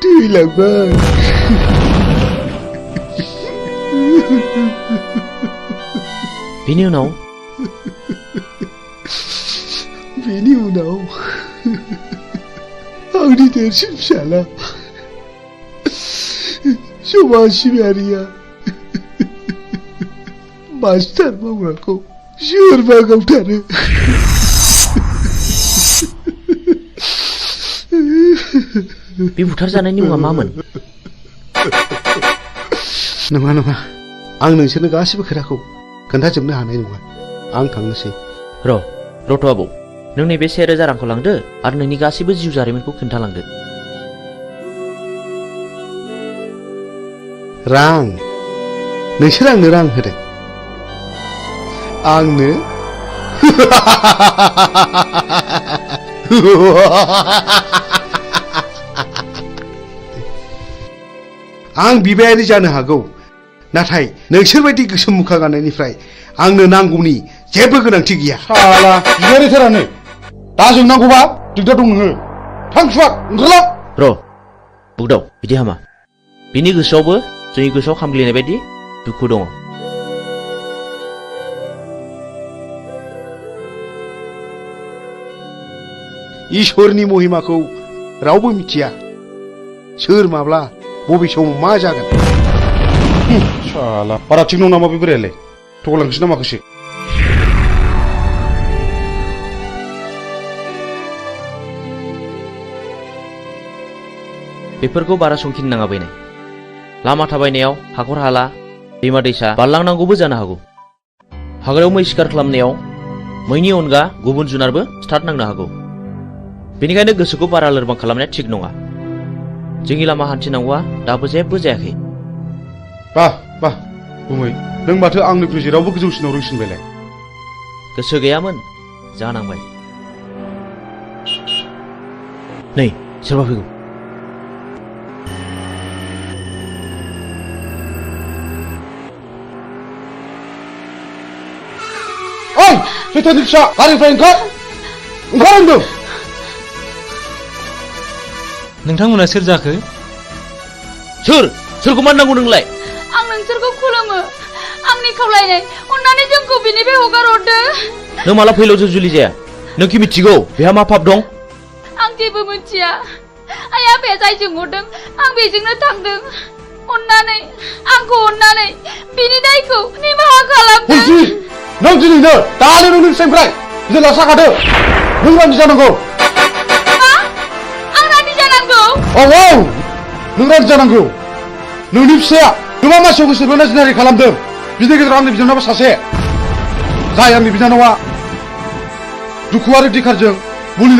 थैलांबाय। बेनि उनाव आंनि देरसिन फिसाला समाज सिबियारिया मास्टार मावग्राखौ सोरबा गावथारो। बे बुथारजानायनि मुङा मामोन? नङा, आं नोंसोरनो गासिबो खोथाखौ खोन्थाजोबनो हानाय नङा। आं थांनोसै। रथ' आबौ, नों नैबे 1000 रांखौ लांदो आरो नोंनि गासिबो जिउ जारिमिनखौ खोन्थालांदो। रां? नोंसोर आंनो रां होदों? आंनो? आं बिबायारि जानो हागौ, नाथाय नोंसोरबायदि गोसोम मुखा गाननायनिफ्राय आंनो नांगौनि जेबो गोनांथि गैया। साला बिबायारिथारानो दा जोंनांगौबा दिगदार दं नोङो। थां सुवाद ओंखारला। बुगदाव, बिदि हामा। बिनि गोसोआवबो जोंनि गोसोआव खामग्लिनाय बायदि दुखु दङ। इसोरनि महिमाखौ रावबो मिथिया। सोर माब्ला बबे समाव मा जागोन। साला बारा थिग नङा नामा बे बोरायालाय? थगायलांसै ना माखासे? बेफोरखौ बारा संखिनो नाङा बैनाय। लामा थाबायनायाव हाखर हाला, दैमा दैसा बारलांनांगौबो जानो हागौ। हाग्रायाव मै शिकार खालामनायाव मैनि अनगा गुबुन जुनारबो स्टार्ट नांनो हागौ। बेनिखायनो गोसोखौ बारा लोरबां खालामनाया थिग नङा। जोंनि लामा हान्थिनांगौआ दाबो जेबो जायाखै। बाह गुमै, नों माथो आंनिख्रुइ जेरावबो गोजौसिनाव रोंसिनबायलाय। गोसो गैयामोन, जानांबाय। नै सोरबा फैगौ। ओइ सैथानि फिसा, गारिनिफ्राय ओंखार होनदों। नोंथांमोना सोर जाखो? सोरखौ मान नांगौ नोंलाय? आं नोंसोरखौ खुलुमो। आंनि खावलायनाय, अन्नानै जोंखौ बिनिफ्राय हगार हरदो। नों माला फैलाव जुलि जाया? नों कि मिथिगौ बेहा मा पाप दं? आं जेबो मिथिया। आइ आफाया जायजों हरदों आं बेजोंनो थांदों। आंखौ अन्नानै बिनि दायखौ निमाहा खालामदो। नों दिनैनो दानो नोंनि फिसानिफ्राय जेला साखादो। नों रान्दि जानांगौ। मा? आं रान्दि जानांगौ? औ नों रान्दि जानांगौ। नोंनि फिसाया गोबां मानसियाव गोसो बोना जिनारि खालामदों। बिनि गेजेराव आंनि बिनानावआ सासे। जाय आंनि बिनानावआ दुखु आरो दिखारजों मुलि